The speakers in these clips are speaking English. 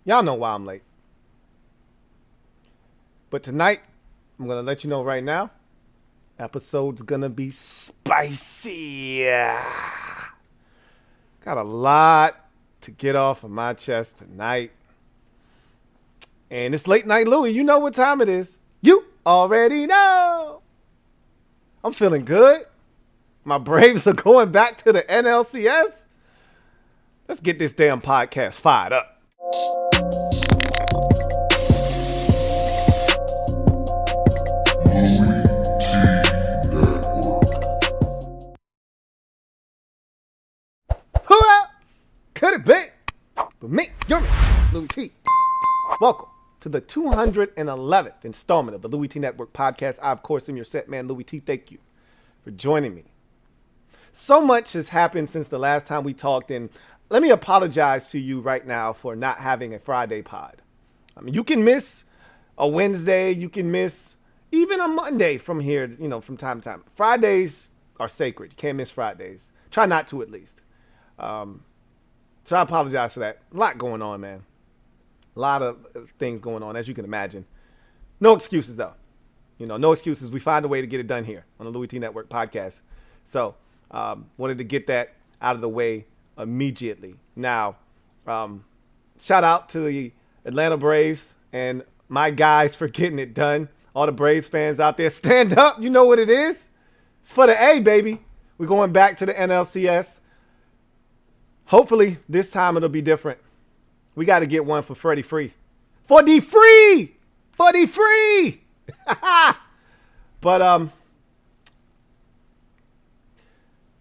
Y'all know why I'm late. But tonight, I'm going to let you know right now, episode's going to be spicy. Got a lot to get off of my chest tonight. And it's late night Louie. You know what time it is. You already know. I'm feeling good. My Braves are going back to the NLCS. Let's get this damn podcast fired up. Who else could it be but me, your man, Louie T? Welcome to the 211th installment of the LouieTeeNetwork podcast. I, of course, am your set man, Louie T. Thank you for joining me. So much has happened since the last time we talked, and let me apologize to you right now for not having a Friday pod. I mean, you can miss a Wednesday, you can miss even a Monday from here, from time to time. Fridays are sacred. You can't miss Fridays. Try not to, at least. So I apologize for that. A lot going on, man. A lot of things going on, as you can imagine. No excuses, though. No excuses. We find a way to get it done here on the Louie T Network podcast. So wanted to get that out of the way immediately. Now, shout out to the Atlanta Braves and my guys for getting it done. All the Braves fans out there, stand up. You know what it is. It's for the A, baby. We're going back to the NLCS. Hopefully, this time it'll be different. We got to get one for Freddie Free. For the free! For the free! But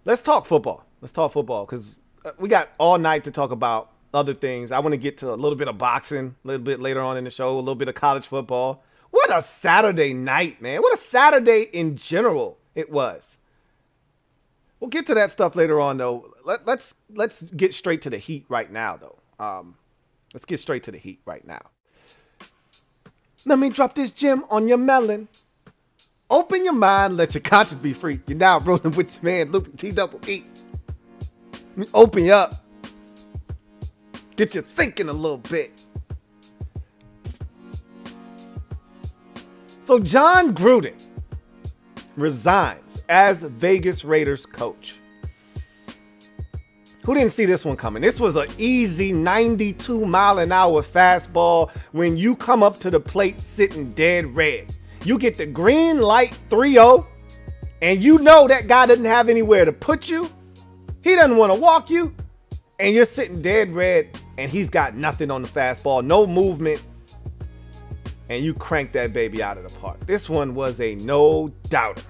let's talk football. Let's talk football because we got all night to talk about other things. I want to get to a little bit of boxing a little bit later on in the show, a little bit of college football. What a Saturday night, man. What a Saturday in general it was. We'll get to that stuff later on, though. Let's get straight to the heat right now, though. Let's get straight to the heat right now. Let me drop this gem on your melon. Open your mind, let your conscience be free. You're now rolling with your man, Louie T double E. Let me open you up. Get you thinking a little bit. So Jon Gruden resigns as Vegas Raiders coach. Who didn't see this one coming? This was an easy 92-mile-an-hour fastball when you come up to the plate sitting dead red. You get the green light 3-0, and you know that guy doesn't have anywhere to put you. He doesn't want to walk you, and you're sitting dead red, and he's got nothing on the fastball, no movement, and you crank that baby out of the park. This one was a no-doubter.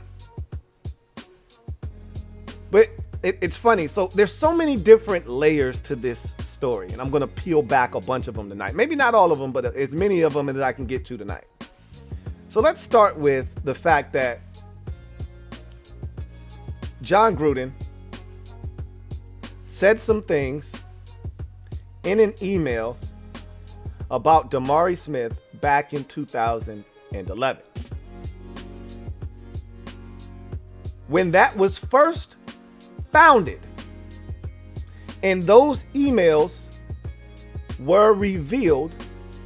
But it's funny. So there's so many different layers to this story, and I'm going to peel back a bunch of them tonight. Maybe not all of them, but as many of them as I can get to tonight. So let's start with the fact that Jon Gruden said some things in an email about Damari Smith back in 2011. When that was first founded, and those emails were revealed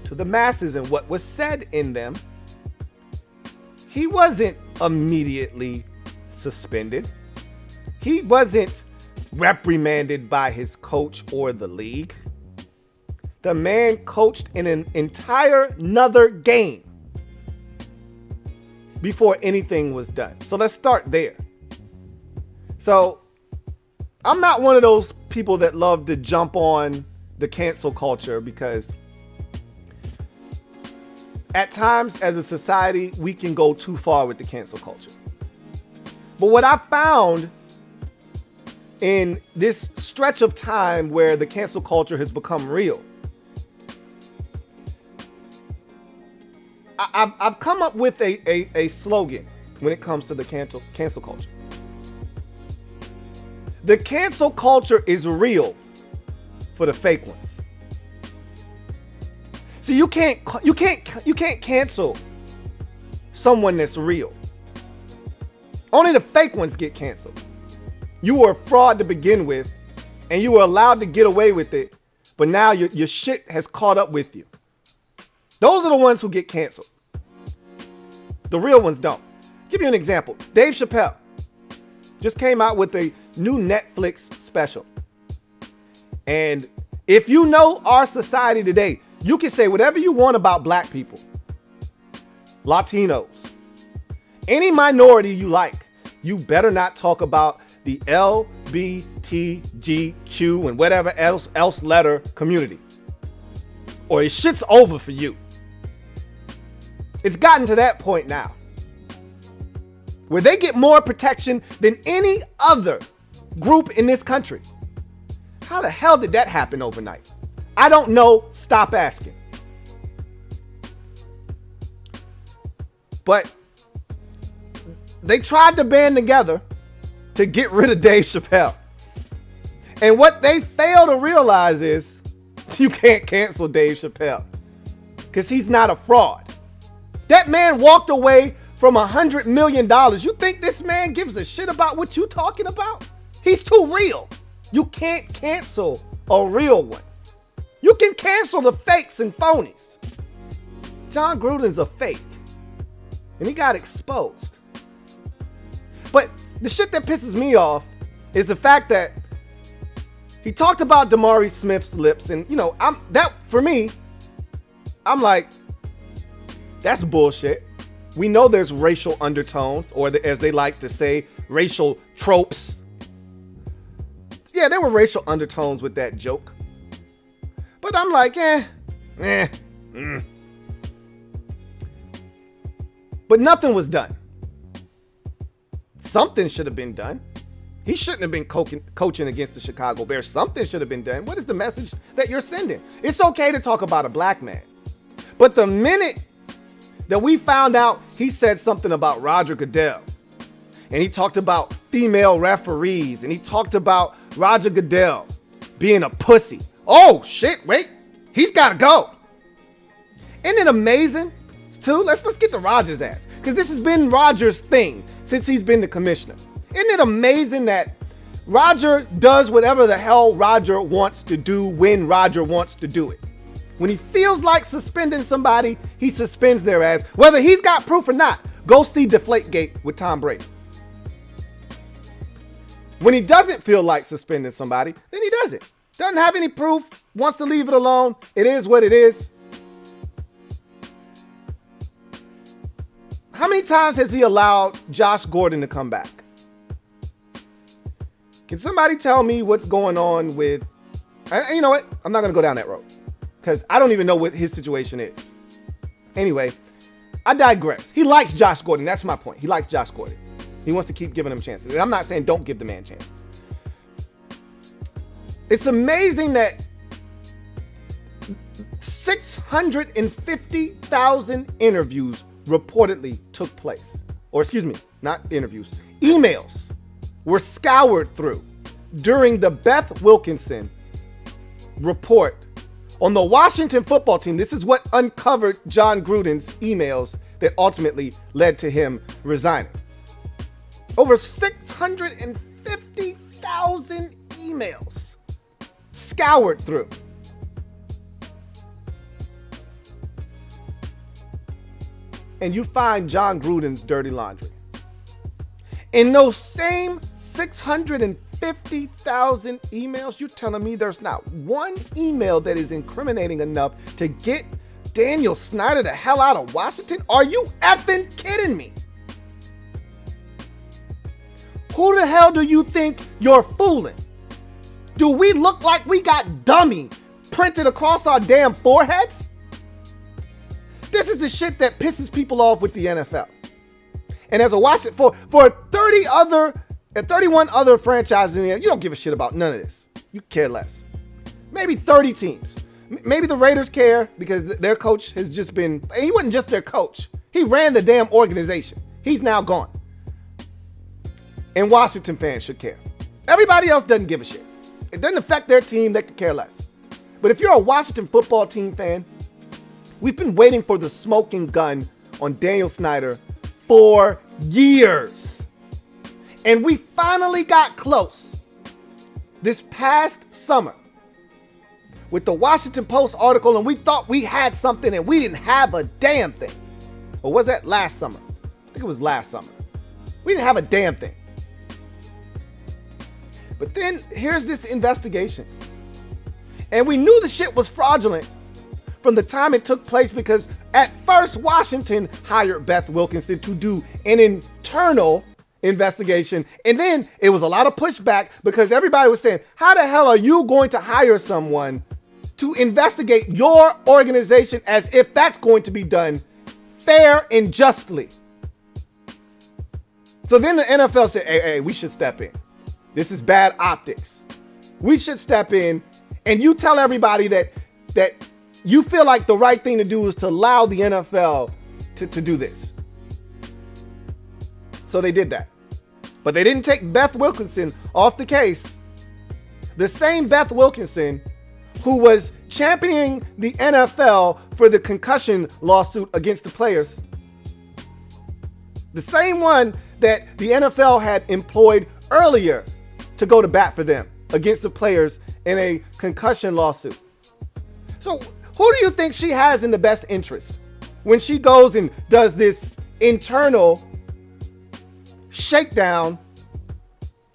to the masses and what was said in them, he wasn't immediately suspended. He wasn't reprimanded by his coach or the league. The man coached in an entire another game before anything was done. So let's start there. So I'm not one of those people that love to jump on the cancel culture because at times as a society, we can go too far with the cancel culture. But what I found in this stretch of time where the cancel culture has become real, I've come up with a slogan when it comes to the cancel culture. The cancel culture is real for the fake ones. See, you can't cancel someone that's real. Only the fake ones get canceled. You were a fraud to begin with, and you were allowed to get away with it but now your shit has caught up with you. Those are the ones who get canceled. The real ones don't. Give you an example. Dave Chappelle just came out with a new Netflix special. And if you know our society today, you can say whatever you want about black people, Latinos, any minority you like. You better not talk about the LBTGQ and whatever else letter community, or it shit's over for you. It's gotten to that point now where they get more protection than any other group in this country. How the hell did that happen overnight? I don't know. Stop asking. But they tried to band together to get rid of Dave Chappelle. And what they fail to realize is you can't cancel Dave Chappelle because he's not a fraud. That man walked away from $100 million. You think this man gives a shit about what you talking about? He's too real. You can't cancel a real one. You can cancel the fakes and phonies. Jon Gruden's a fake. And he got exposed. But the shit that pisses me off is the fact that he talked about Damari Smith's lips. And, for me, I'm like, that's bullshit. We know there's racial undertones, or as they like to say, racial tropes. Yeah, there were racial undertones with that joke. But I'm like, But nothing was done. Something should have been done. He shouldn't have been coaching against the Chicago Bears. Something should have been done. What is the message that you're sending? It's okay to talk about a black man. But the minute that we found out he said something about Roger Goodell, and he talked about female referees, and he talked about Roger Goodell being a pussy. Oh, shit, wait. He's got to go. Isn't it amazing, too? Let's get to Roger's ass, because this has been Roger's thing since he's been the commissioner. Isn't it amazing that Roger does whatever the hell Roger wants to do when Roger wants to do it? When he feels like suspending somebody, he suspends their ass, whether he's got proof or not. Go see Deflategate with Tom Brady. When he doesn't feel like suspending somebody, then he does it. Doesn't have any proof, wants to leave it alone. It is what it is. How many times has he allowed Josh Gordon to come back? Can somebody tell me what's going on with... And you know what? I'm not going to go down that road, because I don't even know what his situation is. Anyway, I digress. He likes Josh Gordon. That's my point. He likes Josh Gordon. He wants to keep giving him chances. And I'm not saying don't give the man chances. It's amazing that 650,000 interviews reportedly took place. Or excuse me, not interviews. Emails were scoured through during the Beth Wilkinson report on the Washington football team. This is what uncovered Jon Gruden's emails that ultimately led to him resigning. Over 650,000 emails scoured through. And you find Jon Gruden's dirty laundry. In those same 650,000 emails, you're telling me there's not one email that is incriminating enough to get Daniel Snyder the hell out of Washington? Are you effing kidding me? Who the hell do you think you're fooling? Do we look like we got dummy printed across our damn foreheads? This is the shit that pisses people off with the NFL. And as a Washington, for 31 other franchises in there, you don't give a shit about none of this. You care less. Maybe 30 teams. Maybe the Raiders care because their coach has just been, and he wasn't just their coach. He ran the damn organization. He's now gone. And Washington fans should care. Everybody else doesn't give a shit. It doesn't affect their team. They could care less. But if you're a Washington football team fan, we've been waiting for the smoking gun on Daniel Snyder for years. And we finally got close this past summer with the Washington Post article and we thought we had something and we didn't have a damn thing. Or was that last summer? I think it was last summer. We didn't have a damn thing. But then here's this investigation. And we knew the shit was fraudulent from the time it took place because at first Washington hired Beth Wilkinson to do an internal investigation. And then it was a lot of pushback because everybody was saying, how the hell are you going to hire someone to investigate your organization as if that's going to be done fair and justly? So then the NFL said, hey, we should step in. This is bad optics. We should step in, and you tell everybody that you feel like the right thing to do is to allow the NFL to do this. So they did that. But they didn't take Beth Wilkinson off the case. The same Beth Wilkinson who was championing the NFL for the concussion lawsuit against the players. The same one that the NFL had employed earlier to go to bat for them against the players in a concussion lawsuit. So who do you think she has in the best interest when she goes and does this internal shakedown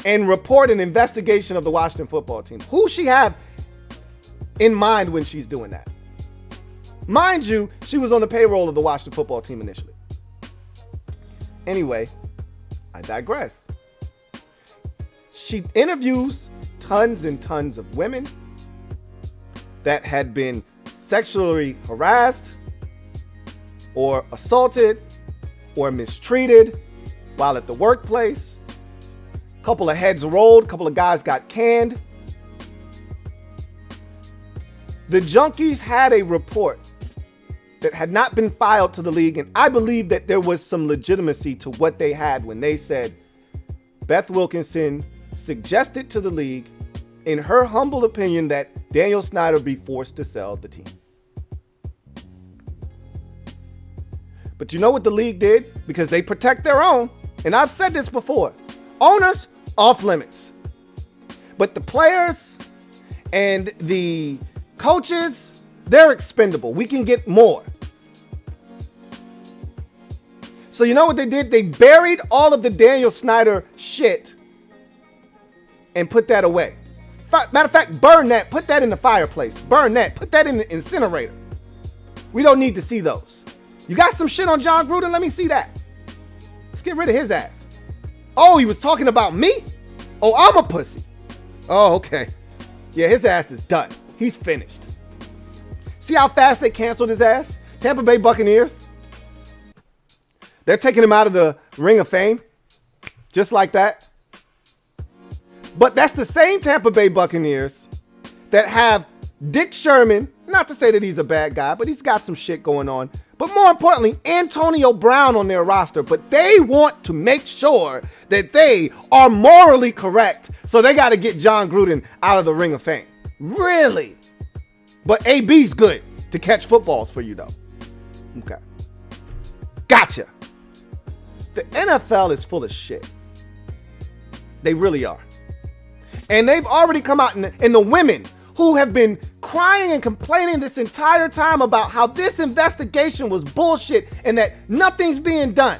and report an investigation of the Washington football team? Who she have in mind when she's doing that? Mind you, she was on the payroll of the Washington football team initially. Anyway, I digress. She interviews tons and tons of women that had been sexually harassed or assaulted or mistreated while at the workplace. A couple of heads rolled, a couple of guys got canned. The Junkies had a report that had not been filed to the league, and I believe that there was some legitimacy to what they had when they said Beth Wilkinson suggested to the league, in her humble opinion, that Daniel Snyder be forced to sell the team. But you know what the league did? Because they protect their own, and I've said this before, owners off limits, but the players and the coaches, they're expendable. We can get more. So you know what they did? They buried all of the Daniel Snyder shit and put that away. Matter of fact, burn that. Put that in the fireplace. Burn that. Put that in the incinerator. We don't need to see those. You got some shit on Jon Gruden? Let me see that. Let's get rid of his ass. Oh, he was talking about me? Oh, I'm a pussy. Oh, okay. Yeah, his ass is done. He's finished. See how fast they canceled his ass? Tampa Bay Buccaneers. They're taking him out of the Ring of Fame. Just like that. But that's the same Tampa Bay Buccaneers that have Dick Sherman, not to say that he's a bad guy, but he's got some shit going on. But more importantly, Antonio Brown on their roster. But they want to make sure that they are morally correct. So they got to get Jon Gruden out of the Ring of Fame. Really? But AB's good to catch footballs for you, though. Okay. Gotcha. The NFL is full of shit. They really are. And they've already come out, and the women who have been crying and complaining this entire time about how this investigation was bullshit and that nothing's being done.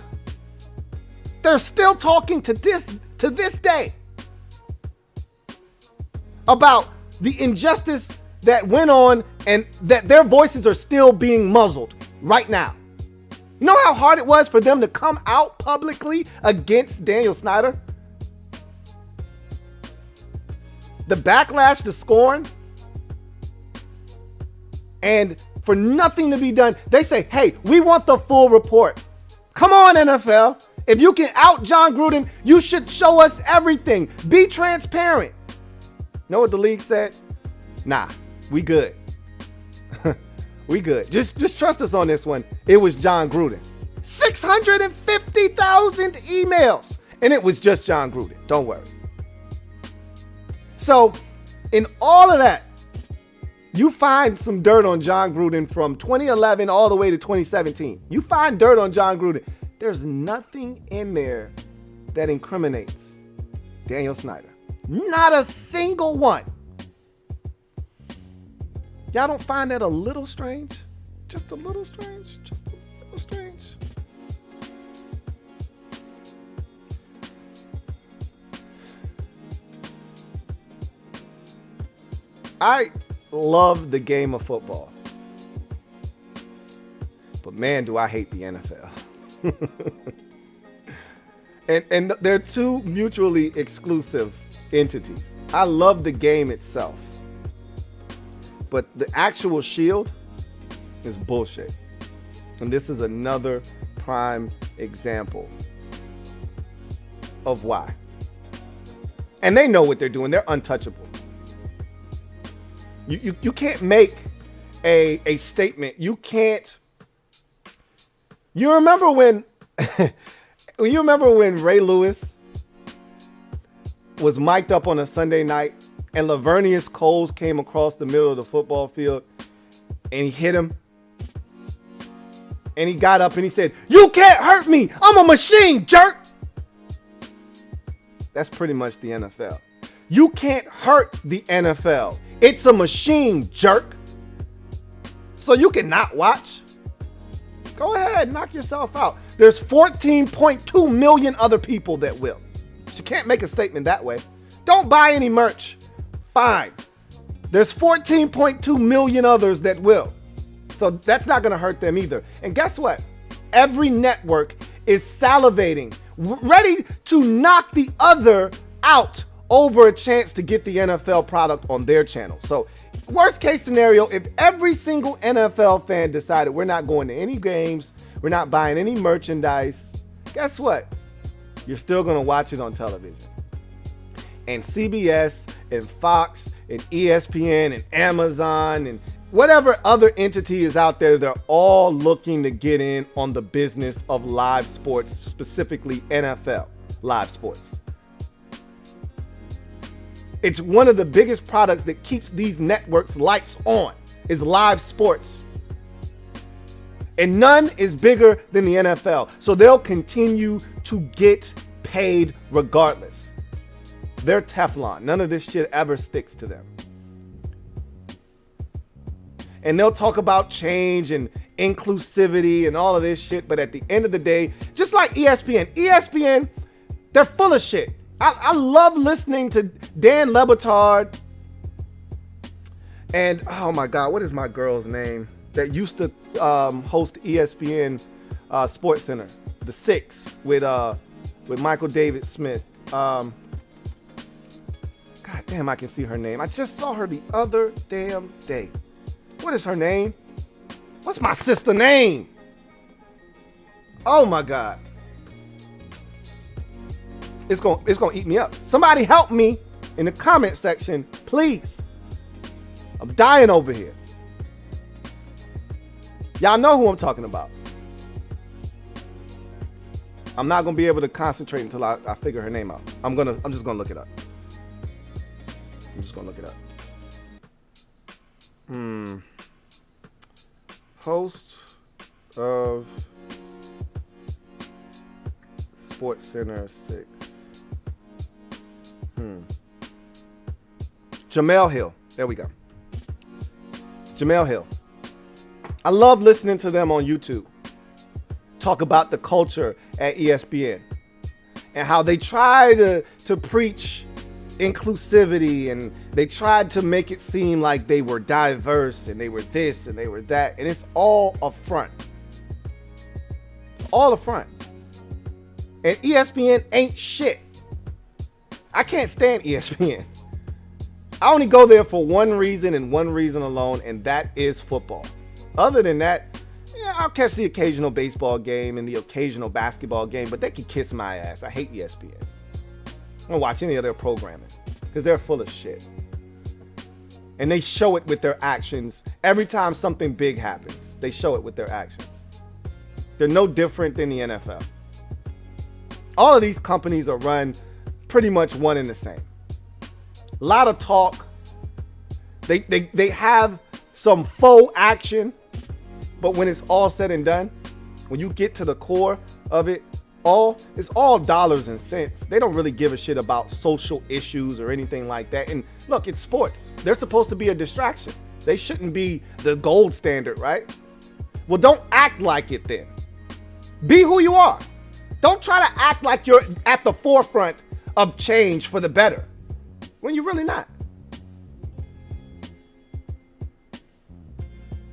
They're still talking to this day about the injustice that went on and that their voices are still being muzzled right now. You know how hard it was for them to come out publicly against Daniel Snyder? The backlash, the scorn, and for nothing to be done. They say, hey, we want the full report. Come on, NFL. If you can out Jon Gruden, you should show us everything. Be transparent. Know what the league said? Nah, we good. We good. Just trust us on this one. It was Jon Gruden. 650,000 emails. And it was just Jon Gruden. Don't worry. So, in all of that, you find some dirt on Jon Gruden from 2011 all the way to 2017. You find dirt on Jon Gruden. There's nothing in there that incriminates Daniel Snyder. Not a single one. Y'all don't find that a little strange? Just a little strange? Just a little strange? I love the game of football. But man, do I hate the NFL. and they're two mutually exclusive entities. I love the game itself. But the actual shield is bullshit. And this is another prime example of why. And they know what they're doing. They're untouchable. You can't make a statement. You can't. You remember when Ray Lewis was mic'd up on a Sunday night and Lavernius Coles came across the middle of the football field and he hit him? And he got up and he said, "You can't hurt me. I'm a machine, jerk." That's pretty much the NFL. You can't hurt the NFL. It's a machine, jerk. So you cannot watch. Go ahead, knock yourself out. There's 14.2 million other people that will. So you can't make a statement that way. Don't buy any merch. Fine. There's 14.2 million others that will. So that's not going to hurt them either. And guess what? Every network is salivating, ready to knock the other out over a chance to get the NFL product on their channel. So worst case scenario, if every single NFL fan decided we're not going to any games, we're not buying any merchandise, guess what? You're still going to watch it on television. And CBS and Fox and ESPN and Amazon and whatever other entity is out there, they're all looking to get in on the business of live sports, specifically NFL live sports. It's one of the biggest products that keeps these networks lights on is live sports. And none is bigger than the NFL. So they'll continue to get paid regardless. They're Teflon. None of this shit ever sticks to them. And they'll talk about change and inclusivity and all of this shit. But at the end of the day, just like ESPN, they're full of shit. I love listening to Dan Le Batard and, oh my God, what is my girl's name that used to host ESPN Sports Center, The Six with Michael David Smith. God damn, I can see her name. I just saw her the other damn day. What is her name? What's my sister name? Oh my God. It's gonna eat me up. Somebody help me in the comment section, please. I'm dying over here. Y'all know who I'm talking about. I'm not gonna be able to concentrate until I figure her name out. I'm just gonna look it up. Host of Sports Center 6. Jamel Hill. There we go. Jamel Hill. I love listening to them on YouTube talk about the culture at ESPN and how they try to preach inclusivity, and they tried to make it seem like they were diverse and they were this and they were that, and it's all a front. It's all a front. And ESPN ain't shit. I can't stand ESPN. I only go there for one reason and one reason alone, and that is football. Other than that, yeah, I'll catch the occasional baseball game and the occasional basketball game, but they can kiss my ass. I hate ESPN. I don't watch any of their programming because they're full of shit. And they show it with their actions. Every time something big happens, they show it with their actions. They're no different than the NFL. All of these companies are run pretty much one and the same. A lot of talk. They have some faux action, but when it's all said and done, when you get to the core of it, it's all dollars and cents. They don't really give a shit about social issues or anything like that. And look, it's sports. They're supposed to be a distraction. They shouldn't be the gold standard, right? Well, don't act like it then. Be who you are. Don't try to act like you're at the forefront of change for the better when you're really not.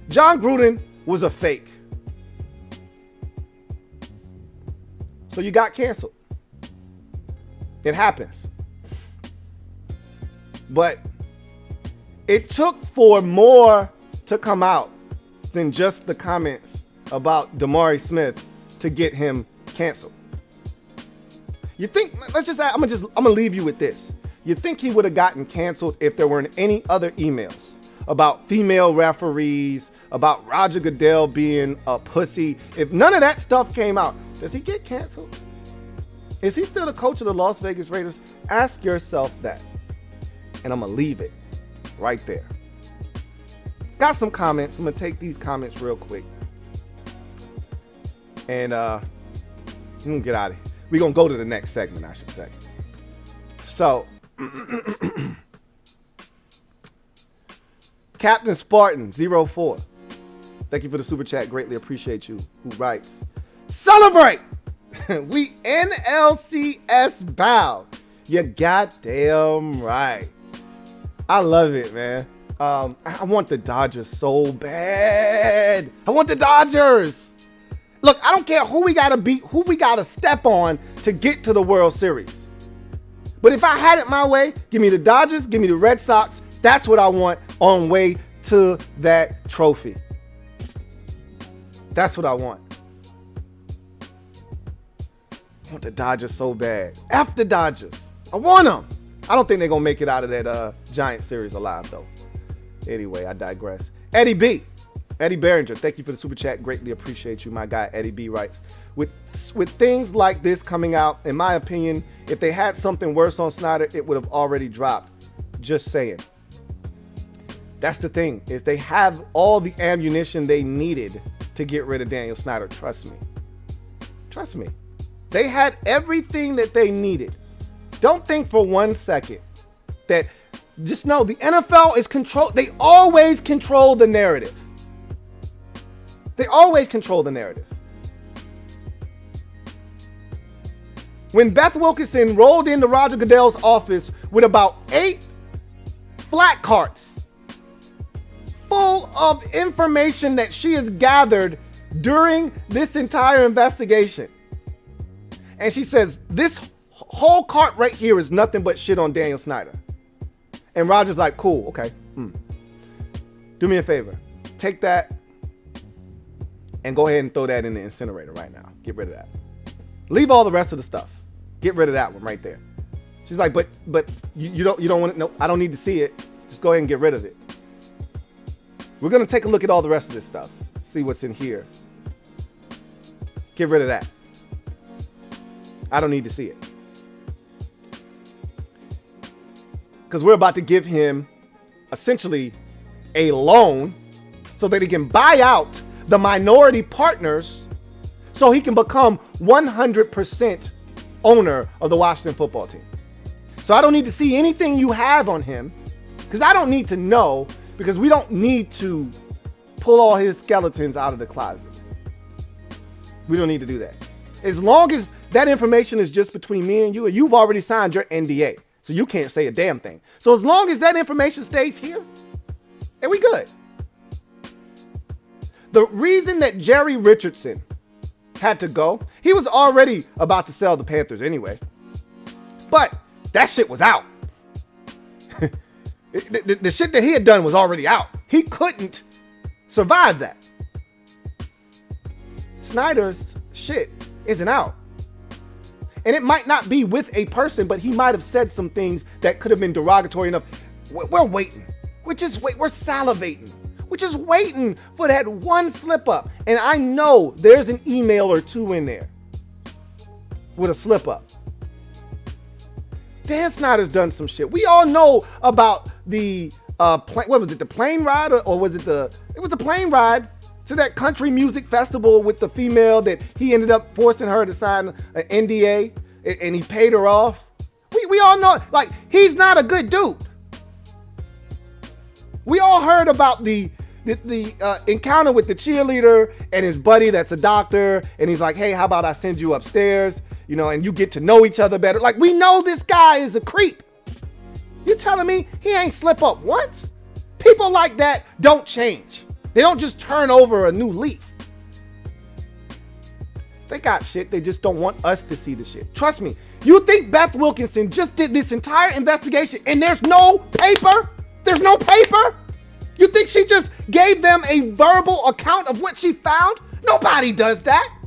Jon Gruden was a fake. So you got canceled. It happens. But it took for more to come out than just the comments about Damari Smith to get him canceled. You think, I'm gonna leave you with this. You think he would have gotten canceled if there weren't any other emails about female referees, about Roger Goodell being a pussy? If none of that stuff came out, does he get canceled? Is he still the coach of the Las Vegas Raiders? Ask yourself that. And I'm gonna leave it right there. Got some comments. I'm gonna take these comments real quick. And I'm gonna get out of here. We're gonna go to the next segment, I should say. So Captain Spartan 04. Thank you for the super chat. Greatly appreciate you. Who writes, celebrate! We NLCS bound. You goddamn right. I love it, man. I want the Dodgers so bad. I want the Dodgers. Look, I don't care who we gotta beat, who we gotta step on to get to the World Series. But if I had it my way, give me the Dodgers, give me the Red Sox. That's what I want on way to that trophy. That's what I want. I want the Dodgers so bad. F the Dodgers. I want them. I don't think they're going to make it out of that Giant series alive, though. Anyway, I digress. Eddie B. Eddie Behringer, thank you for the super chat. Greatly appreciate you. My guy, Eddie B. writes, with things like this coming out, in my opinion, if they had something worse on Snyder, it would have already dropped. Just saying. That's the thing, is they have all the ammunition they needed to get rid of Daniel Snyder. Trust me. Trust me. They had everything that they needed. Don't think for 1 second that, just know the NFL is controlled. They always control the narrative. They always control the narrative. When Beth Wilkinson rolled into Roger Goodell's office with about 8 flat carts full of information that she has gathered during this entire investigation, and she says, this whole cart right here is nothing but shit on Daniel Snyder. And Roger's like, cool, okay. Do me a favor. Take that and go ahead and throw that in the incinerator right now. Get rid of that. Leave all the rest of the stuff. Get rid of that one right there. She's like, but you don't want it. No, I don't need to see it. Just go ahead and get rid of it. We're going to take a look at all the rest of this stuff. See what's in here. Get rid of that. I don't need to see it. Because we're about to give him essentially a loan so that he can buy out the minority partners so he can become 100% owner of the Washington football team. So I don't need to see anything you have on him, because I don't need to know, because we don't need to pull all his skeletons out of the closet. We don't need to do that. As long as that information is just between me and you've already signed your NDA, so you can't say a damn thing. So as long as that information stays here, and we good. The reason that Jerry Richardson had to go, he was already about to sell the Panthers anyway, but that shit was out. The shit that he had done was already out. He couldn't survive that. Snyder's shit isn't out. And it might not be with a person, but he might have said some things that could have been derogatory enough. We're waiting. We're salivating. We're just waiting for that one slip up. And I know there's an email or two in there with a slip up. Dan Snyder's done some shit. We all know about the what was it, the plane ride, or was it the plane ride to that country music festival with the female that he ended up forcing her to sign an NDA, and he paid her off. We all know, like, he's not a good dude. We all heard about the encounter with the cheerleader and his buddy that's a doctor, and he's like, hey, how about I send you upstairs, and you get to know each other better. Like, we know this guy is a creep. You telling me he ain't slip up once? People like that don't change. They don't just turn over a new leaf. They got shit. They just don't want us to see the shit. Trust me. You think Beth Wilkinson just did this entire investigation and there's no paper? There's no paper? You think she just gave them a verbal account of what she found? Nobody does that.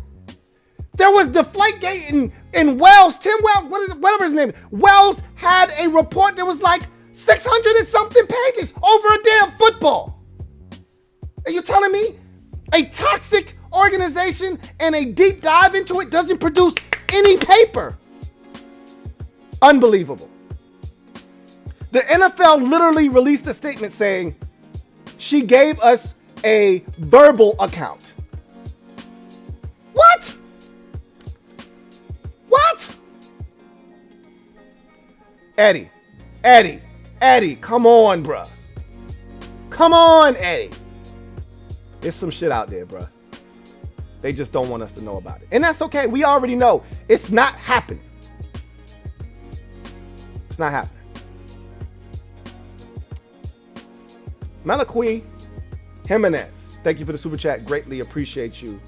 There was Deflategate in Wells, Tim Wells, whatever his name is. Wells had a report that was like 600 and something pages over a damn football. Are you telling me a toxic organization and a deep dive into it doesn't produce any paper? Unbelievable. The NFL literally released a statement saying she gave us a verbal account. What? What? Eddie, come on, bruh. Come on, Eddie. There's some shit out there, bruh. They just don't want us to know about it. And that's okay. We already know it's not happening. It's not happening. Melaqui Jimenez, thank you for the super chat. Greatly appreciate you.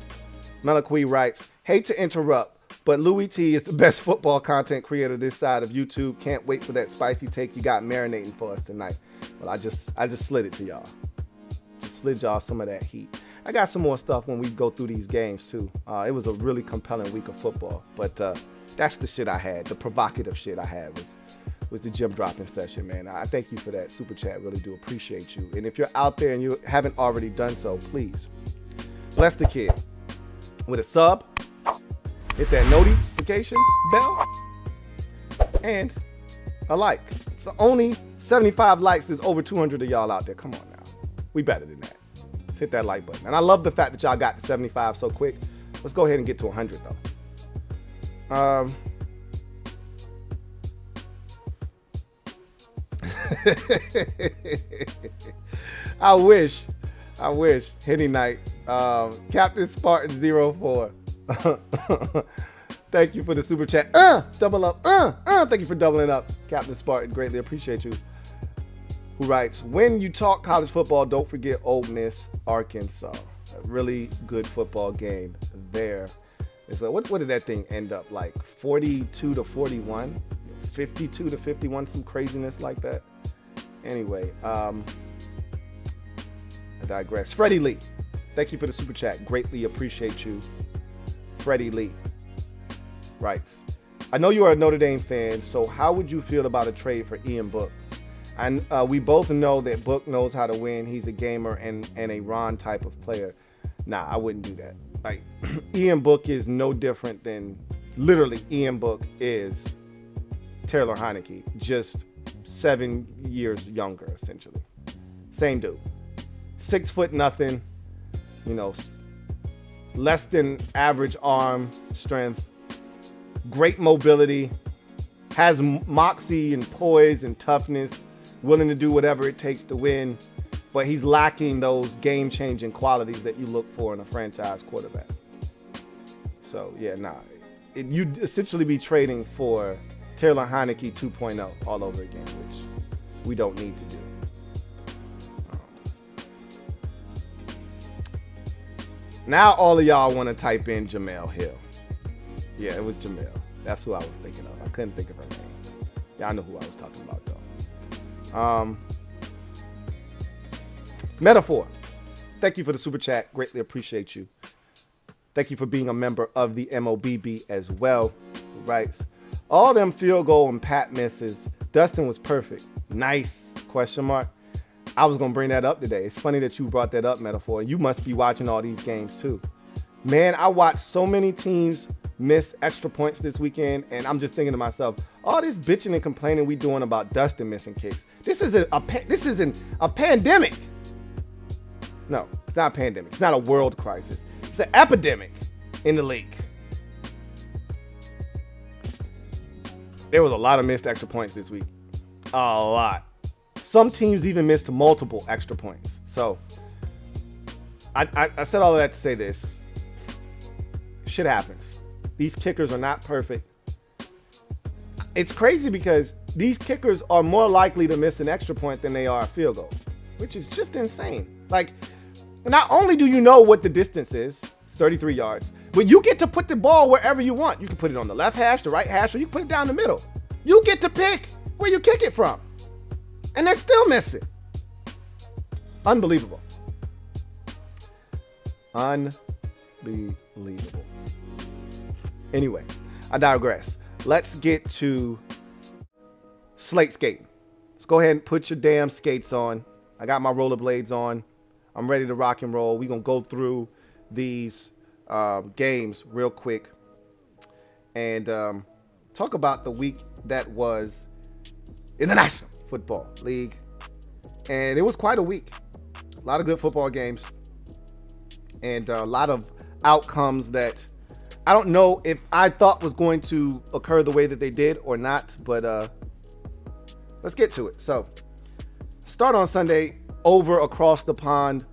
Melaqui writes, hate to interrupt, but Louie T is the best football content creator this side of YouTube. Can't wait for that spicy take you got marinating for us tonight. Well, I just slid it to y'all. Just slid y'all some of that heat. I got some more stuff when we go through these games too. It was a really compelling week of football, but that's the shit I had. The provocative shit I had was the Gem Droppin Session, man. I thank you for that super chat. Really do appreciate you. And if you're out there and you haven't already done so, please bless the kid with a sub, hit that notification bell, and a like. So only 75 likes. There's over 200 of y'all out there. Come on now. We better than that. Let's hit that like button. And I love the fact that y'all got to 75 so quick. Let's go ahead and get to 100 though. I wish Henny Night, Captain Spartan 04. Thank you for the super chat. Double up. Thank you for doubling up, Captain Spartan. Greatly appreciate you. Who writes, when you talk college football, don't forget Ole Miss, Arkansas. A really good football game there. So what did that thing end up like? 42-41? 52-51, some craziness like that. Anyway, I digress. Freddie Lee, thank you for the super chat. Greatly appreciate you. Freddie Lee writes, I know you are a Notre Dame fan, so how would you feel about a trade for Ian Book? And we both know that Book knows how to win. He's a gamer and a Ron type of player. Nah, I wouldn't do that. Like, Ian Book is no different than, literally, Ian Book is Taylor Heineke, just 7 years younger, essentially. Same dude. 6 foot nothing, less than average arm strength, great mobility, has moxie and poise and toughness, willing to do whatever it takes to win, but he's lacking those game-changing qualities that you look for in a franchise quarterback. So, yeah, you'd essentially be trading for Taylor Heineke 2.0 all over again, which we don't need to do. Now all of y'all want to type in Jamel Hill. Yeah, it was Jamel. That's who I was thinking of. I couldn't think of her name. Y'all know who I was talking about, though. Metaphor, thank you for the super chat. Greatly appreciate you. Thank you for being a member of the MOBB as well. Who writes, all them field goal and pat misses. Dustin was perfect. Nice, question mark. I was going to bring that up today. It's funny that you brought that up, Metaphor. You must be watching all these games too. Man, I watched so many teams miss extra points this weekend, and I'm just thinking to myself, all this bitching and complaining we doing about Dustin missing kicks. This isn't a pandemic. No, it's not a pandemic. It's not a world crisis. It's an epidemic in the league. There was a lot of missed extra points this week. A lot. Some teams even missed multiple extra points. So I said all of that to say this. Shit happens. These kickers are not perfect. It's crazy because these kickers are more likely to miss an extra point than they are a field goal, which is just insane. Like, not only do you know what the distance is, it's 33 yards, but you get to put the ball wherever you want. You can put it on the left hash, the right hash, or you can put it down the middle. You get to pick where you kick it from. And they're still missing. Unbelievable. Unbelievable. Anyway, I digress. Let's get to Slate Skatin. Let's go ahead and put your damn skates on. I got my rollerblades on. I'm ready to rock and roll. We're going to go through these games real quick and talk about the week that was in the National Football League. And it was quite a week. A lot of good football games and a lot of outcomes that I don't know if I thought was going to occur the way that they did or not, but let's get to it. So, start on Sunday, over across the pond,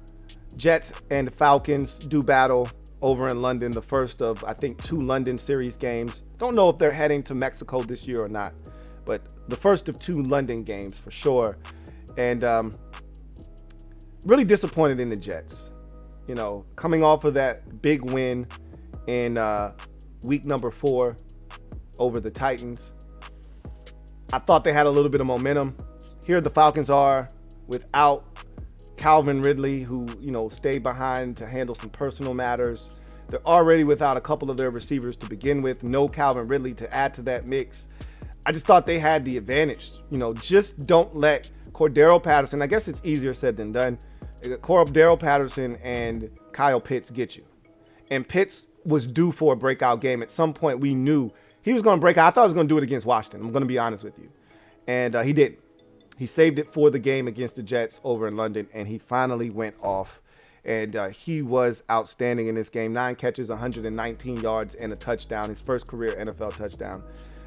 Jets and Falcons do battle over in London, the first of, I think, 2 London series games. Don't know if they're heading to Mexico this year or not, but the first of 2 London games for sure. And really disappointed in the Jets. You know, coming off of that big win in week number 4 over the Titans. I thought they had a little bit of momentum. Here the Falcons are without Calvin Ridley, who, you know, stayed behind to handle some personal matters. They're already without a couple of their receivers to begin with. No Calvin Ridley to add to that mix. I just thought they had the advantage. You know, just don't let Cordero Patterson, I guess it's easier said than done, Cordero Patterson and Kyle Pitts get you. And Pitts was due for a breakout game. At some point, we knew he was going to break out. I thought he was going to do it against Washington. I'm going to be honest with you. And he didn't. He saved it for the game against the Jets over in London, and he finally went off. And he was outstanding in this game. 9 catches, 119 yards, and a touchdown. His first career NFL touchdown.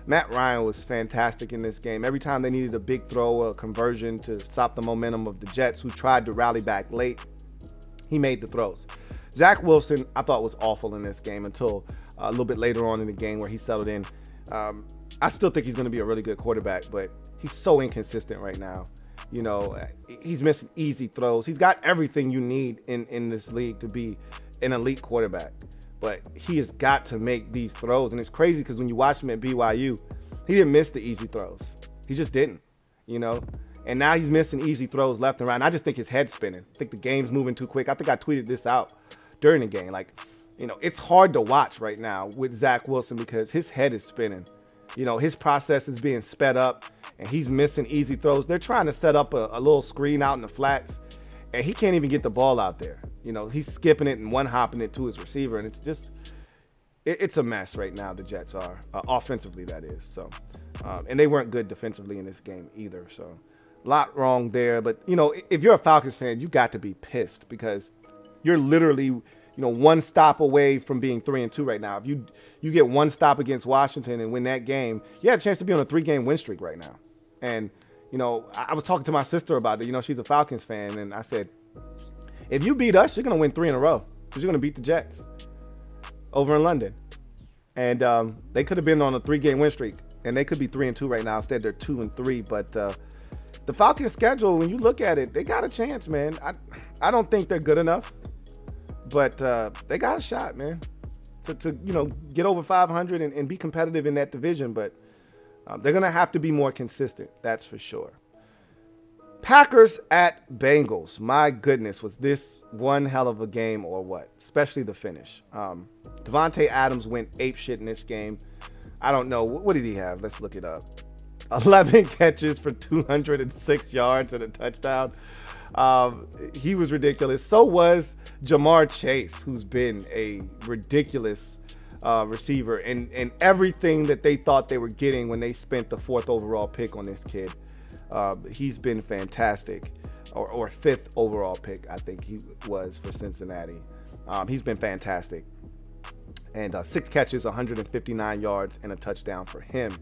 Matt Ryan was fantastic in this game. Every time they needed a big throw, a conversion to stop the momentum of the Jets, who tried to rally back late, he made the throws. Zach Wilson, I thought, was awful in this game until a little bit later on in the game where he settled in. I still think he's going to be a really good quarterback, but he's so inconsistent right now. You know, he's missing easy throws. He's got everything you need in this league to be an elite quarterback, but he has got to make these throws. And it's crazy because when you watch him at BYU, he didn't miss the easy throws. He just didn't, you know. And now he's missing easy throws left and right. And I just think his head's spinning. I think the game's moving too quick. I think I tweeted this out during the game. Like, you know, it's hard to watch right now with Zach Wilson because his head is spinning. You know, his process is being sped up and he's missing easy throws. They're trying to set up a little screen out in the flats and he can't even get the ball out there. You know, he's skipping it and one-hopping it to his receiver. And it's just, it's a mess right now, the Jets are. Offensively, that is. So, and they weren't good defensively in this game either. So, a lot wrong there. But, you know, if you're a Falcons fan, you got to be pissed because you're literally, you know, one stop away from being 3-2 right now. If you get one stop against Washington and win that game, you had a chance to be on a 3-game win streak right now. And, you know, I was talking to my sister about it. You know, she's a Falcons fan. And I said, if you beat us, you're going to win 3 in a row because you're going to beat the Jets over in London. And they could have been on a 3-game win streak. And they could be 3-2 right now. Instead, they're 2-3. But the Falcons' schedule, when you look at it, they got a chance, man. I don't think they're good enough. But they got a shot, man, to you know, get over 500 and be competitive in that division. But they're going to have to be more consistent. That's for sure. Packers at Bengals. My goodness, was this one hell of a game or what? Especially the finish. Devontae Adams went apeshit in this game. I don't know. What did he have? Let's look it up. 11 catches for 206 yards and a touchdown. He was ridiculous. So was Jamar Chase, who's been a ridiculous receiver. And everything that they thought they were getting when they spent the 4th overall pick on this kid. He's been fantastic. Or 5th overall pick, I think he was for Cincinnati. He's been fantastic. And 6 catches, 159 yards, and a touchdown for him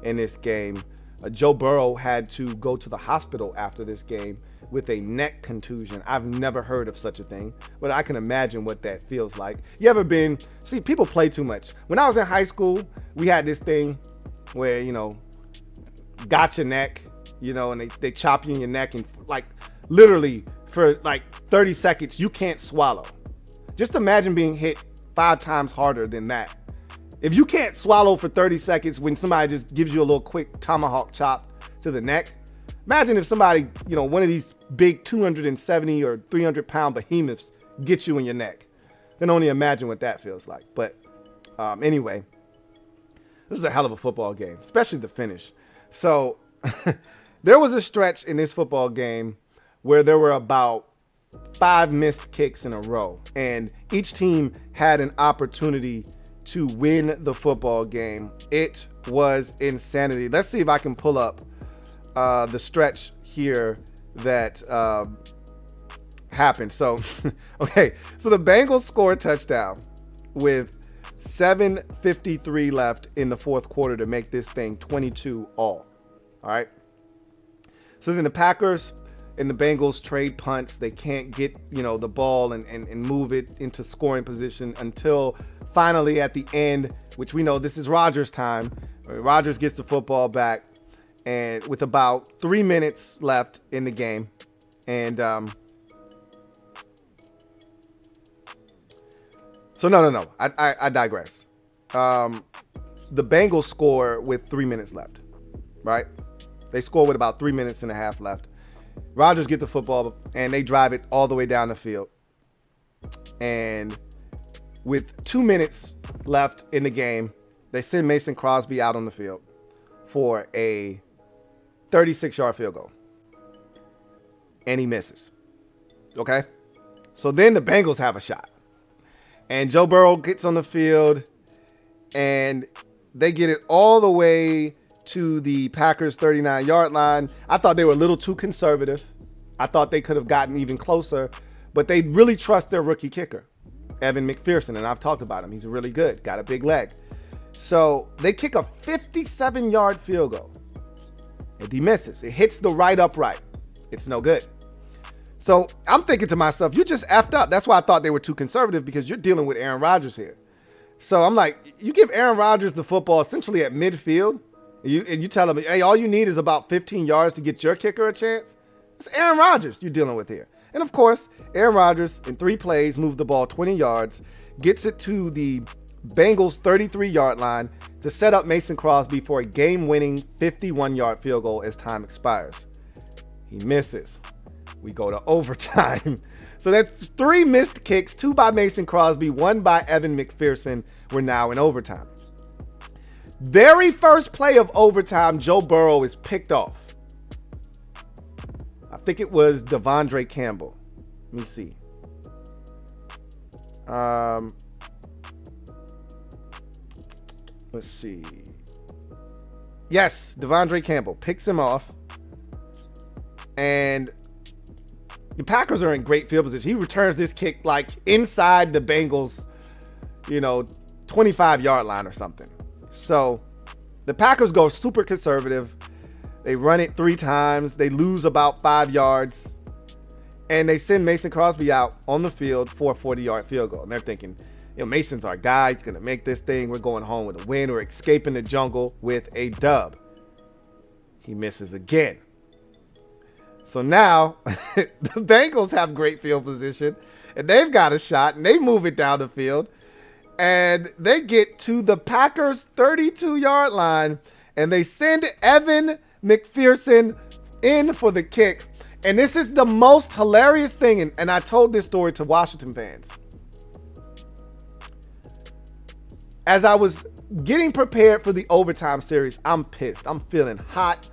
in this game. Joe Burrow had to go to the hospital after this game with a neck contusion. I've never heard of such a thing, but I can imagine what that feels like. You ever been, see, people play too much. When I was in high school, we had this thing where, got your neck, and they chop you in your neck, and like literally for like 30 seconds, you can't swallow. Just imagine being hit 5 times harder than that. If you can't swallow for 30 seconds when somebody just gives you a little quick tomahawk chop to the neck, imagine if somebody, one of these big 270 or 300 pound behemoths gets you in your neck. I can only imagine what that feels like. But anyway, this is a hell of a football game, especially the finish. So there was a stretch in this football game where there were about 5 missed kicks in a row, and each team had an opportunity to win the football game. It was insanity. Let's see if I can pull up the stretch here that happened. So, okay, so the Bengals score a touchdown with 7:53 left in the fourth quarter to make this thing 22-all. All right. So then the Packers and the Bengals trade punts. They can't get, the ball and move it into scoring position until finally at the end, which we know this is Rodgers' time. Rodgers gets the football back, and with about 3 minutes left in the game. And so no. I digress. The Bengals score with 3 minutes left, right? They score with about 3 minutes and a half left. Rodgers get the football, and they drive it all the way down the field. And with 2 minutes left in the game, they send Mason Crosby out on the field for a 36-yard field goal. And he misses. Okay? So then the Bengals have a shot. And Joe Burrow gets on the field, and they get it all the way to the Packers' 39-yard line. I thought they were a little too conservative. I thought they could have gotten even closer, but they really trust their rookie kicker, Evan McPherson, and I've talked about him. He's really good, got a big leg. So they kick a 57-yard field goal, and he misses. It hits the right upright. It's no good. So I'm thinking to myself, you just effed up. That's why I thought they were too conservative, because you're dealing with Aaron Rodgers here. So I'm like, you give Aaron Rodgers the football essentially at midfield, and you tell him, hey, all you need is about 15 yards to get your kicker a chance. It's Aaron Rodgers you're dealing with here. And of course, Aaron Rodgers in 3 plays moved the ball 20 yards, gets it to the Bengals 33-yard line to set up Mason Crosby for a game-winning 51-yard field goal as time expires. He misses. We go to overtime. So that's 3 missed kicks, 2 by Mason Crosby, 1 by Evan McPherson. We're now in overtime. Very first play of overtime, Joe Burrow is picked off. I think it was Devondre Campbell. Let me see. Let's see. Yes, Devondre Campbell picks him off. And the Packers are in great field position. He returns this kick like inside the Bengals, 25-yard line or something. So the Packers go super conservative. They run it 3 times. They lose about 5 yards. And they send Mason Crosby out on the field for a 40-yard field goal. And they're thinking, Mason's our guy. He's going to make this thing. We're going home with a win. We're escaping the jungle with a dub. He misses again. So now the Bengals have great field position, and they've got a shot, and they move it down the field, and they get to the Packers' 32-yard line, and they send Evan McPherson in for the kick. And this is the most hilarious thing, and I told this story to Washington fans. As I was getting prepared for the overtime series, I'm pissed. I'm feeling hot.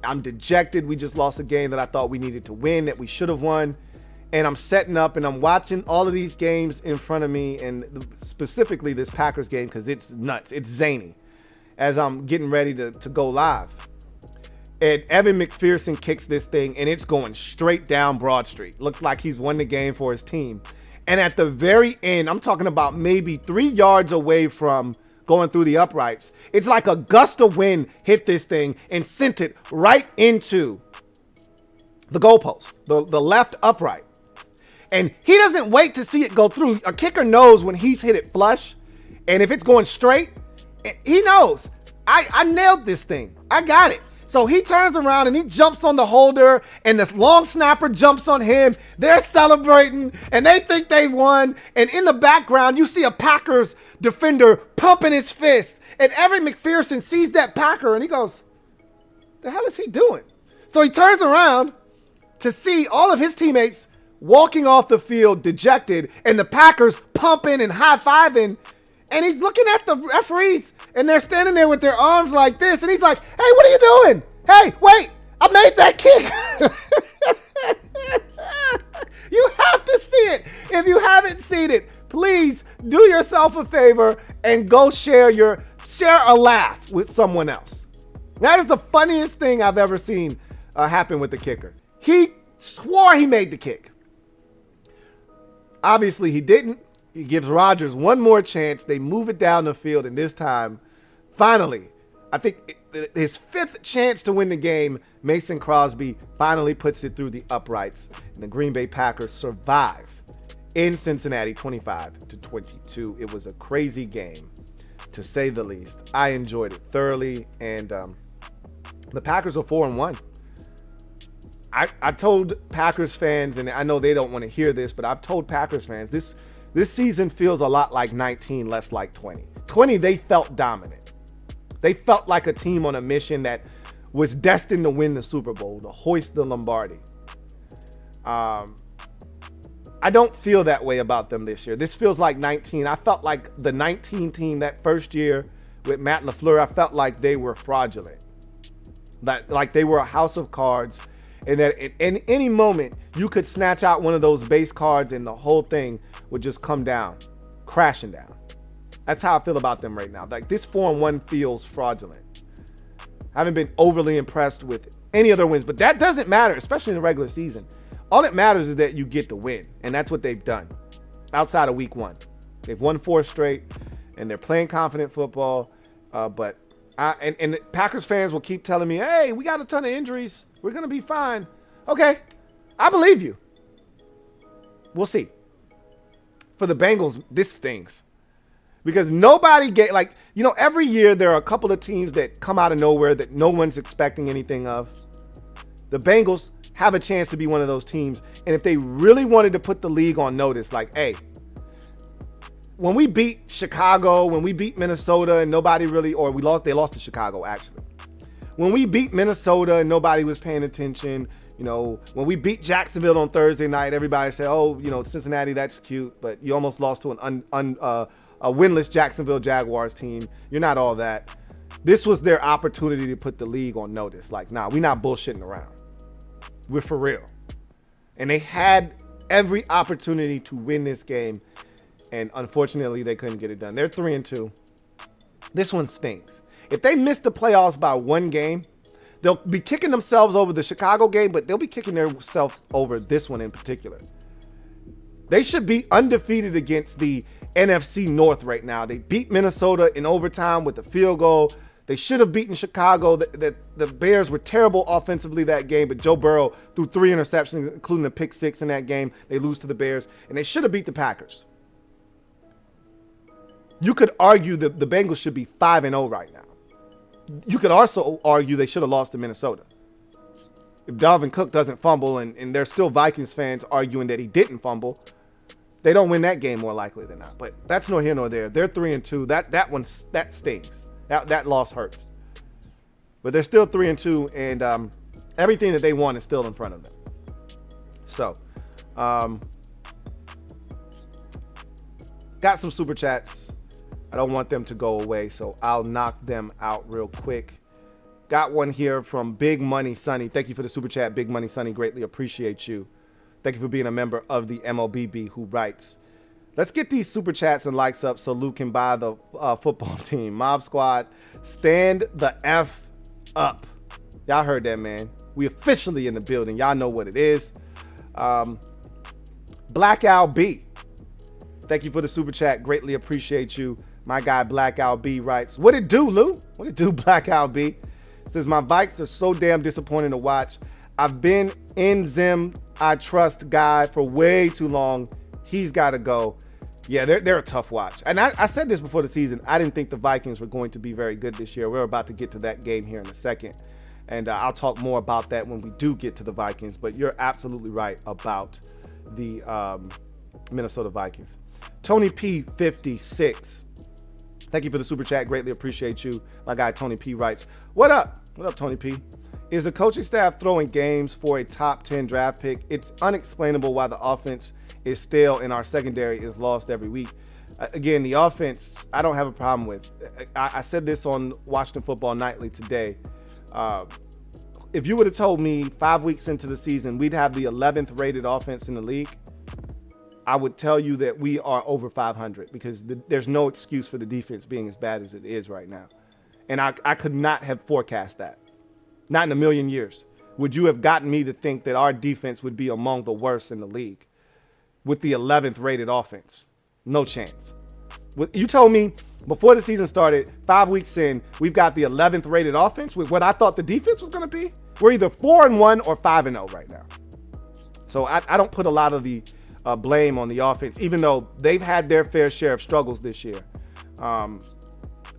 I'm dejected. We just lost a game that I thought we needed to win, that we should have won. And I'm setting up and I'm watching all of these games in front of me, and specifically this Packers game, because it's nuts. It's zany as I'm getting ready to go live. And Evan McPherson kicks this thing, and it's going straight down Broad Street. Looks like he's won the game for his team. And at the very end, I'm talking about maybe 3 yards away from going through the uprights. It's like a gust of wind hit this thing and sent it right into the goalpost, the left upright. And he doesn't wait to see it go through. A kicker knows when he's hit it flush, and if it's going straight, he knows. I nailed this thing. I got it. So he turns around and he jumps on the holder, and this long snapper jumps on him. They're celebrating, and they think they've won. And in the background, you see a Packers defender pumping his fist. And Evan McPherson sees that Packer, and he goes, the hell is he doing? So he turns around to see all of his teammates walking off the field dejected, and the Packers pumping and high-fiving. And he's looking at the referees, and they're standing there with their arms like this. And he's like, hey, what are you doing? Hey, wait, I made that kick. You have to see it. If you haven't seen it, please do yourself a favor and go share a laugh with someone else. That is the funniest thing I've ever seen happen with the kicker. He swore he made the kick. Obviously, he didn't. He gives Rodgers one more chance. They move it down the field, and this time, finally, I think his fifth chance to win the game, Mason Crosby finally puts it through the uprights, and the Green Bay Packers survive in Cincinnati 25-22. It was a crazy game, to say the least. I enjoyed it thoroughly, and the Packers are 4-1. I told Packers fans, and I know they don't want to hear this, but I've told Packers fans, this season feels a lot like 19, less like 20. 20, they felt dominant. They felt like a team on a mission that was destined to win the Super Bowl, to hoist the Lombardi. I don't feel that way about them this year. This feels like 19. I felt like the 19 team that first year with Matt LaFleur, I felt like they were fraudulent. Like they were a house of cards, and that at any moment you could snatch out one of those base cards and the whole thing would just come down, crashing down. That's how I feel about them right now. Like this 4-1 feels fraudulent. I haven't been overly impressed with any other wins, but that doesn't matter, especially in the regular season. All that matters is that you get the win, and that's what they've done outside of week 1. They've won 4 straight, and they're playing confident football. But the Packers fans will keep telling me, hey, we got a ton of injuries. We're going to be fine. Okay, I believe you. We'll see. For the Bengals, this stings. Because nobody every year there are a couple of teams that come out of nowhere that no one's expecting anything of. The Bengals have a chance to be one of those teams. And if they really wanted to put the league on notice, like, hey, when we beat Chicago, when we beat Minnesota and nobody really, they lost to Chicago actually. When we beat Minnesota and nobody was paying attention, when we beat Jacksonville on Thursday night, everybody said, oh, Cincinnati, that's cute, but you almost lost to a winless Jacksonville Jaguars team. You're not all that. This was their opportunity to put the league on notice. Like, nah, we're not bullshitting around. We're for real. And they had every opportunity to win this game, and unfortunately, they couldn't get it done. They're 3-2. This one stings. If they miss the playoffs by 1 game, they'll be kicking themselves over the Chicago game, but they'll be kicking themselves over this one in particular. They should be undefeated against the NFC North right now. They beat Minnesota in overtime with a field goal. They should have beaten Chicago. The Bears were terrible offensively that game, but Joe Burrow threw 3 interceptions, including a pick 6 in that game. They lose to the Bears, and they should have beat the Packers. You could argue that the Bengals should be 5-0 right now. You could also argue they should have lost to Minnesota. If Dalvin Cook doesn't fumble, and there's still Vikings fans arguing that he didn't fumble, they don't win that game more likely than not. But that's nor here nor there. They're 3-2. That stings. That loss hurts. But they're still 3-2, and everything that they want is still in front of them. So, got some super chats. I don't want them to go away, so I'll knock them out real quick. Got one here from Big Money Sonny. Thank you for the super chat, Big Money Sonny. Greatly appreciate you. Thank you for being a member of the MOBB who writes, let's get these super chats and likes up so Luke can buy the football team. Mob Squad, stand the F up. Y'all heard that, man. We officially in the building. Y'all know what it is. Black Al B. Thank you for the super chat. Greatly appreciate you. My guy Black Al B writes, what it do, Lou? What it do, Black Al B? Says, my Vikes are so damn disappointing to watch. I've been in Zim I trust guy for way too long. He's got to go. Yeah, they're a tough watch. And I said this before the season. I didn't think the Vikings were going to be very good this year. We're about to get to that game here in a second. And I'll talk more about that when we do get to the Vikings. But you're absolutely right about the Minnesota Vikings. Tony P 56. Thank you for the super chat. Greatly appreciate you. My guy Tony P writes, what up? What up, Tony P? Is the coaching staff throwing games for a top 10 draft pick? It's unexplainable why the offense is stale and our secondary is lost every week. Again, the offense, I don't have a problem with. I said this on Washington Football Nightly today. If you would have told me 5 weeks into the season we'd have the 11th rated offense in the league, I would tell you that we are over 500 because there's no excuse for the defense being as bad as it is right now. And I could not have forecast that. Not in a million years. Would you have gotten me to think that our defense would be among the worst in the league with the 11th rated offense? No chance. You told me before the season started, 5 weeks in, we've got the 11th rated offense with what I thought the defense was going to be. We're either 4-1 or 5-0 right now. So I don't put a lot of the blame on the offense, even though they've had their fair share of struggles this year.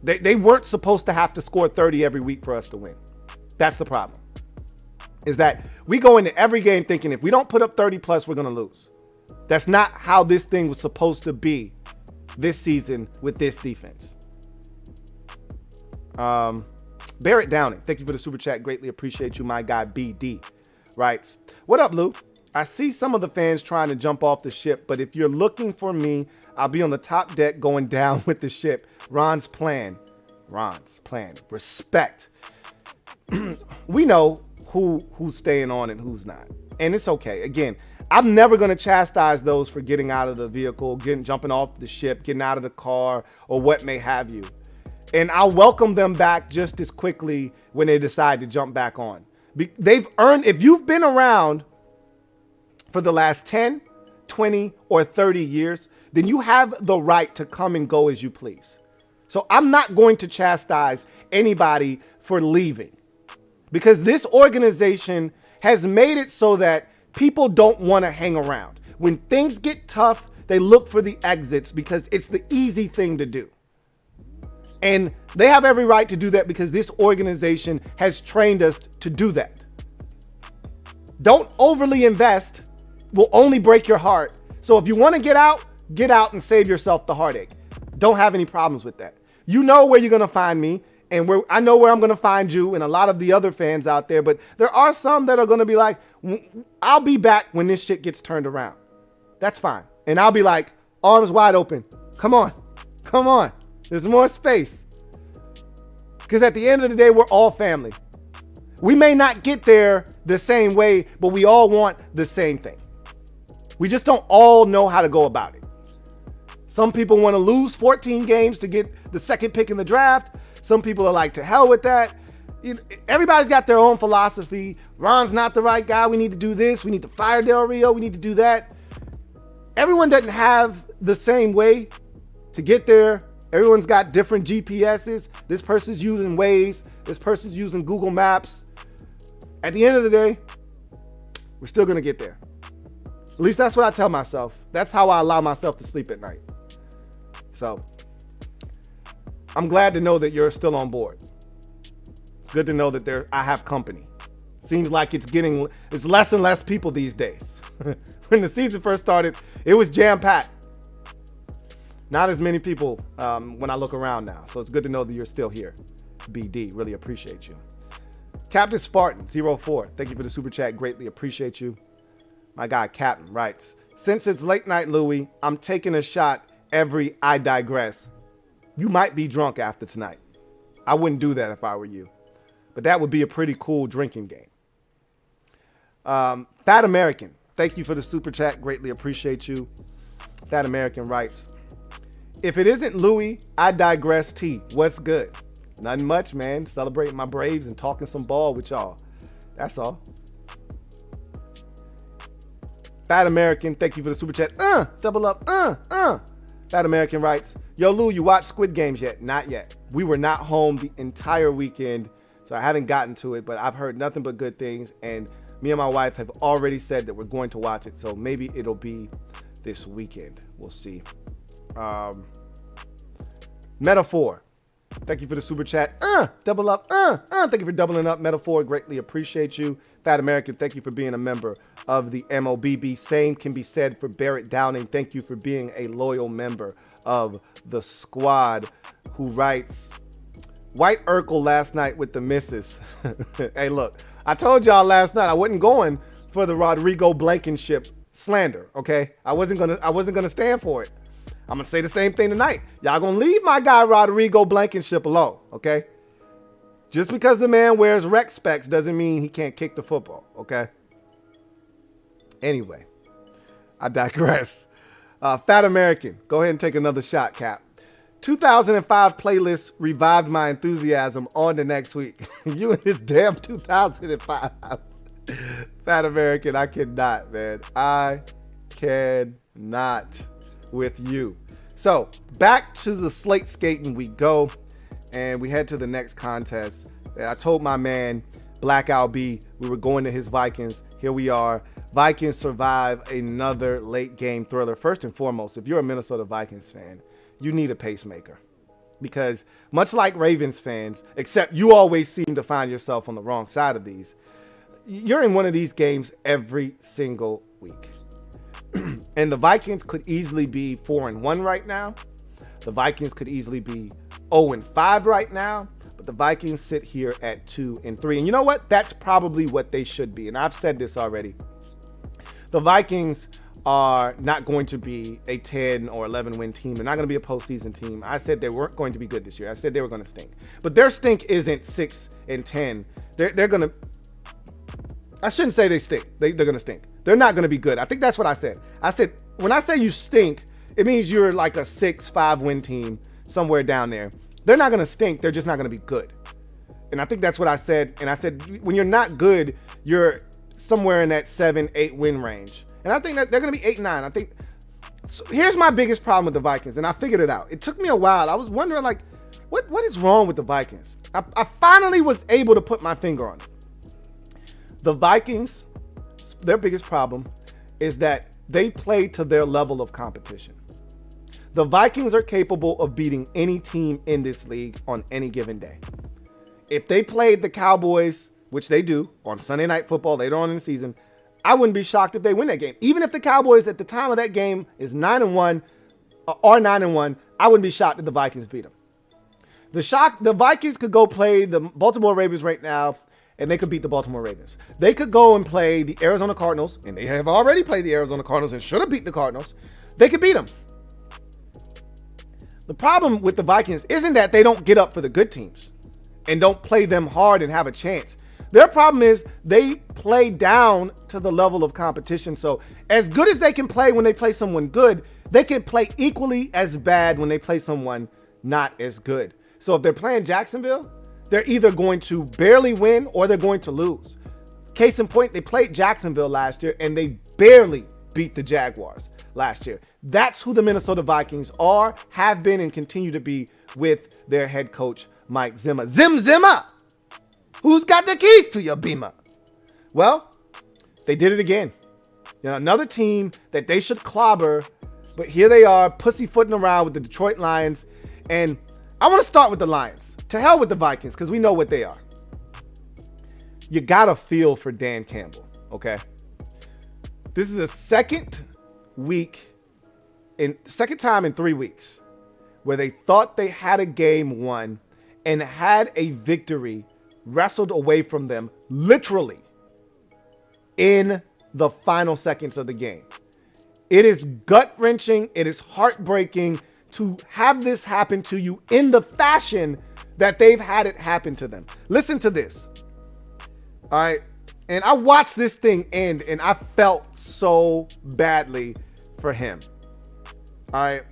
They weren't supposed to have to score 30 every week for us to win. That's the problem, is that we go into every game thinking if we don't put up 30 plus, we're going to lose. That's not how this thing was supposed to be this season with this defense. Barrett Downing, thank you for the super chat. Greatly appreciate you. My guy BD writes, what up, Lou? I see some of the fans trying to jump off the ship, but if you're looking for me, I'll be on the top deck going down with the ship. Ron's plan. Respect. We know who's staying on and who's not. And it's okay. Again, I'm never going to chastise those for getting out of the vehicle, jumping off the ship, getting out of the car, or what may have you. And I'll welcome them back just as quickly when they decide to jump back on. They've earned, if you've been around for the last 10, 20, or 30 years, then you have the right to come and go as you please. So I'm not going to chastise anybody for leaving, because this organization has made it so that people don't want to hang around. When things get tough, they look for the exits because it's the easy thing to do. And they have every right to do that because this organization has trained us to do that. Don't overly invest, will only break your heart. So if you want to get out and save yourself the heartache. Don't have any problems with that. You know where you're going to find me, and I know where I'm going to find you and a lot of the other fans out there, but there are some that are going to be like, I'll be back when this shit gets turned around. That's fine. And I'll be like, arms wide open. Come on. There's more space. Because at the end of the day, we're all family. We may not get there the same way, but we all want the same thing. We just don't all know how to go about it. Some people want to lose 14 games to get the second pick in the draft. Some people are like, to hell with that. Everybody's got their own philosophy. Ron's not the right guy. We need to do this. We need to fire Del Rio. We need to do that. Everyone doesn't have the same way to get there. Everyone's got different GPSs. This person's using Waze. This person's using Google Maps. At the end of the day, we're still going to get there. At least that's what I tell myself. That's how I allow myself to sleep at night. So I'm glad to know that you're still on board. Good to know that I have company. Seems like it's less and less people these days. When the season first started, it was jam-packed. Not as many people when I look around now. So it's good to know that you're still here. BD, really appreciate you. Captain Spartan 04, thank you for the super chat. Greatly appreciate you. My guy Captain writes, since it's late night, Louie, I'm taking a shot every I digress. You might be drunk after tonight. I wouldn't do that if I were you. But that would be a pretty cool drinking game. Fat American, thank you for the super chat. Greatly appreciate you. Fat American writes, if it isn't Louie, I digress T. What's good? Nothing much, man. Celebrating my Braves and talking some ball with y'all. That's all. Fat American, thank you for the super chat. Double up. Fat American writes, Yo, Lou, you watched Squid Games yet? Not yet. We were not home the entire weekend, so I haven't gotten to it, but I've heard nothing but good things, and me and my wife have already said that we're going to watch it, so maybe it'll be this weekend. We'll see. Metaphor. Thank you for the super chat. Double up. Thank you for doubling up, Metaphor. Greatly appreciate you. Fat American, thank you for being a member of the MOBB. Same can be said for Barrett Downing. Thank you for being a loyal member of the squad. Who writes, White Urkel last night with the missus. Hey, look, I told y'all last night I wasn't going for the Rodrigo Blankenship slander. Okay, I wasn't gonna stand for it. I'm gonna say the same thing tonight. Y'all gonna leave my guy Rodrigo Blankenship alone, okay? Just because the man wears rec specs doesn't mean he can't kick the football, okay? Anyway, I digress. Fat American, go ahead and take another shot, Cap. 2005 playlist revived my enthusiasm on the next week. You and this damn 2005. Fat American, I cannot, man. I cannot with you. So back to the Slate Skatin we go, and we head to the next contest. I told my man Black L.A.B we were going to his Vikings. Here we are. Vikings survive another late game thriller. First and foremost, if you're a Minnesota Vikings fan, you need a pacemaker, because much like Ravens fans, except you always seem to find yourself on the wrong side of these, you're in one of these games every single week. And the Vikings could easily be 4-1 right now. The Vikings could easily be 0-5 right now. But the Vikings sit here at 2-3. And you know what? That's probably what they should be. And I've said this already. The Vikings are not going to be a 10 or 11 win team. They're not going to be a postseason team. I said they weren't going to be good this year. I said they were going to stink. But their stink isn't 6-10. They're going to... I shouldn't say they stink. They're going to stink. They're not going to be good. I think that's what I said. I said, when I say you stink, it means you're like a 6-5 win team somewhere down there. They're not going to stink. They're just not going to be good. And I think that's what I said. And I said, when you're not good, you're somewhere in that 7-8 win range. And I think that they're going to be 8-9. I think, so here's my biggest problem with the Vikings. And I figured it out. It took me a while. I was wondering, like, what is wrong with the Vikings? I finally was able to put my finger on it. The Vikings, their biggest problem is that they play to their level of competition. The Vikings are capable of beating any team in this league on any given day. If they played the Cowboys, which they do, on Sunday Night Football later on in the season, I wouldn't be shocked if they win that game. Even if the Cowboys at the time of that game is 9-1 or 9-1, I wouldn't be shocked if the Vikings beat them. The Vikings could go play the Baltimore Ravens right now, and they could beat the Baltimore Ravens. They could go and play the Arizona Cardinals, and they have already played the Arizona Cardinals and should have beat the Cardinals. They could beat them. The problem with the Vikings isn't that they don't get up for the good teams and don't play them hard and have a chance. Their problem is they play down to the level of competition. So as good as they can play when they play someone good, they can play equally as bad when they play someone not as good. So if they're playing Jacksonville, they're either going to barely win or they're going to lose. Case in point, they played Jacksonville last year and they barely beat the Jaguars last year. That's who the Minnesota Vikings are, have been, and continue to be with their head coach, Mike Zimmer. Zimmer! Who's got the keys to your beamer? Well, they did it again. You know, another team that they should clobber, but here they are pussyfooting around with the Detroit Lions. And I want to start with the Lions. To hell with the Vikings, because we know what they are. You got to feel for Dan Campbell, okay? This is a second time in 3 weeks where they thought they had a game won and had a victory wrestled away from them literally in the final seconds of the game. It is gut-wrenching. It is heartbreaking to have this happen to you in the fashion that they've had it happen to them. Listen to this. All right. And I watched this thing end and I felt so badly for him. All right.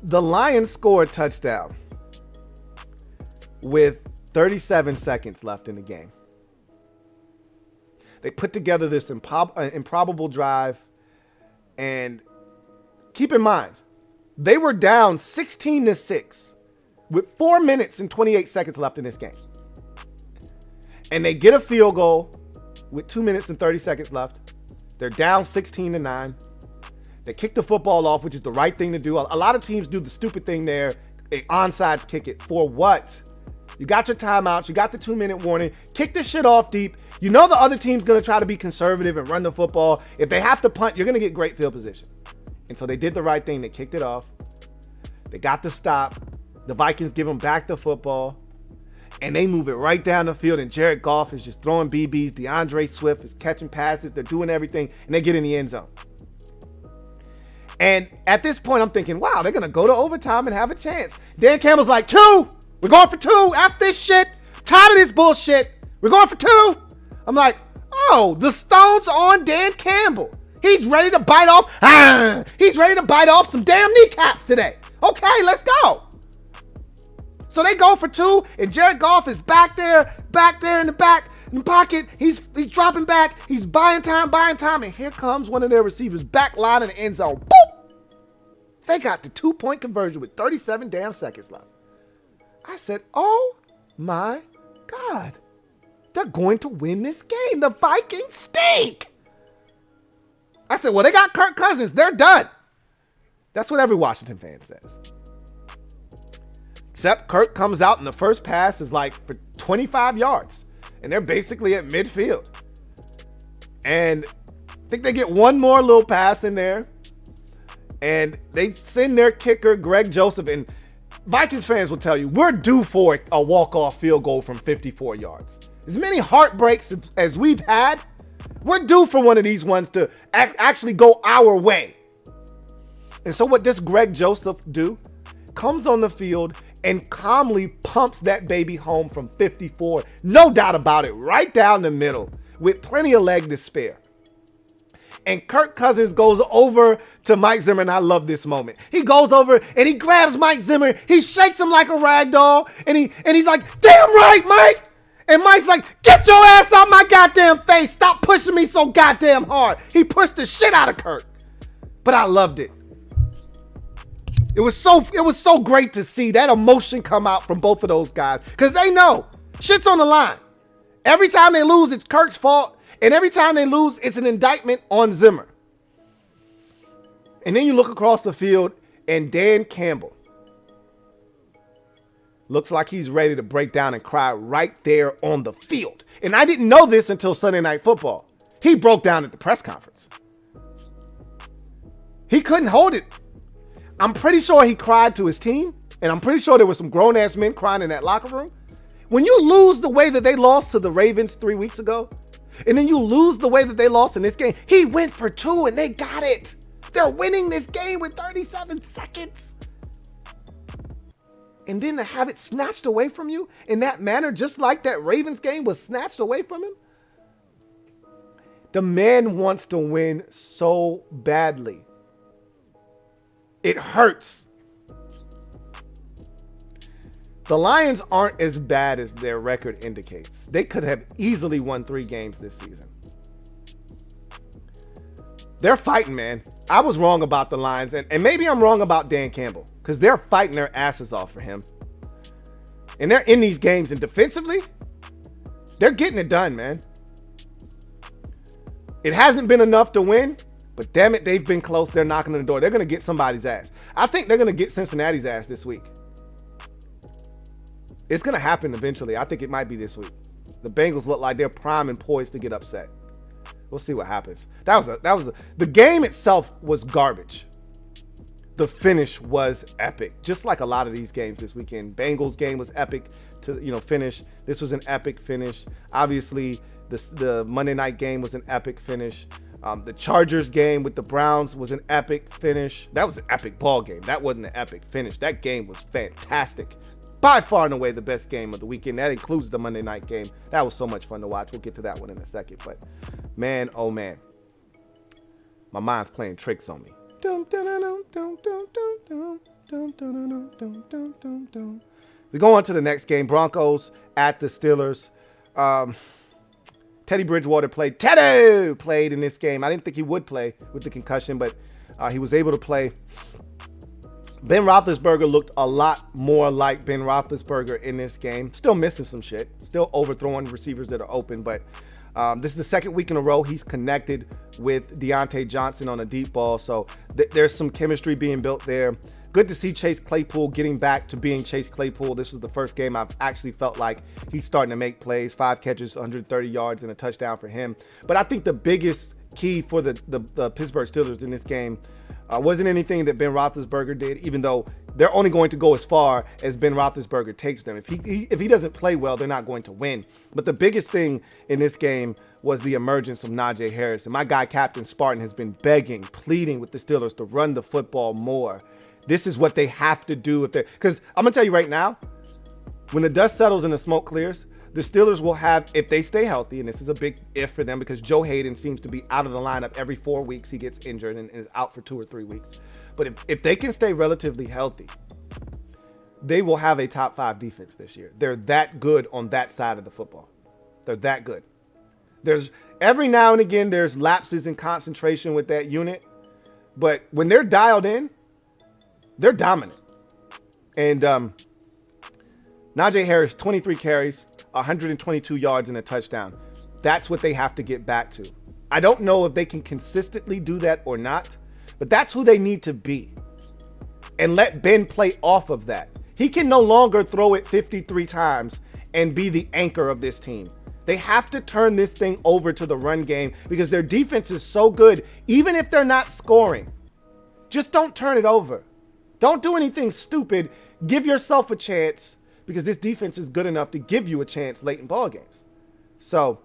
The Lions scored a touchdown with 37 seconds left in the game. They put together this improbable drive, and keep in mind, they were down 16-6 with 4 minutes and 28 seconds left in this game. And they get a field goal with 2 minutes and 30 seconds left. They're down 16-9. They kick the football off, which is the right thing to do. A lot of teams do the stupid thing there. They onside kick it. For what? You got your timeouts. You got the 2-minute warning. Kick this shit off deep. You know the other team's going to try to be conservative and run the football. If they have to punt, you're going to get great field position. And so they did the right thing. They kicked it off. They got the stop. The Vikings give them back the football. And they move it right down the field. And Jared Goff is just throwing BBs. DeAndre Swift is catching passes. They're doing everything. And they get in the end zone. And at this point, I'm thinking, wow, they're going to go to overtime and have a chance. Dan Campbell's like, 2. We're going for 2. After this shit. Tired of this bullshit. We're going for 2. I'm like, oh, the stone's on Dan Campbell. He's ready to bite off. He's ready to bite off some damn kneecaps today. Okay, let's go. So they go for 2, and Jared Goff is back there in the pocket. He's dropping back. He's buying time. And here comes one of their receivers back line in the end zone. Boop! They got the 2-point conversion with 37 damn seconds left. I said, oh my God. They're going to win this game. The Vikings stink. I said, well, they got Kirk Cousins. They're done. That's what every Washington fan says. Except Kirk comes out and the first pass is like for 25 yards. And they're basically at midfield. And I think they get one more little pass in there. And they send their kicker, Greg Joseph. And Vikings fans will tell you, we're due for a walk-off field goal from 54 yards. As many heartbreaks as we've had, we're due for one of these ones to actually go our way. And so what does Greg Joseph do? Comes on the field and calmly pumps that baby home from 54. No doubt about it. Right down the middle with plenty of leg to spare. And Kirk Cousins goes over to Mike Zimmer, and I love this moment. He goes over and he grabs Mike Zimmer. He shakes him like a rag doll, and he's like, damn right, Mike. And Mike's like, get your ass out my goddamn face. Stop pushing me so goddamn hard. He pushed the shit out of Kirk. But I loved it. It was so great to see that emotion come out from both of those guys. Because they know shit's on the line. Every time they lose, it's Kirk's fault. And every time they lose, it's an indictment on Zimmer. And then you look across the field, and Dan Campbell looks like he's ready to break down and cry right there on the field. And I didn't know this until Sunday Night Football. He broke down at the press conference. He couldn't hold it. I'm pretty sure he cried to his team, and I'm pretty sure there were some grown-ass men crying in that locker room. When you lose the way that they lost to the Ravens 3 weeks ago, and then you lose the way that they lost in this game, he went for 2 and they got it. They're winning this game with 37 seconds. And then to have it snatched away from you in that manner, just like that Ravens game was snatched away from him. The man wants to win so badly. It hurts. The Lions aren't as bad as their record indicates. They could have easily won 3 games this season. They're fighting, man. I was wrong about the Lions, and maybe I'm wrong about Dan Campbell, because they're fighting their asses off for him. And they're in these games, and defensively, they're getting it done, man. It hasn't been enough to win, but damn it, they've been close. They're knocking on the door. They're going to get somebody's ass. I think they're going to get Cincinnati's ass this week. It's going to happen eventually. I think it might be this week. The Bengals look like they're prime and poised to get upset. We'll see what happens. The game itself was garbage. The finish was epic. Just like a lot of these games this weekend. Bengals game was epic to finish. This was an epic finish. Obviously, the Monday night game was an epic finish. The Chargers game with the Browns was an epic finish. That was an epic ball game. That wasn't an epic finish. That game was fantastic. By far and away the best game of the weekend. That includes the Monday night game. That was so much fun to watch. We'll get to that one in a second. But man, oh man. My mind's playing tricks on me. We go on to the next game. Broncos at the Distillers. Teddy Bridgewater played in this game. I didn't think he would play with the concussion, but He was able to play. Ben Roethlisberger looked a lot more like Ben Roethlisberger in this game. Still missing some shit. Still overthrowing receivers that are open. But this is the second week in a row he's connected with Deontay Johnson on a deep ball. So there's some chemistry being built there. Good to see Chase Claypool getting back to being Chase Claypool. This was the first game I've actually felt like he's starting to make plays. 5 catches, 130 yards, and a touchdown for him. But I think the biggest key for the Pittsburgh Steelers in this game wasn't anything that Ben Roethlisberger did, even though they're only going to go as far as Ben Roethlisberger takes them. If he doesn't play well, they're not going to win. But the biggest thing in this game was the emergence of Najee Harris. And my guy, Captain Spartan, has been begging, pleading with the Steelers to run the football more. This is what they have to do if they're, because I'm going to tell you right now, when the dust settles and the smoke clears, the Steelers will have, if they stay healthy, and this is a big if for them because Joe Hayden seems to be out of the lineup every 4 weeks. He gets injured and is out for 2 or 3 weeks. But if they can stay relatively healthy, they will have a top 5 defense this year. They're that good on that side of the football. They're that good. There's every now and again, there's lapses in concentration with that unit. But when they're dialed in, they're dominant. And Najee Harris, 23 carries, 122 yards and a touchdown. That's what they have to get back to. I don't know if they can consistently do that or not, but that's who they need to be. And let Ben play off of that. He can no longer throw it 53 times and be the anchor of this team. They have to turn this thing over to the run game because their defense is so good, even if they're not scoring. Just don't turn it over. Don't do anything stupid. Give yourself a chance, because this defense is good enough to give you a chance late in ball games. So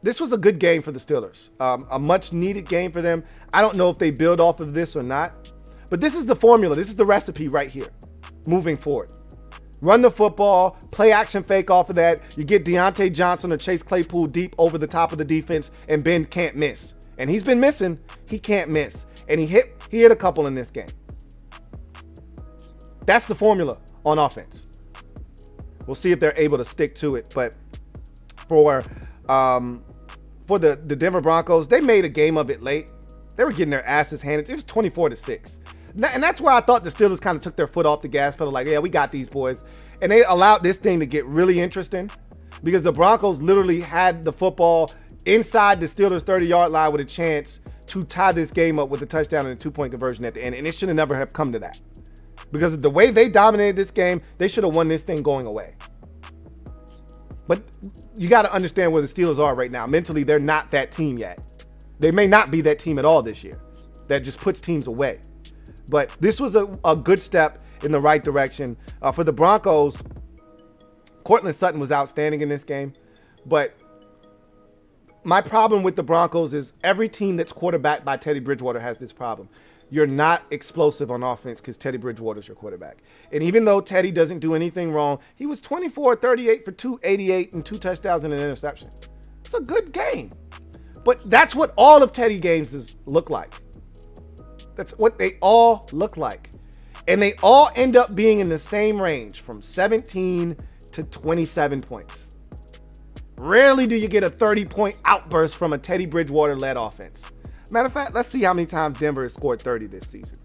this was a good game for the Steelers, a much needed game for them. I don't know if they build off of this or not, but this is the formula. This is the recipe right here moving forward. Run the football, play action fake off of that. You get Deontay Johnson or Chase Claypool deep over the top of the defense, and Ben can't miss. And he's been missing. He can't miss. And he hit a couple in this game. That's the formula on offense. We'll see if they're able to stick to it. But for the Denver Broncos, they made a game of it late. They were getting their asses handed. It was 24-6. And that's where I thought the Steelers kind of took their foot off the gas pedal. Like, yeah, we got these boys. And they allowed this thing to get really interesting because the Broncos literally had the football inside the Steelers' 30-yard line with a chance to tie this game up with a touchdown and a 2-point conversion at the end. And it should have never have come to that. Because of the way they dominated this game, they should have won this thing going away. But you got to understand where the Steelers are right now. Mentally, they're not that team yet. They may not be that team at all this year. That just puts teams away. But this was a good step in the right direction. For the Broncos, Courtland Sutton was outstanding in this game. But my problem with the Broncos is every team that's quarterbacked by Teddy Bridgewater has this problem. You're not explosive on offense because Teddy Bridgewater's your quarterback. And even though Teddy doesn't do anything wrong, he was 24-38 for 288 and 2 touchdowns and an interception. It's a good game. But that's what all of Teddy games look like. That's what they all look like. And they all end up being in the same range from 17 to 27 points. Rarely do you get a 30-point outburst from a Teddy Bridgewater-led offense. Matter of fact, let's see how many times Denver has scored 30 this season.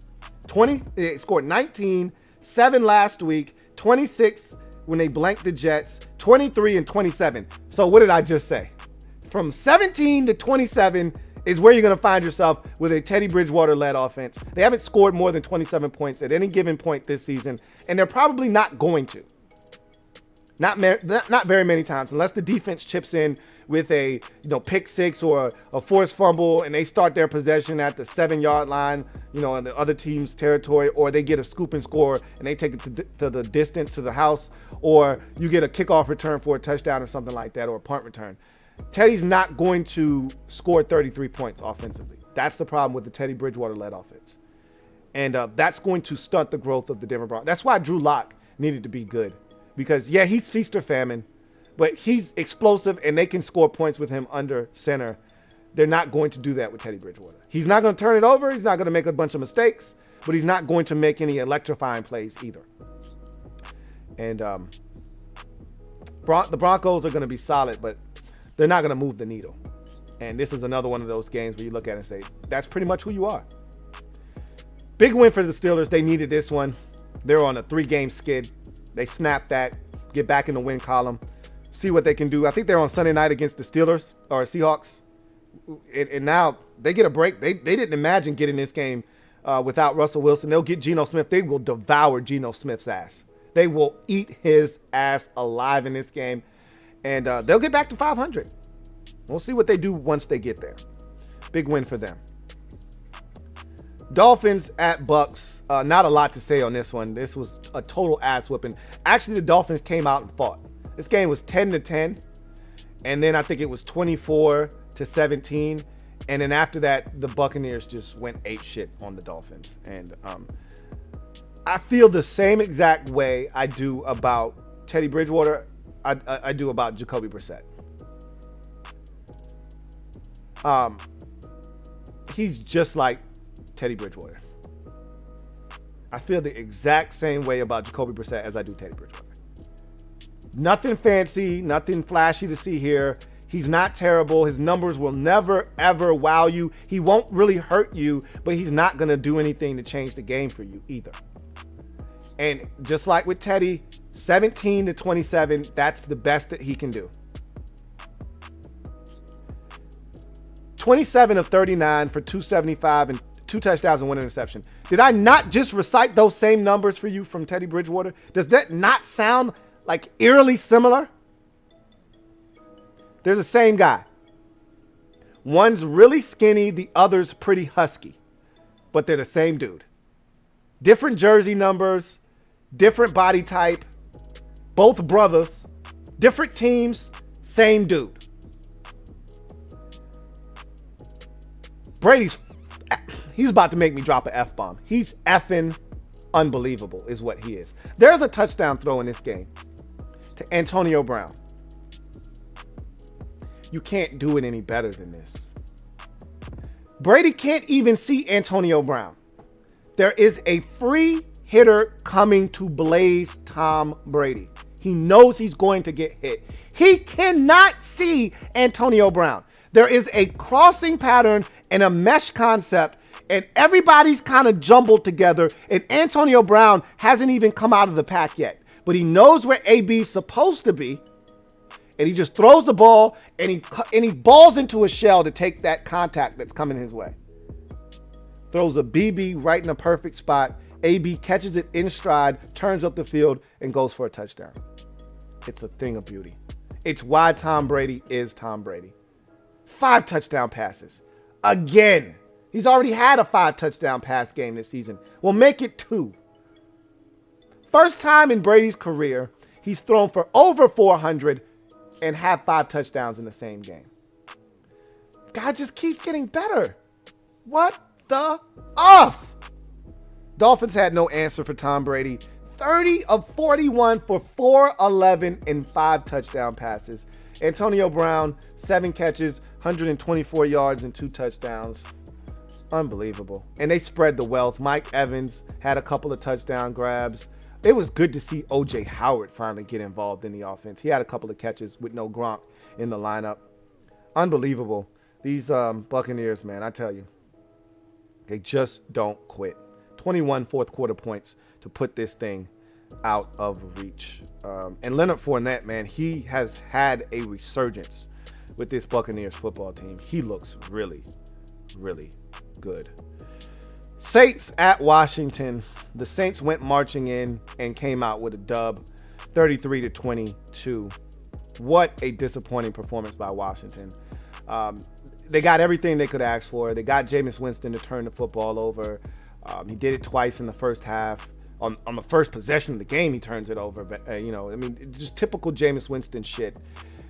It scored 19, 7 last week, 26 when they blanked the Jets, 23 and 27. So what did I just say? From 17 to 27 is where you're going to find yourself with a Teddy Bridgewater-led offense. They haven't scored more than 27 points at any given point this season, and they're probably not going to. Not very many times, unless the defense chips in with a pick six or a forced fumble and they start their possession at the 7-yard line, in the other team's territory, or they get a scoop and score and they take it to the distance to the house, or you get a kickoff return for a touchdown or something like that, or a punt return. Teddy's not going to score 33 points offensively. That's the problem with the Teddy Bridgewater-led offense. And that's going to stunt the growth of the Denver Broncos. That's why Drew Lock needed to be good. Because, yeah, he's feast or famine, but he's explosive and they can score points with him under center. They're not going to do that with Teddy Bridgewater. He's not going to turn it over. He's not going to make a bunch of mistakes, but he's not going to make any electrifying plays either. And the Broncos are going to be solid, but they're not going to move the needle. And this is another one of those games where you look at it and say, that's pretty much who you are. Big win for the Steelers. They needed this one. They're on a 3-game skid. They snapped that, get back in the win column, see what they can do. I think they're on Sunday night against the Steelers or Seahawks. And now they get a break. They didn't imagine getting this game without Russell Wilson. They'll get Geno Smith. They will devour Geno Smith's ass. They will eat his ass alive in this game. And they'll get back to 500. We'll see what they do once they get there. Big win for them. Dolphins at Bucks. Not a lot to say on this one. This was a total ass whipping. Actually, the Dolphins came out and fought. This game was 10-10. And then I think it was 24-17. And then after that, the Buccaneers just went ape shit on the Dolphins. And I feel the same exact way I do about Teddy Bridgewater. I do about Jacoby Brissett. He's just like Teddy Bridgewater. I feel the exact same way about Jacoby Brissett as I do Teddy Bridgewater. Nothing fancy, nothing flashy to see here. He's not terrible. His numbers will never, ever wow you. He won't really hurt you, but he's not going to do anything to change the game for you either. And just like with Teddy, 17-27, that's the best that he can do. 27 of 39 for 275 and 2 touchdowns and 1 interception. Did I not just recite those same numbers for you from Teddy Bridgewater? Does that not sound like eerily similar? They're the same guy. One's really skinny, the other's pretty husky. But they're the same dude. Different jersey numbers, different body type, both brothers, different teams, same dude. He's about to make me drop an F-bomb. He's effing unbelievable is what he is. There's a touchdown throw in this game to Antonio Brown. You can't do it any better than this. Brady can't even see Antonio Brown. There is a free hitter coming to blaze Tom Brady. He knows he's going to get hit. He cannot see Antonio Brown. There is a crossing pattern and a mesh concept, and everybody's kind of jumbled together, and Antonio Brown hasn't even come out of the pack yet. But he knows where AB's supposed to be, and he just throws the ball, and he balls into a shell to take that contact that's coming his way. Throws a BB right in a perfect spot. AB catches it in stride, turns up the field, and goes for a touchdown. It's a thing of beauty. It's why Tom Brady is Tom Brady. 5 touchdown passes. Again. He's already had a 5 touchdown pass game this season. Well, make it 2. First time in Brady's career, he's thrown for over 400 and had 5 touchdowns in the same game. God just keeps getting better. What the F? Dolphins had no answer for Tom Brady. 30 of 41 for 411 and 5 touchdown passes. Antonio Brown, 7 catches, 124 yards and 2 touchdowns. Unbelievable. And they spread the wealth. Mike Evans had a couple of touchdown grabs. It was good to see O.J. Howard finally get involved in the offense. He had a couple of catches with no Gronk in the lineup. Unbelievable. These Buccaneers, man, I tell you, they just don't quit. 21 fourth quarter points to put this thing out of reach. And Leonard Fournette, man, he has had a resurgence with this Buccaneers football team. He looks really, really good. Saints at Washington. The Saints went marching in and came out with a dub, 33-22. What a disappointing performance by Washington. They got everything they could ask for. They got Jameis Winston to turn the football over. He did it twice in the first half. On the first possession of the game, he turns it over. But, it's just typical Jameis Winston shit.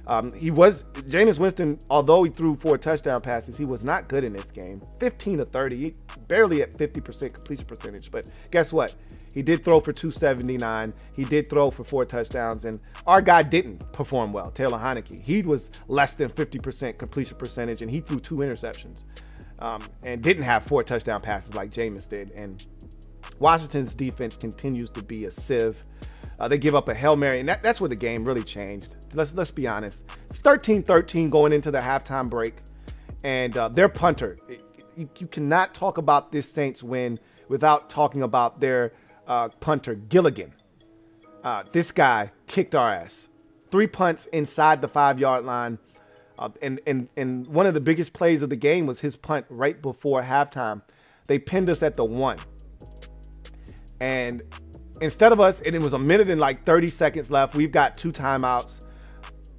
Jameis Winston, although he threw 4 touchdown passes, he was not good in this game. 15 of 30, barely at 50% completion percentage. But guess what? He did throw for 279. He did throw for 4 touchdowns. And our guy didn't perform well, Taylor Heineke. He was less than 50% completion percentage, and he threw 2 interceptions. And didn't have 4 touchdown passes like Jameis did. And Washington's defense continues to be a sieve. They give up a Hail Mary, and that's where the game really changed. Let's be honest. It's 13-13 going into the halftime break, And their punter, you cannot talk about this Saints win without talking about their punter, Gilligan. This guy kicked our ass. 3 punts inside the 5-yard line. And one of the biggest plays of the game was his punt right before halftime. They pinned us at the 1. And instead of us, and it was a minute and like 30 seconds left, we've got 2 timeouts.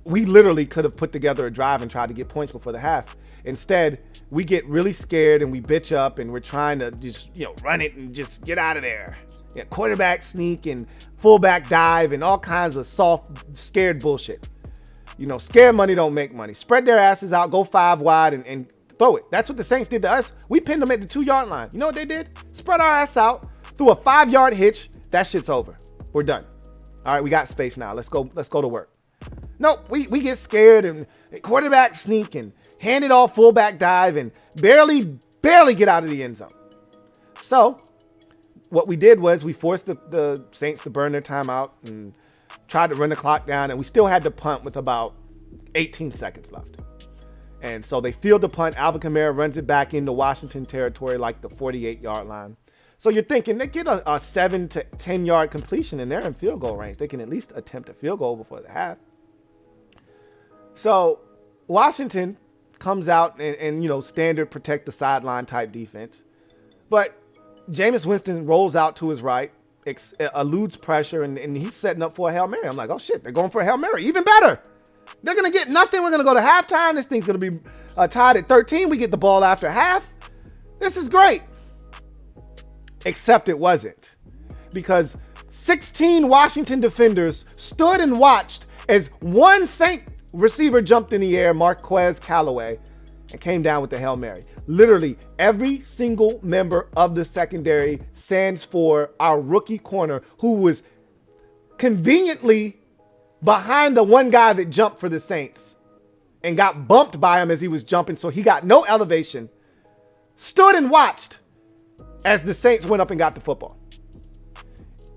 We literally could have put together a drive and tried to get points before the half. Instead, we get really scared and we bitch up and we're trying to just, run it and just get out of there. Yeah, quarterback sneak and fullback dive and all kinds of soft, scared bullshit. Scared money don't make money. Spread their asses out, go 5 wide and throw it. That's what the Saints did to us. We pinned them at the 2-yard line. You know what they did? Spread our ass out, threw a 5-yard hitch. That shit's over. We're done. All right, we got space now. Let's go to work. Nope, we get scared and quarterback sneak and hand it off, fullback dive and barely get out of the end zone. So what we did was we forced the Saints to burn their timeout and tried to run the clock down, and we still had to punt with about 18 seconds left. And so they field the punt. Alvin Kamara runs it back into Washington territory, like the 48-yard line. So you're thinking they get a 7 to 10-yard completion, and they're in field goal range. They can at least attempt a field goal before the half. So Washington comes out and standard protect the sideline type defense. But Jameis Winston rolls out to his right, eludes pressure, and he's setting up for a Hail Mary. I'm like, oh shit, they're going for a Hail Mary. Even better. They're going to get nothing. We're going to go to halftime. This thing's going to be tied at 13. We get the ball after half. This is great. Except it wasn't. Because 16 Washington defenders stood and watched as one Saint receiver jumped in the air, Marquez Callaway, and came down with the Hail Mary. Literally every single member of the secondary stands for our rookie corner, who was conveniently behind the one guy that jumped for the Saints and got bumped by him as he was jumping, so he got no elevation, stood and watched as the Saints went up and got the football.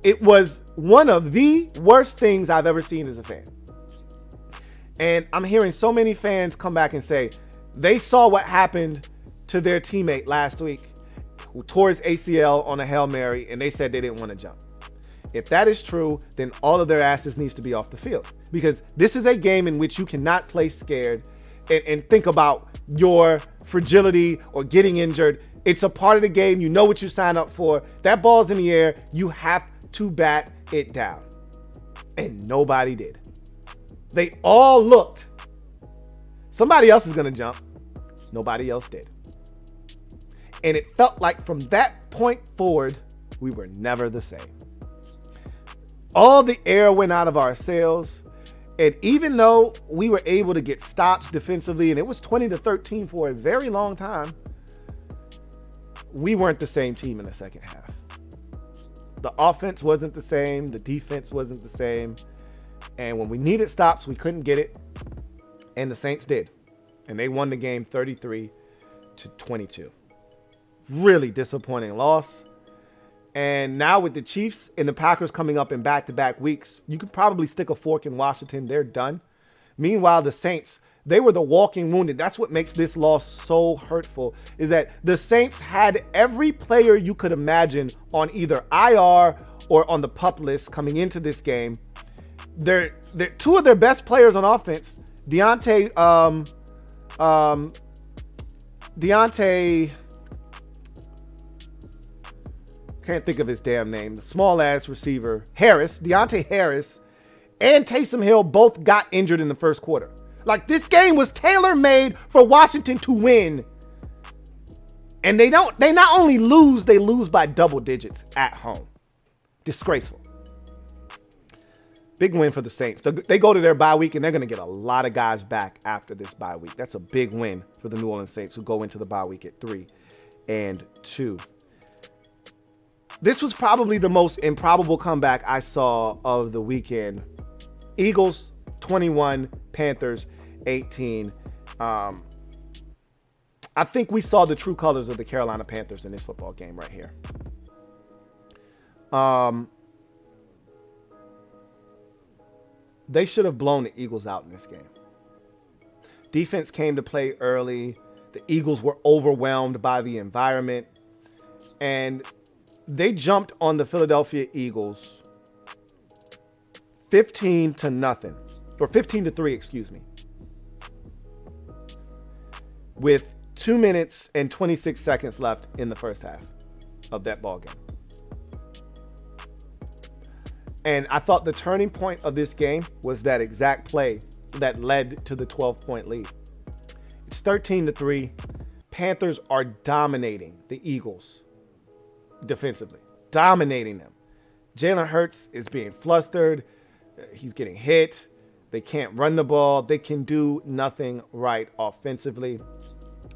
It was one of the worst things I've ever seen as a fan. And I'm hearing so many fans come back and say they saw what happened to their teammate last week who tore his ACL on a Hail Mary, and they said they didn't want to jump. If that is true, then all of their asses needs to be off the field, because this is a game in which you cannot play scared and think about your fragility or getting injured. It's a part of the game. You know what you signed up for. That ball's in the air. You have to bat it down. And nobody did. They all looked. Somebody else is going to jump. Nobody else did. And it felt like from that point forward, we were never the same. All the air went out of our sails. And even though we were able to get stops defensively, and it was 20-13 for a very long time, we weren't the same team in the second half. The offense wasn't the same. The defense wasn't the same. And when we needed stops, we couldn't get it. And the Saints did. And they won the game 33-22. Really disappointing loss. And now with the Chiefs and the Packers coming up in back-to-back weeks, you could probably stick a fork in Washington. They're done. Meanwhile, the Saints, they were the walking wounded. That's what makes this loss so hurtful, is that the Saints had every player you could imagine on either IR or on the PUP list coming into this game. They're two of their best players on offense, Deontay, can't think of his damn name, the small ass receiver, Deontay Harris, and Taysom Hill both got injured in the first quarter. Like, this game was tailor-made for Washington to win. And they not only lose, they lose by double digits at home. Disgraceful. Big win for the Saints. They go to their bye week, and they're going to get a lot of guys back after this bye week. That's a big win for the New Orleans Saints, who go into the bye week at 3-2. This was probably the most improbable comeback I saw of the weekend. Eagles 21, Panthers 18. I think we saw the true colors of the Carolina Panthers in this football game right here. They should have blown the Eagles out in this game. Defense came to play early. The Eagles were overwhelmed by the environment, and they jumped on the Philadelphia Eagles 15-0, or 15-3, excuse me, with 2 minutes and 26 seconds left in the first half of that ball game. And I thought the turning point of this game was that exact play that led to the 12-point lead. It's 13-3. Panthers are dominating the Eagles defensively, dominating them. Jalen Hurts is being flustered. He's getting hit. They can't run the ball. They can do nothing right offensively.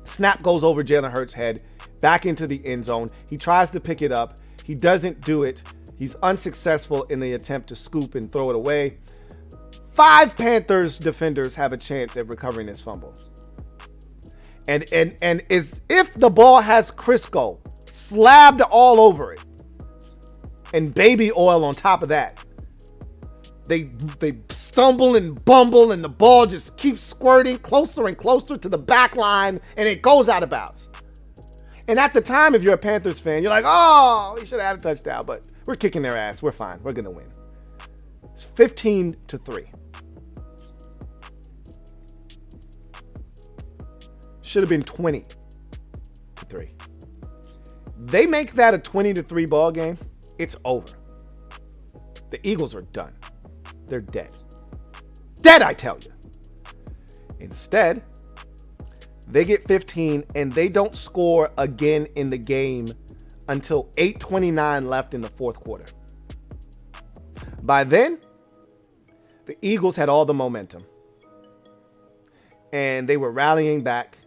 Snap goes over Jalen Hurts' head, back into the end zone. He tries to pick it up. He doesn't do it. He's unsuccessful in the attempt to scoop and throw it away. 5 Panthers defenders have a chance at recovering this fumble. And is if the ball has Crisco slabbed all over it and baby oil on top of that, they stumble and bumble and the ball just keeps squirting closer and closer to the back line and it goes out of bounds. And at the time, if you're a Panthers fan, you're like, oh, we should have had a touchdown, but we're kicking their ass. We're fine. We're going to win. It's 15-3. Should have been 20-3. They make that a 20-3 ball game. It's over. The Eagles are done. They're dead. Dead, I tell you. Instead, they get 15 and they don't score again in the game until 8:29 left in the fourth quarter. By then, the Eagles had all the momentum and they were rallying back,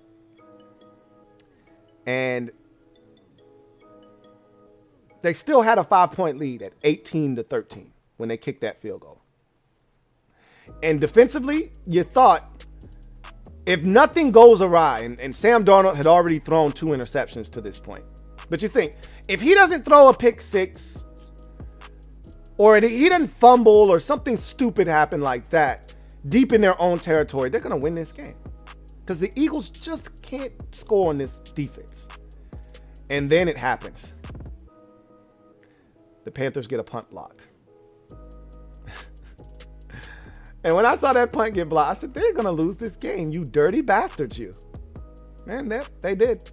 and they still had a 5-point lead at 18-13 when they kicked that field goal. And defensively, you thought if nothing goes awry, and Sam Darnold had already thrown 2 interceptions to this point, but you think if he doesn't throw a pick 6 or he doesn't fumble or something stupid happen like that deep in their own territory, they're going to win this game because the Eagles just can't score on this defense. And then it happens. The Panthers get a punt blocked. And when I saw that punt get blocked, I said, they're going to lose this game, you dirty bastards, you. Man, they did.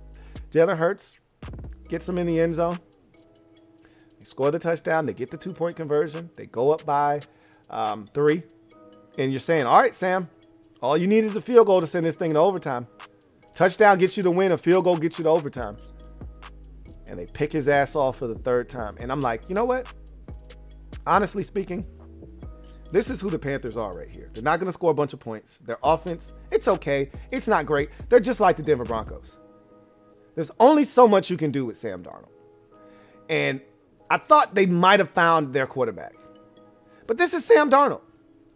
Jalen Hurts gets them in the end zone. They score the touchdown. They get the 2-point conversion. They go up by 3. And you're saying, all right, Sam, all you need is a field goal to send this thing to overtime. Touchdown gets you to win. A field goal gets you to overtime. And they pick his ass off for the 3rd time. And I'm like, you know what? Honestly speaking, this is who the Panthers are right here. They're not going to score a bunch of points. Their offense, it's okay. It's not great. They're just like the Denver Broncos. There's only so much you can do with Sam Darnold. And I thought they might have found their quarterback. But this is Sam Darnold.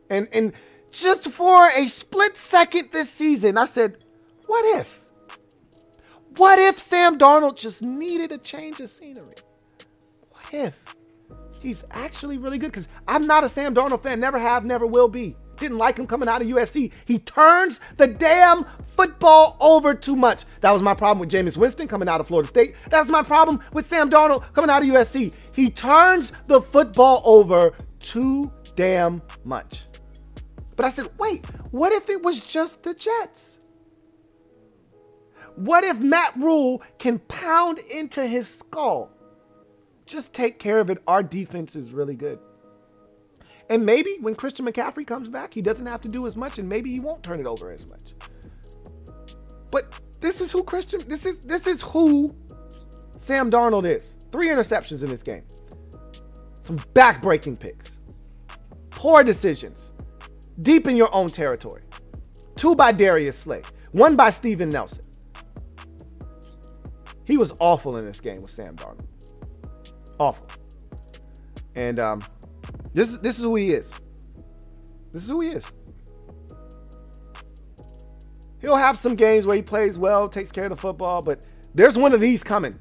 And just for a split second this season, I said, what if? What if Sam Darnold just needed a change of scenery? What if? He's actually really good, because I'm not a Sam Darnold fan. Never have, never will be. Didn't like him coming out of USC. He turns the damn football over too much. That was my problem with Jameis Winston coming out of Florida State. That's my problem with Sam Darnold coming out of USC. He turns the football over too damn much. But I said, wait, what if it was just the Jets? What if Matt Rule can pound into his skull? Just take care of it. Our defense is really good. And maybe when Christian McCaffrey comes back, he doesn't have to do as much, and maybe he won't turn it over as much. But this is who this is who Sam Darnold is. 3 interceptions in this game. Some back-breaking picks. Poor decisions. Deep in your own territory. 2 by Darius Slay. 1 by Steven Nelson. He was awful in this game with Sam Darnold. Awful. And this is who he is. This is who he is. He'll have some games where he plays well, takes care of the football, but there's one of these coming.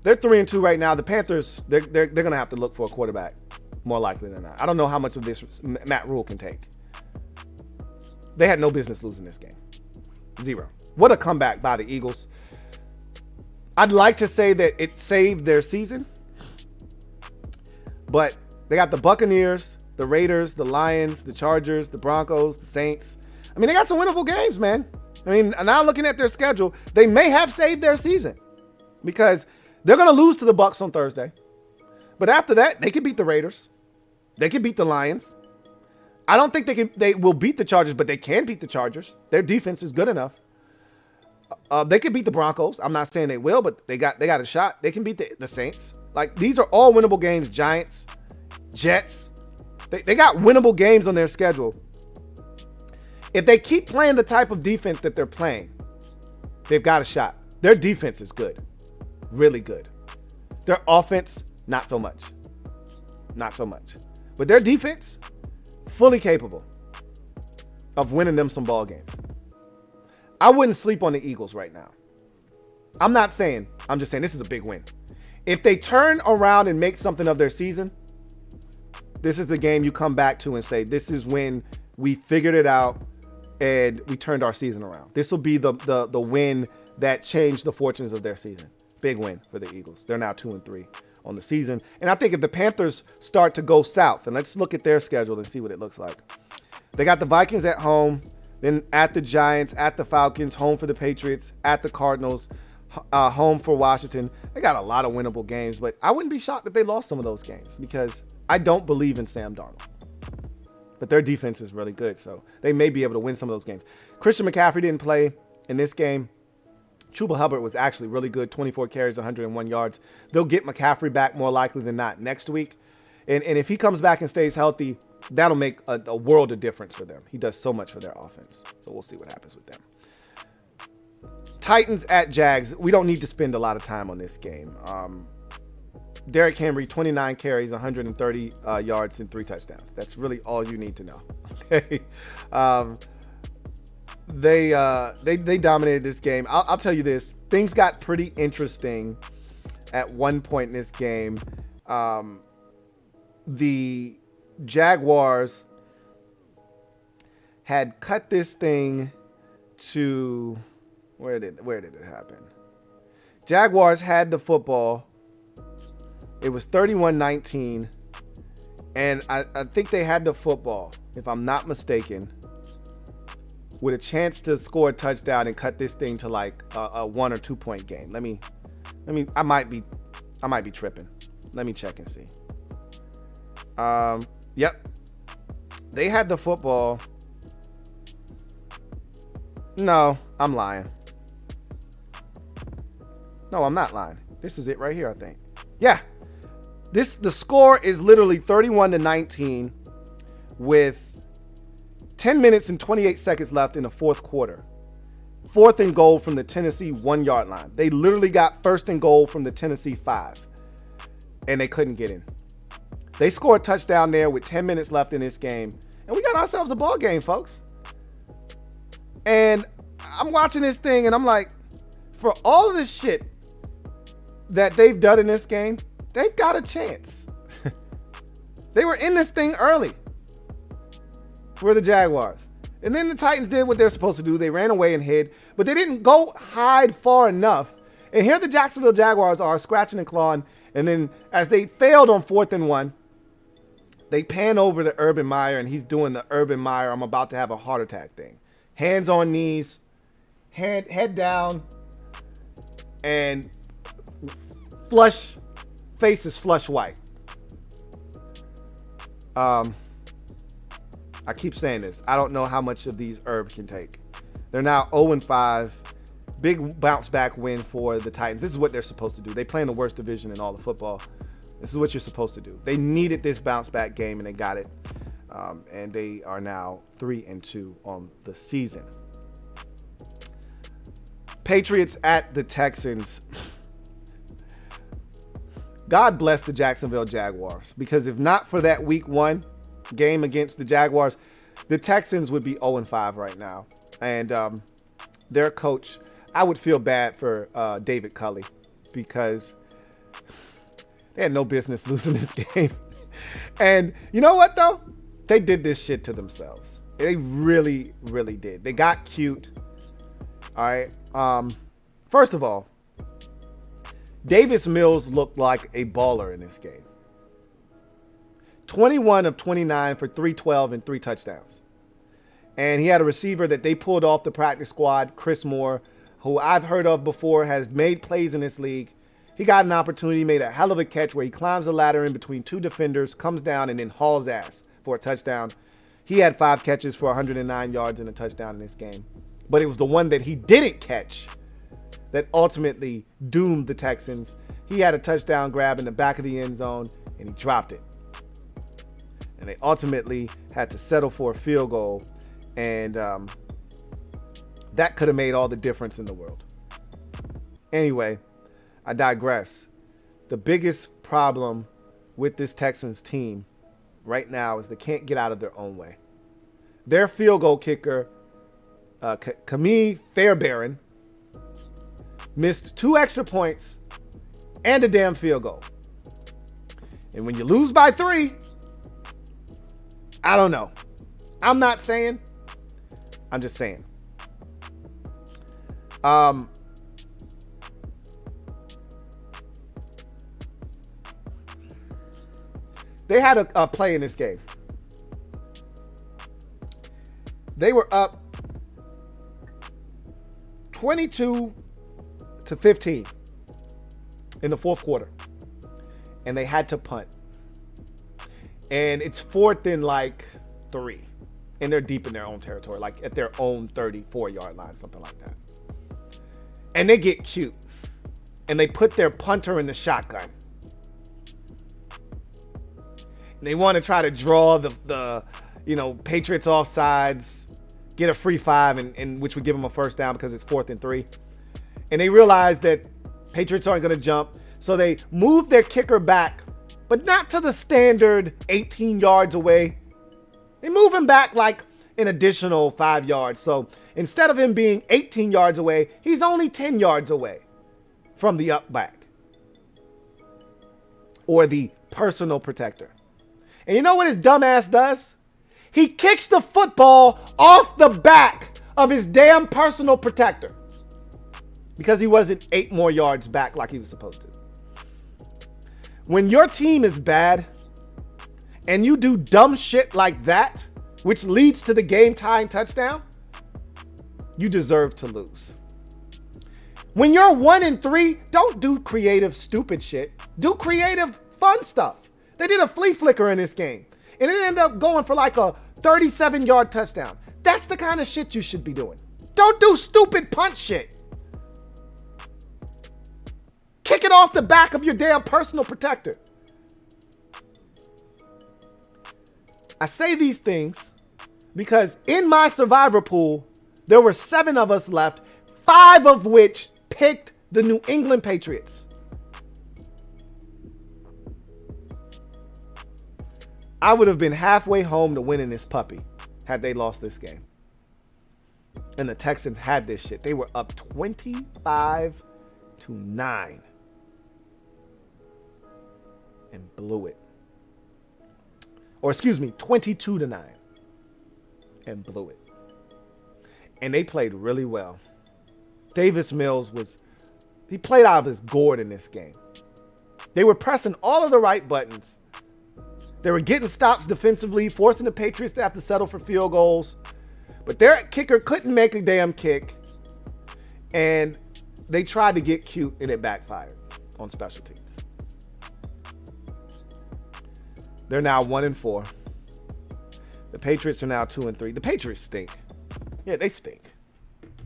They're 3-2 right now. The Panthers, they're going to have to look for a quarterback, more likely than not. I don't know how much of this Matt Rule can take. They had no business losing this game. Zero. What a comeback by the Eagles. I'd like to say that it saved their season, but they got the Buccaneers, the Raiders, the Lions, the Chargers, the Broncos, the Saints. I mean, they got some winnable games, man. I mean, now looking at their schedule, they may have saved their season because they're going to lose to the Bucs on Thursday. But after that, they can beat the Raiders. They can beat the Lions. I don't think they will beat the Chargers, but they can beat the Chargers. Their defense is good enough. They can beat the Broncos. I'm not saying they will, but they got a shot. They can beat the Saints. Like, these are all winnable games. Giants, Jets. They got winnable games on their schedule. If they keep playing the type of defense that they're playing, they've got a shot. Their defense is good. Really good. Their offense, not so much. Not so much. But their defense, fully capable of winning them some ball games. I wouldn't sleep on the Eagles right now. I'm just saying this is a big win. If they turn around and make something of their season, this is the game you come back to and say, this is when we figured it out and we turned our season around. This will be the win that changed the fortunes of their season. Big win for the Eagles. They're now 2-3 on the season. And I think if the Panthers start to go south, and let's look at their schedule and see what it looks like. They got the Vikings at home, then at the Giants, at the Falcons, home for the Patriots, at the Cardinals, home for Washington. They got a lot of winnable games, but I wouldn't be shocked if they lost some of those games because I don't believe in Sam Darnold. But their defense is really good, so they may be able to win some of those games. Christian McCaffrey didn't play in this game. Chuba Hubbard was actually really good, 24 carries, 101 yards. They'll get McCaffrey back more likely than not next week. And if he comes back and stays healthy, that'll make a world of difference for them. He does so much for their offense. So we'll see what happens with them. Titans at Jags. We don't need to spend a lot of time on this game. Derrick Henry, 29 carries, 130 yards, and 3 touchdowns. That's really all you need to know. Okay. They dominated this game. I'll tell you this. Things got pretty interesting at one point in this game. The Jaguars had cut this thing to where did it happen? Jaguars had the football. It was 31-19, and I think they had the football, if I'm not mistaken, with a chance to score a touchdown and cut this thing to like a 1 or 2 point game. I might be tripping. Let me check and see. Yep. They had the football. No, I'm lying. No, I'm not lying. This is it right here, I think. Yeah. The score is literally 31-19 with 10 minutes and 28 seconds left in the fourth quarter. 4th and goal from the Tennessee 1-yard line. They literally got 1st and goal from the Tennessee 5, and they couldn't get in. They scored a touchdown there with 10 minutes left in this game, and we got ourselves a ball game, folks. And I'm watching this thing, and I'm like, for all of this shit that they've done in this game, they've got a chance. They were in this thing early for the Jaguars. And then the Titans did what they're supposed to do. They ran away and hid, but they didn't go hide far enough. And here the Jacksonville Jaguars are scratching and clawing. And then as they failed on 4th and 1, they pan over to Urban Meyer, and he's doing the Urban Meyer, I'm about to have a heart attack thing. Hands on knees, head down, and face is flush white. I keep saying this. I don't know how much of these herbs can take. They're now 0-5. Big bounce back win for the Titans. This is what they're supposed to do. They play in the worst division in all of football. This is what you're supposed to do. They needed this bounce back game, and they got it. And they are now 3-2 on the season. Patriots at the Texans. God bless the Jacksonville Jaguars, because if not for that week 1 game against the Jaguars, the Texans would be 0-5 right now. And their coach, I would feel bad for David Culley, because they had no business losing this game. And you know what, though? They did this shit to themselves. They really, really did. They got cute. All right. First of all, Davis Mills looked like a baller in this game. 21 of 29 for 312 and 3 touchdowns. And he had a receiver that they pulled off the practice squad, Chris Moore, who I've heard of before, has made plays in this league. He got an opportunity, made a hell of a catch where he climbs the ladder in between 2 defenders, comes down, and then hauls ass for a touchdown. He had 5 catches for 109 yards and a touchdown in this game. But it was the one that he didn't catch that ultimately doomed the Texans. He had a touchdown grab in the back of the end zone, and he dropped it. And they ultimately had to settle for a field goal, and that could have made all the difference in the world. Anyway, I digress. The biggest problem with this Texans team right now is they can't get out of their own way. Their field goal kicker, Kami Fairbairn, missed 2 extra points and a damn field goal. And when you lose by 3, I don't know. I'm not saying. I'm just saying. They had a play in this game. They were up 22-15 in the fourth quarter, and they had to punt. And it's 4th and like 3, and they're deep in their own territory, like at their own 34-yard line, something like that. And they get cute, and they put their punter in the shotgun. And they want to try to draw the Patriots offsides, get a free 5, and which would give them a first down because it's 4th and 3. And they realize that Patriots aren't going to jump, so they move their kicker back, but not to the standard 18 yards away. They move him back like an additional 5 yards. So instead of him being 18 yards away, he's only 10 yards away from the up back, or the personal protector. And you know what his dumbass does? He kicks the football off the back of his damn personal protector because he wasn't 8 more yards back like he was supposed to. When your team is bad and you do dumb shit like that, which leads to the game-tying touchdown, you deserve to lose. When you're 1-3, don't do creative, stupid shit. Do creative, fun stuff. They did a flea flicker in this game, and it ended up going for like a 37-yard touchdown. That's the kind of shit you should be doing. Don't do stupid punt shit. Kick it off the back of your damn personal protector. I say these things because in my survivor pool, there were 7 of us left, 5 of which picked the New England Patriots. I would have been halfway home to winning this puppy had they lost this game. And the Texans had this shit. They were up 25-9 and blew it. Or excuse me, 22-9 and blew it. And they played really well. Davis Mills he played out of his gourd in this game. They were pressing all of the right buttons. They were getting stops defensively, forcing the Patriots to have to settle for field goals. But their kicker couldn't make a damn kick. And they tried to get cute, and it backfired on special teams. They're now 1-4. The Patriots are now 2-3. The Patriots stink. Yeah, they stink.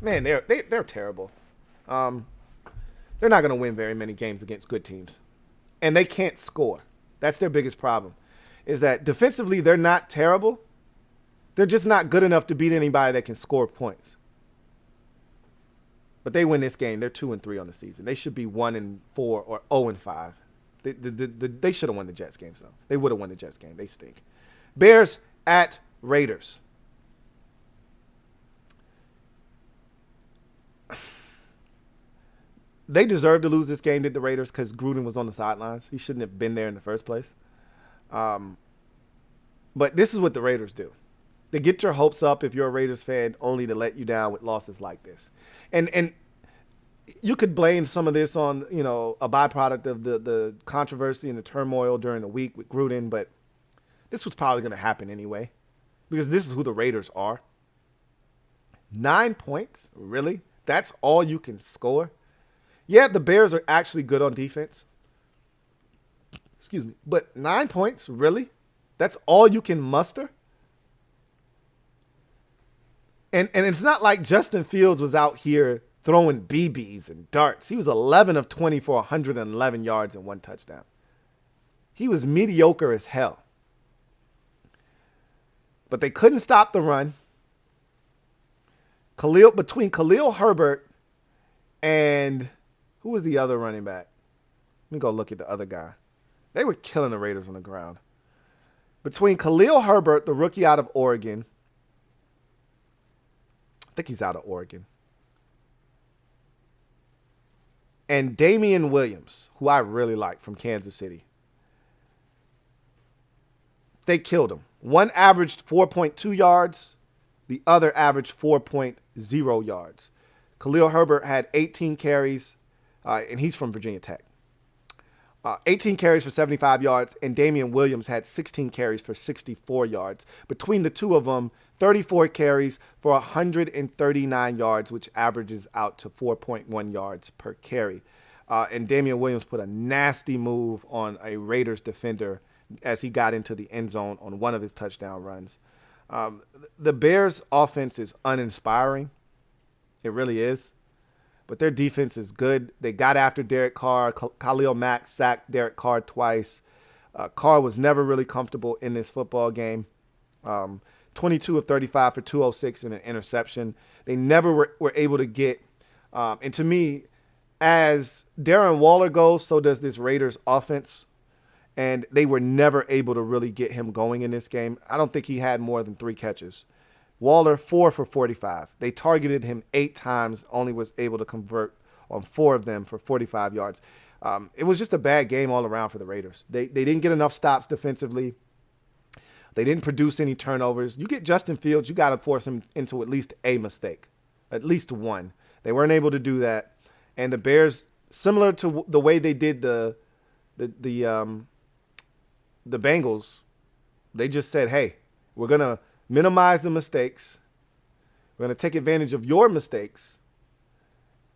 Man, they're terrible. They're not going to win very many games against good teams. And they can't score. That's their biggest problem. Is that defensively, they're not terrible. They're just not good enough to beat anybody that can score points. But they win this game. They're 2-3 on the season. They should be 1-4 or 0-5. They should have won the Jets game, so they would have won the Jets game. They stink. Bears at Raiders. They deserve to lose this game, did the Raiders, because Gruden was on the sidelines. He shouldn't have been there in the first place. But this is what the Raiders do. to get your hopes up if you're a Raiders fan, only to let you down with losses like this. And you could blame some of this on, you know, a byproduct of the controversy and the turmoil during the week with Gruden, but this was probably going to happen anyway because this is who the Raiders are. 9 points? Really? That's all you can score? Yeah, the Bears are actually good on defense. Excuse me. But 9 points? Really? That's all you can muster? And it's not like Justin Fields was out here throwing BBs and darts. He was 11 of 20 for 111 yards and 1 touchdown. He was mediocre as hell. But they couldn't stop the run. Between Khalil Herbert and who was the other running back? Let me go look at the other guy. They were killing the Raiders on the ground. Between Khalil Herbert, the rookie out of Oregon, I think he's out of Oregon, and Damian Williams, who I really like from Kansas City, they killed him. One averaged 4.2 yards. The other averaged 4.0 yards. Khalil Herbert had 18 carries, and he's from Virginia Tech. 18 carries for 75 yards, and Damian Williams had 16 carries for 64 yards. Between the two of them, 34 carries for 139 yards, which averages out to 4.1 yards per carry. And Damian Williams put a nasty move on a Raiders defender as he got into the end zone on one of his touchdown runs. The Bears' offense is uninspiring. It really is. But their defense is good. They got after Derek Carr. Khalil Mack sacked Derek Carr twice. Carr was never really comfortable in this football game. 22 of 35 for 206 and an interception. They never were able to get, and to me, as Darren Waller goes, so does this Raiders offense. And they were never able to really get him going in this game. I don't think he had more than 3 catches. Waller, 4 for 45. They targeted him 8 times, only was able to convert on 4 of them for 45 yards. It was just a bad game all around for the Raiders. They didn't get enough stops defensively. They didn't produce any turnovers. You get Justin Fields, you got to force him into at least a mistake, at least one. They weren't able to do that. And the Bears, similar to the way they did the Bengals, they just said, hey, we're going to minimize the mistakes. We're going to take advantage of your mistakes.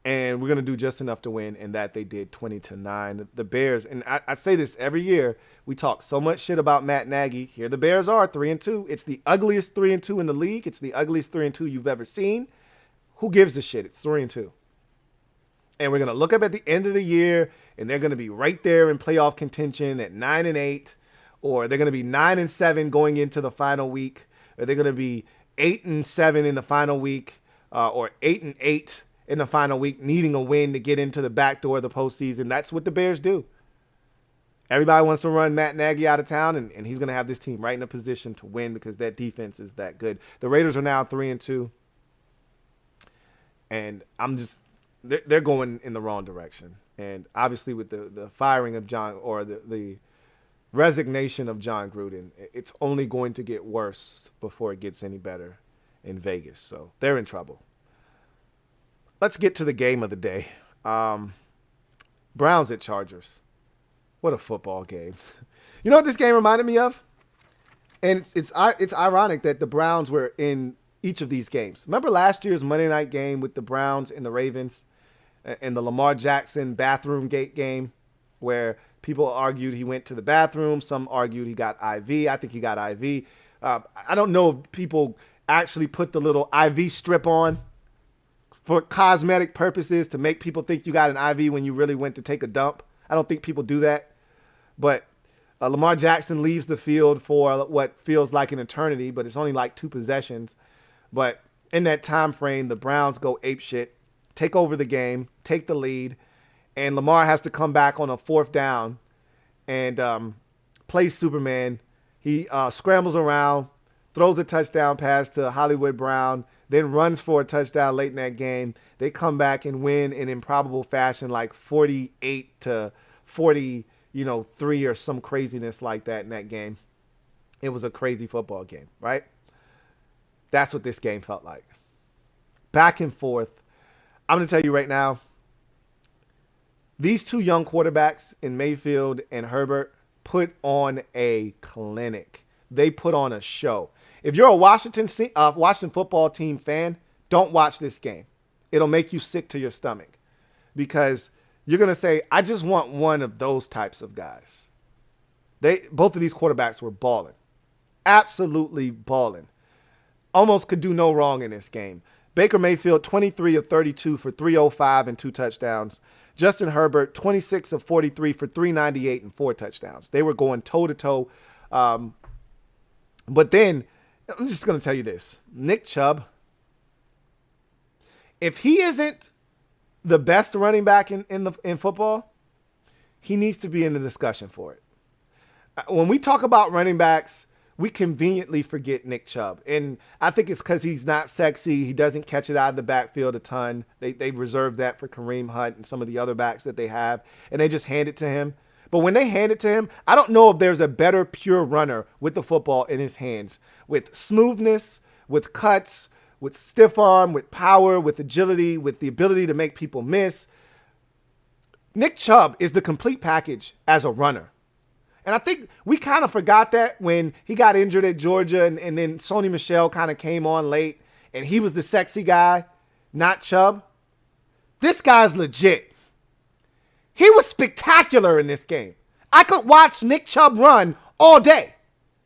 And we're going to do just enough to win. And that they did 20-9. The Bears, and I say this every year, we talk so much shit about Matt Nagy. Here the Bears are, 3-2. It's the ugliest 3-2 in the league. It's the ugliest 3-2 you've ever seen. Who gives a shit? It's 3-2. And we're going to look up at the end of the year, and they're going to be right there in playoff contention at 9-8. Or they're going to be 9-7 going into the final week. Or they're going to be 8-7 in the final week, or 8-8 in the final week, needing a win to get into the back door of the postseason. That's what the Bears do. Everybody wants to run Matt Nagy out of town, and he's going to have this team right in a position to win because that defense is that good. The Raiders are now 3-2, and they're going in the wrong direction. And obviously with the firing of Jon, or the resignation of Jon Gruden, it's only going to get worse before it gets any better in Vegas. So they're in trouble. Let's get to the game of the day. Browns at Chargers. What a football game. You know what this game reminded me of? And it's ironic that the Browns were in each of these games. Remember last year's Monday night game with the Browns and the Ravens and the Lamar Jackson bathroom gate game where people argued he went to the bathroom. Some argued he got IV. I think he got IV. I don't know if people actually put the little IV strip on for cosmetic purposes to make people think you got an IV when you really went to take a dump. I don't think people do that. But Lamar Jackson leaves the field for what feels like an eternity, but it's only like 2 possessions. But in that time frame, the Browns go apeshit, take over the game, take the lead, and Lamar has to come back on a 4th down and plays Superman. He scrambles around, throws a touchdown pass to Hollywood Brown, then runs for a touchdown late in that game. They come back and win in improbable fashion, like 48-43 or some craziness like that in that game. It was a crazy football game, right? That's what this game felt like. Back and forth. I'm going to tell you right now, these two young quarterbacks in Mayfield and Herbert put on a clinic. They put on a show. If you're a Washington football team fan, don't watch this game. It'll make you sick to your stomach because you're going to say, I just want one of those types of guys. Both of these quarterbacks were balling. Absolutely balling. Almost could do no wrong in this game. Baker Mayfield, 23 of 32 for 305 and 2 touchdowns. Justin Herbert, 26 of 43 for 398 and 4 touchdowns. They were going toe-to-toe. But then, I'm just going to tell you this. Nick Chubb, if he isn't the best running back in football, he needs to be in the discussion for it. When we talk about running backs, we conveniently forget Nick Chubb. And I think it's because he's not sexy. He doesn't catch it out of the backfield a ton. They reserve that for Kareem Hunt and some of the other backs that they have. And they just hand it to him. But when they hand it to him, I don't know if there's a better pure runner with the football in his hands. With smoothness, with cuts, with stiff arm, with power, with agility, with the ability to make people miss. Nick Chubb is the complete package as a runner. And I think we kind of forgot that when he got injured at Georgia and then Sony Michel kind of came on late and he was the sexy guy, not Chubb. This guy's legit. He was spectacular in this game. I could watch Nick Chubb run all day.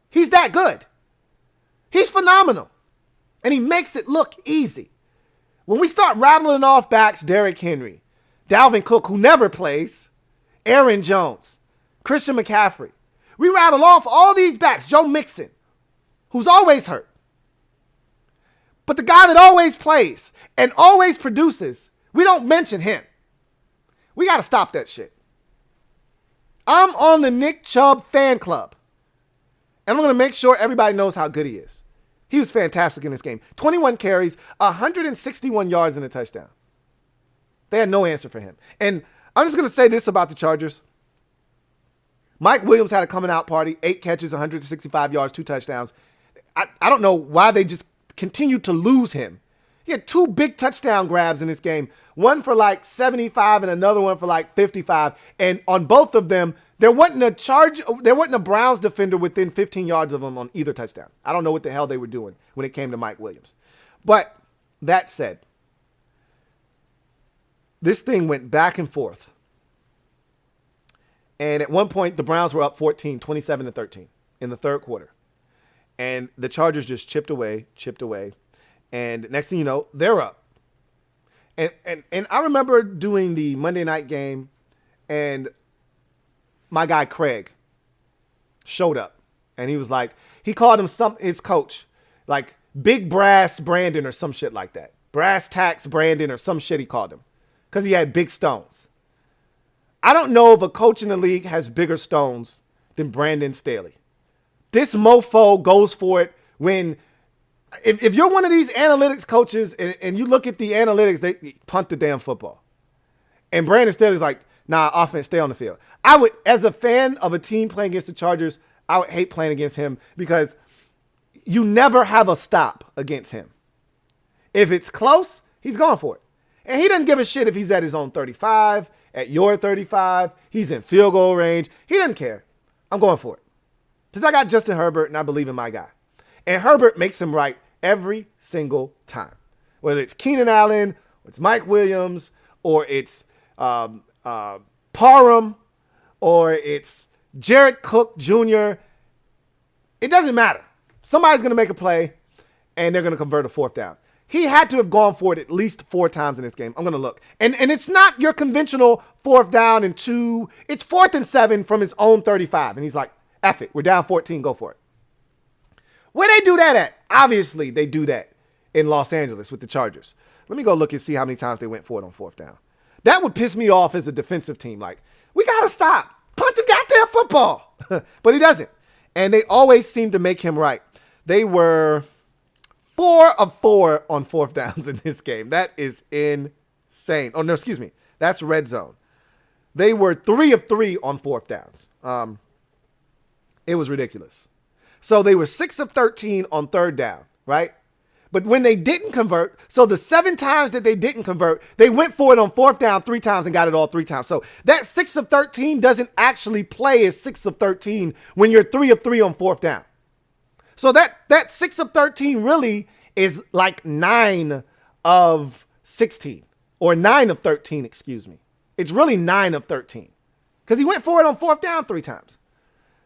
He's that good. He's phenomenal. And he makes it look easy. When we start rattling off backs, Derrick Henry, Dalvin Cook, who never plays, Aaron Jones, Christian McCaffrey. We rattle off all these backs. Joe Mixon, who's always hurt. But the guy that always plays and always produces, we don't mention him. We got to stop that shit. I'm on the Nick Chubb fan club. And I'm going to make sure everybody knows how good he is. He was fantastic in this game. 21 carries, 161 yards and a touchdown. They had no answer for him. And I'm just going to say this about the Chargers. Mike Williams had a coming out party, 8 catches, 165 yards, 2 touchdowns. I don't know why they just continued to lose him. He had 2 big touchdown grabs in this game, one for like 75 and another one for like 55. And on both of them, there wasn't a Browns defender within 15 yards of him on either touchdown. I don't know what the hell they were doing when it came to Mike Williams. But that said, this thing went back and forth. And at one point, the Browns were up 27-13 in the third quarter. And the Chargers just chipped away. And next thing you know, they're up. And I remember doing the Monday night game, and my guy Craig showed up. And he was like, he called his coach, like Big Brass Brandon or some shit like that. Brass Tacks Brandon or some shit he called him. Because he had big stones. I don't know if a coach in the league has bigger stones than Brandon Staley. This mofo goes for it when, if you're one of these analytics coaches and you look at the analytics, they punt the damn football. And Brandon Staley's like, nah, offense, stay on the field. I would, as a fan of a team playing against the Chargers, I would hate playing against him because you never have a stop against him. If it's close, he's going for it. And he doesn't give a shit if he's at his own 35, at your 35, he's in field goal range. He doesn't care. I'm going for it. Because I got Justin Herbert and I believe in my guy. And Herbert makes him right every single time. Whether it's Keenan Allen, or it's Mike Williams, or it's Parham, or it's Jared Cook Jr., it doesn't matter. Somebody's going to make a play, and they're going to convert a fourth down. He had to have gone for it at least 4 times in this game. I'm going to look. And it's not your conventional 4th down and 2. It's 4th and 7 from his own 35. And he's like, F it. We're down 14. Go for it. Where they do that at? Obviously, they do that in Los Angeles with the Chargers. Let me go look and see how many times they went for it on 4th down. That would piss me off as a defensive team. Like, we got to stop. Punt the goddamn football. But he doesn't. And they always seem to make him right. They were 4 of 4 on 4th downs in this game. That is insane. Oh, no, excuse me. That's red zone. They were 3 of 3 on 4th downs. It was ridiculous. So they were 6 of 13 on 3rd down, right? But when they didn't convert, so the 7 times that they didn't convert, they went for it on 4th down 3 times and got it all 3 times. So that 6 of 13 doesn't actually play as 6 of 13 when you're 3 of 3 on 4th down. So that 6 of 13 really is like 9 of 16 or 9 of 13, excuse me. It's really 9 of 13 because he went for it on 4th down 3 times.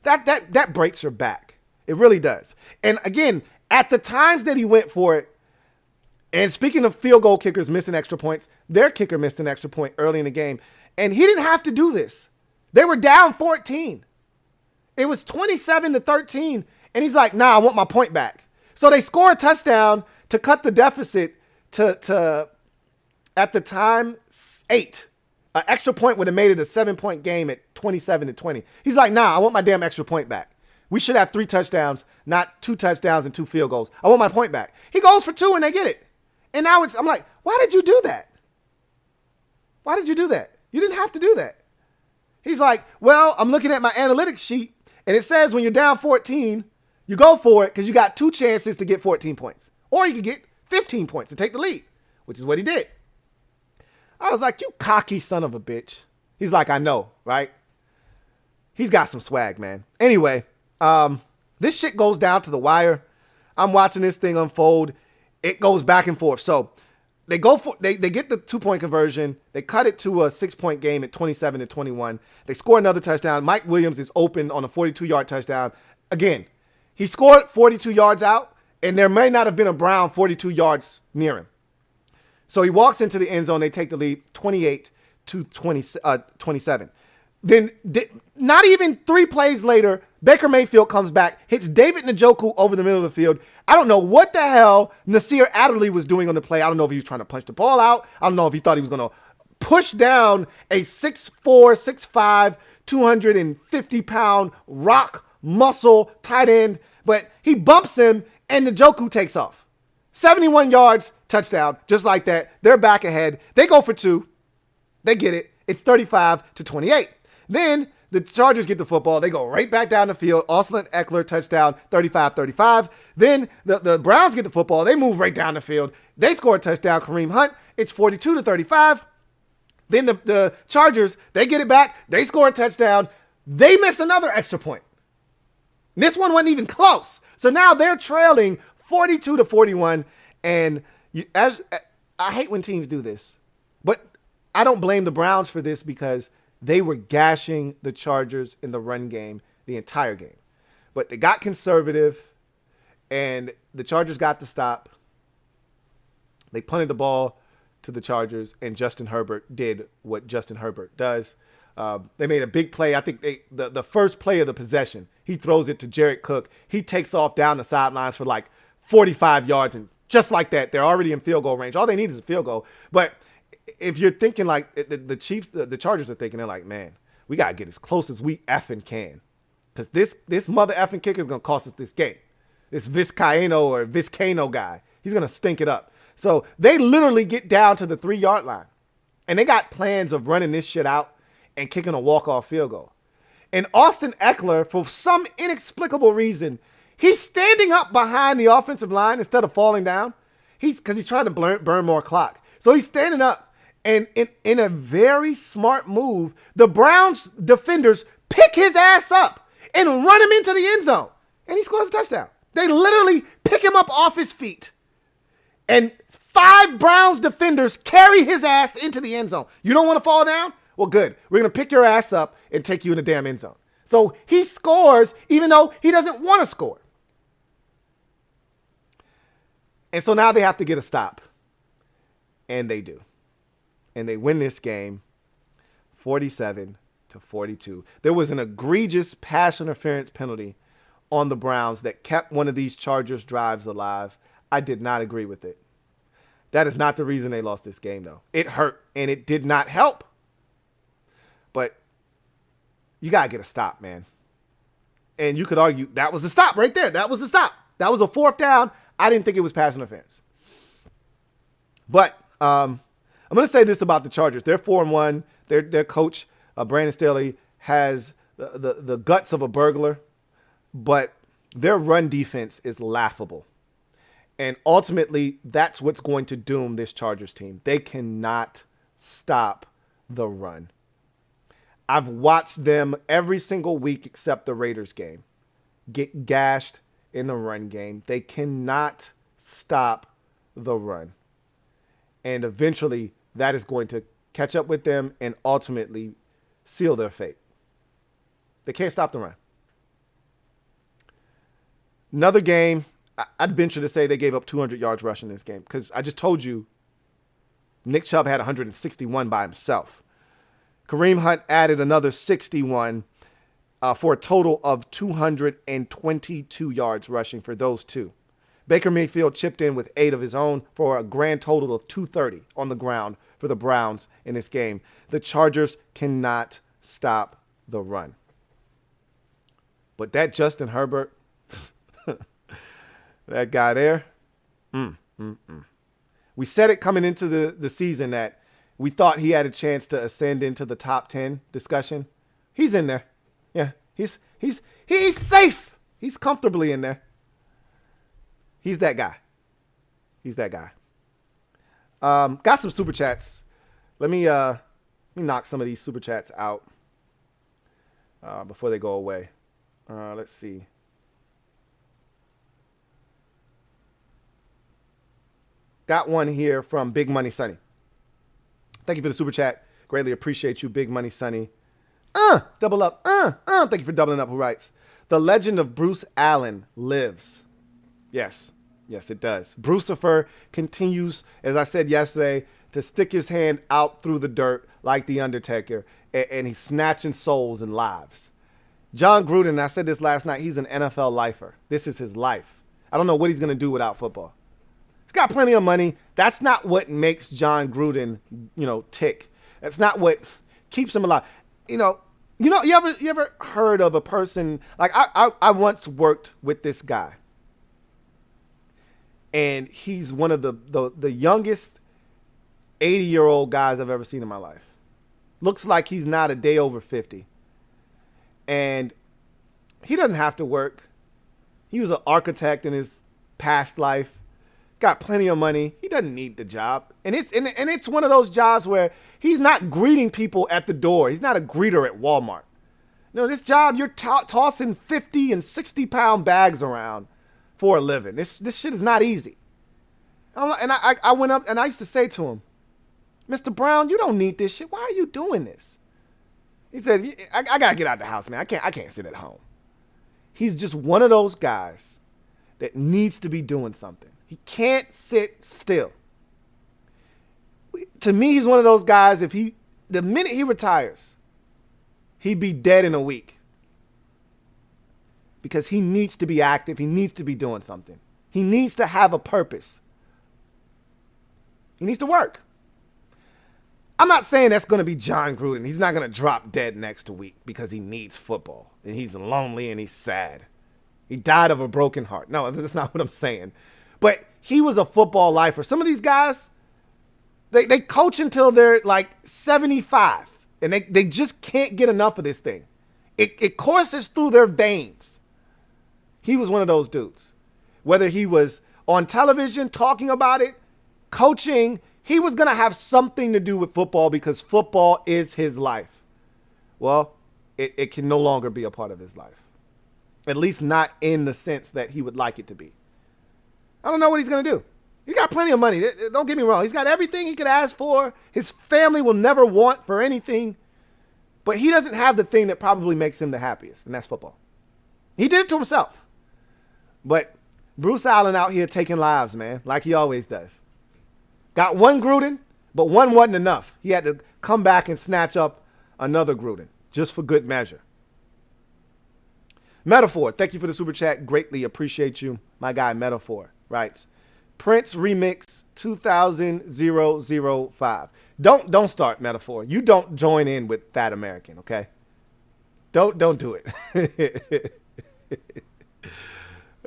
That breaks your back. It really does. And again, at the times that he went for it, and speaking of field goal kickers missing extra points, their kicker missed an extra point early in the game. And he didn't have to do this. They were down 14. It was 27-13. And he's like, nah, I want my point back. So they score a touchdown to cut the deficit to at the time, 8. An extra point would have made it a 7-point game at 27-20. He's like, nah, I want my damn extra point back. We should have 3 touchdowns, not 2 touchdowns and 2 field goals. I want my point back. He goes for 2 and they get it. And now I'm like, why did you do that? Why did you do that? You didn't have to do that. He's like, well, I'm looking at my analytics sheet and it says when you're down 14, you go for it because you got 2 chances to get 14 points. Or you could get 15 points to take the lead, which is what he did. I was like, you cocky son of a bitch. He's like, I know, right? He's got some swag, man. Anyway, this shit goes down to the wire. I'm watching this thing unfold. It goes back and forth. So they get the 2-point conversion. They cut it to a 6-point game at 27-21. They score another touchdown. Mike Williams is open on a 42-yard touchdown. Again, he scored 42 yards out, and there may not have been a Brown 42 yards near him. So he walks into the end zone. They take the lead 28-27. Then not even 3 plays later, Baker Mayfield comes back, hits David Njoku over the middle of the field. I don't know what the hell Nasir Adderley was doing on the play. I don't know if he was trying to punch the ball out. I don't know if he thought he was going to push down a 6'4", 6'5", 250-pound rock muscle tight end. But he bumps him and Njoku takes off. 71 yards, touchdown, just like that. They're back ahead. They go for 2. They get it. It's 35-28. Then the Chargers get the football. They go right back down the field. Austin Eckler, touchdown, 35-35. Then the Browns get the football. They move right down the field. They score a touchdown, Kareem Hunt. It's 42-35. Then the Chargers, they get it back. They score a touchdown. They miss another extra point. This one wasn't even close. So now they're trailing 42-41. And I hate when teams do this. But I don't blame the Browns for this because they were gashing the Chargers in the run game the entire game. But they got conservative, and the Chargers got the stop. They punted the ball to the Chargers, and Justin Herbert did what Justin Herbert does. They made a big play. I think the first play of the possession, he throws it to Jared Cook. He takes off down the sidelines for like 45 yards, and just like that, they're already in field goal range. All they need is a field goal. But if you're thinking like the Chiefs, the Chargers are thinking, they're like, man, we got to get as close as we effing can. Because this mother effing kicker is going to cost us this game. This Vizcaino guy, he's going to stink it up. So they literally get down to the 3-yard line. And they got plans of running this shit out and kicking a walk-off field goal. And Austin Eckler, for some inexplicable reason, he's standing up behind the offensive line instead of falling down. Because he's trying to burn more clock. So he's standing up. And in a very smart move, the Browns defenders pick his ass up and run him into the end zone. And he scores a touchdown. They literally pick him up off his feet. And 5 Browns defenders carry his ass into the end zone. You don't want to fall down? Well, good. We're going to pick your ass up and take you in the damn end zone. So he scores even though he doesn't want to score. And so now they have to get a stop. And they do. And they win this game 47-42. There was an egregious pass interference penalty on the Browns that kept one of these Chargers drives alive. I did not agree with it. That is not the reason they lost this game, though. It hurt, and it did not help. But you got to get a stop, man. And you could argue that was the stop right there. That was the stop. That was a 4th down. I didn't think it was pass interference. But I'm going to say this about the Chargers. They're 4-1. Their coach, Brandon Staley, has the guts of a burglar, but their run defense is laughable. And ultimately, that's what's going to doom this Chargers team. They cannot stop the run. I've watched them every single week except the Raiders game get gashed in the run game. They cannot stop the run. And eventually, that is going to catch up with them and ultimately seal their fate. They can't stop the run. Another game, I'd venture to say they gave up 200 yards rushing this game because I just told you Nick Chubb had 161 by himself. Kareem Hunt added another 61 for a total of 222 yards rushing for those two. Baker Mayfield chipped in with 8 of his own for a grand total of 230 on the ground for the Browns in this game. The Chargers cannot stop the run. But that Justin Herbert, that guy there, we said it coming into the season that we thought he had a chance to ascend into the top 10 discussion. He's in there. Yeah, he's safe. He's comfortably in there. He's that guy. He's that guy. Got some super chats. Let me knock some of these super chats out before they go away. Let's see. Got one here from Big Money Sonny. Thank you for the super chat. Greatly appreciate you, Big Money Sonny. Double up. Thank you for doubling up. Who writes? The legend of Bruce Allen lives. Yes, it does. Brucifer continues, as I said yesterday, to stick his hand out through the dirt like the Undertaker, and he's snatching souls and lives. Jon Gruden, I said this last night, he's an NFL lifer. This is his life. I don't know what he's going to do without football. He's got plenty of money. That's not what makes Jon Gruden, tick. That's not what keeps him alive. You ever heard of a person, like I once worked with this guy. And he's one of the youngest 80-year-old guys I've ever seen in my life. Looks like he's not a day over 50. And he doesn't have to work. He was an architect in his past life. Got plenty of money. He doesn't need the job. And it's one of those jobs where he's not greeting people at the door. He's not a greeter at Walmart. This job, you're tossing 50 and 60-pound bags around for a living. This shit is not easy. And I went up and I used to say to him, Mr. Brown, you don't need this shit. Why are you doing this? He said, I got to get out of the house, man. I can't sit at home. He's just one of those guys that needs to be doing something. He can't sit still. To me, he's one of those guys, the minute he retires, he'd be dead in a week. Because he needs to be active. He needs to be doing something. He needs to have a purpose. He needs to work. I'm not saying that's going to be Jon Gruden. He's not going to drop dead next week because he needs football. And he's lonely and he's sad. He died of a broken heart. No, that's not what I'm saying. But he was a football lifer. Some of these guys, they coach until they're like 75. And they just can't get enough of this thing. It courses through their veins. He was one of those dudes. Whether he was on television talking about it, coaching, he was going to have something to do with football because football is his life. Well, it can no longer be a part of his life. At least not in the sense that he would like it to be. I don't know what he's going to do. He's got plenty of money. Don't get me wrong. He's got everything he could ask for. His family will never want for anything. But he doesn't have the thing that probably makes him the happiest, and that's football. He did it to himself. But Bruce Allen out here taking lives, man, like he always does. Got one Gruden, but one wasn't enough. He had to come back and snatch up another Gruden, just for good measure. Metaphor, thank you for the super chat. Greatly appreciate you. My guy Metaphor writes, Prince Remix 2000-005. Don't start, Metaphor. You don't join in with Fat American, okay? Don't do it.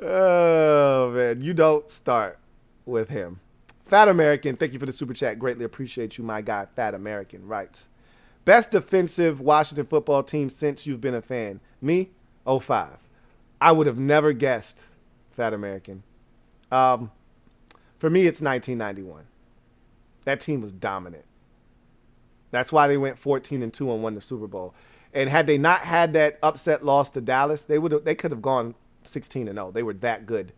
Oh, man. You don't start with him. Fat American, thank you for the super chat. Greatly appreciate you, my guy. Fat American writes, best defensive Washington football team since you've been a fan. Me, 05. I would have never guessed Fat American. For me, it's 1991. That team was dominant. That's why they went 14-2 and won the Super Bowl. And had they not had that upset loss to Dallas, they could have gone 16-0. They were that good.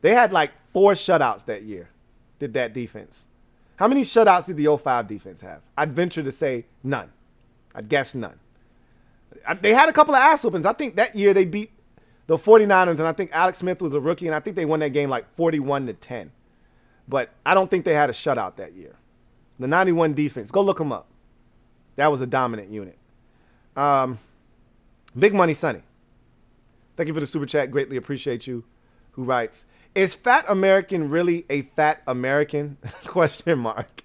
They had like 4 shutouts that year. Did that defense? How many shutouts did the 05 defense have? I'd venture to say none. I'd guess none. They had a couple of ass whoopings. I think that year they beat the 49ers, and I think Alex Smith was a rookie, and I think they won that game like 41-10. But I don't think they had a shutout that year. The 91 defense, go look them up. That was a dominant unit. Big Money Sonny, thank you for the super chat. Greatly appreciate you. Who writes, is fat American really a fat American? Question mark.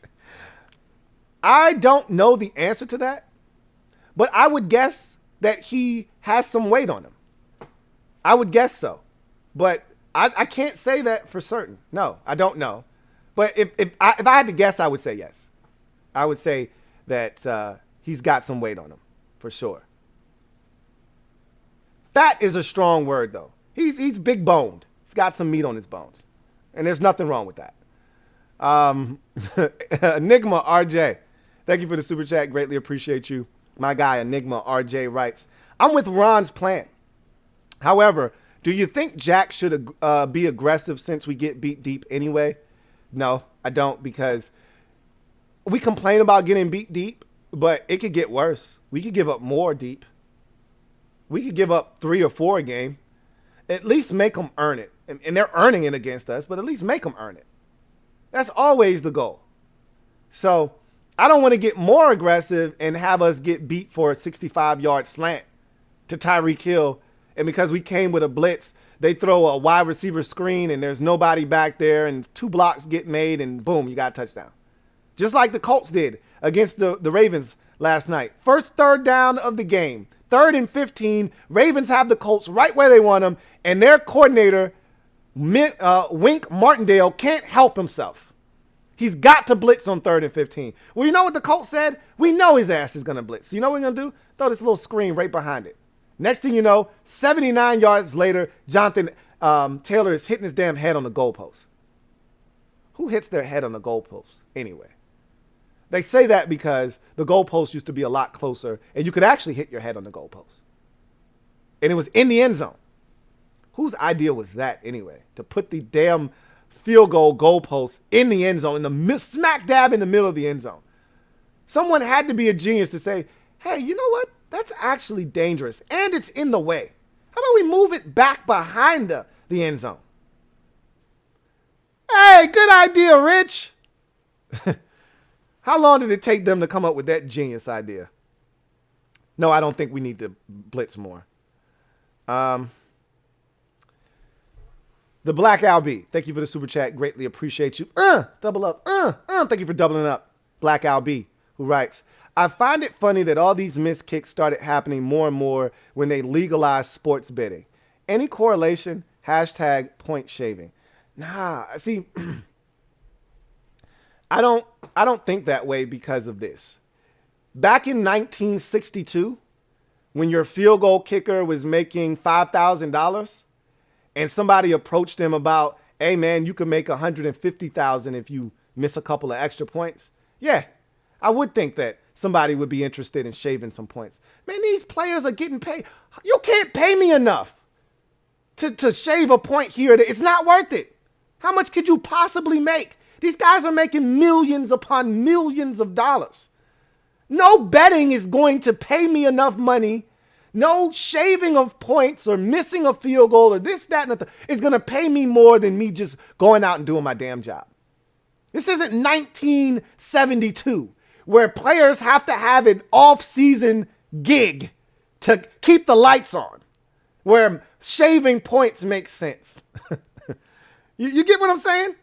I don't know the answer to that, but I would guess that he has some weight on him. I would guess so, but I can't say that for certain. No, I don't know. But if I had to guess, I would say yes. I would say that he's got some weight on him for sure. Fat is a strong word, though. He's big boned. He's got some meat on his bones, and there's nothing wrong with that. Enigma RJ, thank you for the super chat. Greatly appreciate you. My guy Enigma RJ writes, I'm with Ron's plan. However, do you think Jack should be aggressive since we get beat deep anyway? No, I don't, because we complain about getting beat deep, but it could get worse. We could give up more deep. We could give up 3 or 4 a game. At least make them earn it. And they're earning it against us, but at least make them earn it. That's always the goal. So I don't want to get more aggressive and have us get beat for a 65-yard slant to Tyreek Hill. And because we came with a blitz, they throw a wide receiver screen and there's nobody back there and 2 blocks get made and boom, you got a touchdown. Just like the Colts did against the Ravens last night. First third down of the game. 3rd and 15. Ravens have the Colts right where they want them. And their coordinator, Wink Martindale, can't help himself. He's got to blitz on 3rd and 15. Well, you know what the Colts said? We know his ass is going to blitz. So you know what we're going to do? Throw this little screen right behind it. Next thing you know, 79 yards later, Jonathan Taylor is hitting his damn head on the goalpost. Who hits their head on the goalpost anyway? They say that because the goalpost used to be a lot closer and you could actually hit your head on the goalpost. And it was in the end zone. Whose idea was that anyway? To put the damn field goal goalpost in the end zone, in the smack dab in the middle of the end zone. Someone had to be a genius to say, hey, you know what? That's actually dangerous, and it's in the way. How about we move it back behind the end zone? Hey, good idea, Rich. How long did it take them to come up with that genius idea? No, I don't think we need to blitz more. The Black L.B, thank you for the super chat. Greatly appreciate you. Double up. Thank you for doubling up. Black L.B, who writes, I find it funny that all these missed kicks started happening more and more when they legalized sports betting. Any correlation? Hashtag point shaving. Nah, see, I don't think that way because of this. Back in 1962, when your field goal kicker was making $5,000 and somebody approached him about, hey man, you can make $150,000 if you miss a couple of extra points. Yeah, I would think that somebody would be interested in shaving some points. Man, these players are getting paid. You can't pay me enough to shave a point here. It's not worth it. How much could you possibly make? These guys are making millions upon millions of dollars. No betting is going to pay me enough money. No shaving of points or missing a field goal or this, that, and the is going to pay me more than me just going out and doing my damn job. This isn't 1972 where players have to have an off-season gig to keep the lights on, where shaving points makes sense. You get what I'm saying?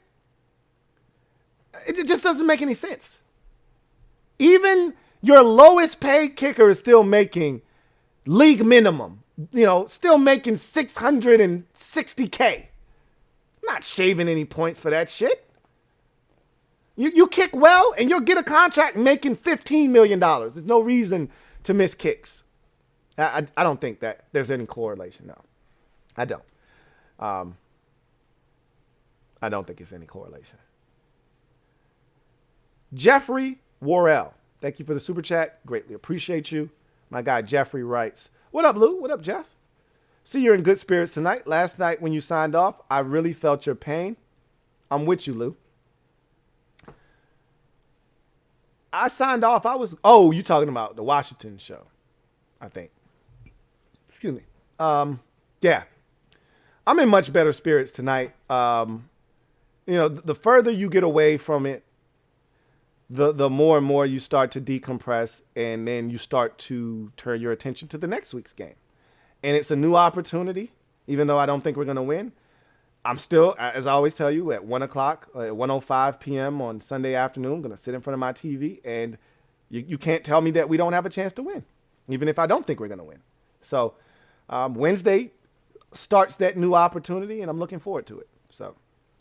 It just doesn't make any sense. Even your lowest paid kicker is still making league minimum, still making $660K. Not shaving any points for that shit. You kick well and you'll get a contract making $15 million. There's no reason to miss kicks. I don't think that there's any correlation. No, I don't. I don't think it's any correlation. Jeffrey Worrell, thank you for the super chat. Greatly appreciate you. My guy Jeffrey writes, what up, Lou? What up, Jeff? See, you're in good spirits tonight. Last night when you signed off, I really felt your pain. I'm with you, Lou. I signed off. You talking about the Washington show, I think. Excuse me. Yeah. I'm in much better spirits tonight. The further you get away from it, the more and more you start to decompress, and then you start to turn your attention to the next week's game. And it's a new opportunity, even though I don't think we're going to win. I'm still, as I always tell you, at 1 o'clock, at 1:05 p.m. on Sunday afternoon, I'm going to sit in front of my TV, and you can't tell me that we don't have a chance to win, even if I don't think we're going to win. So Wednesday starts that new opportunity, and I'm looking forward to it. So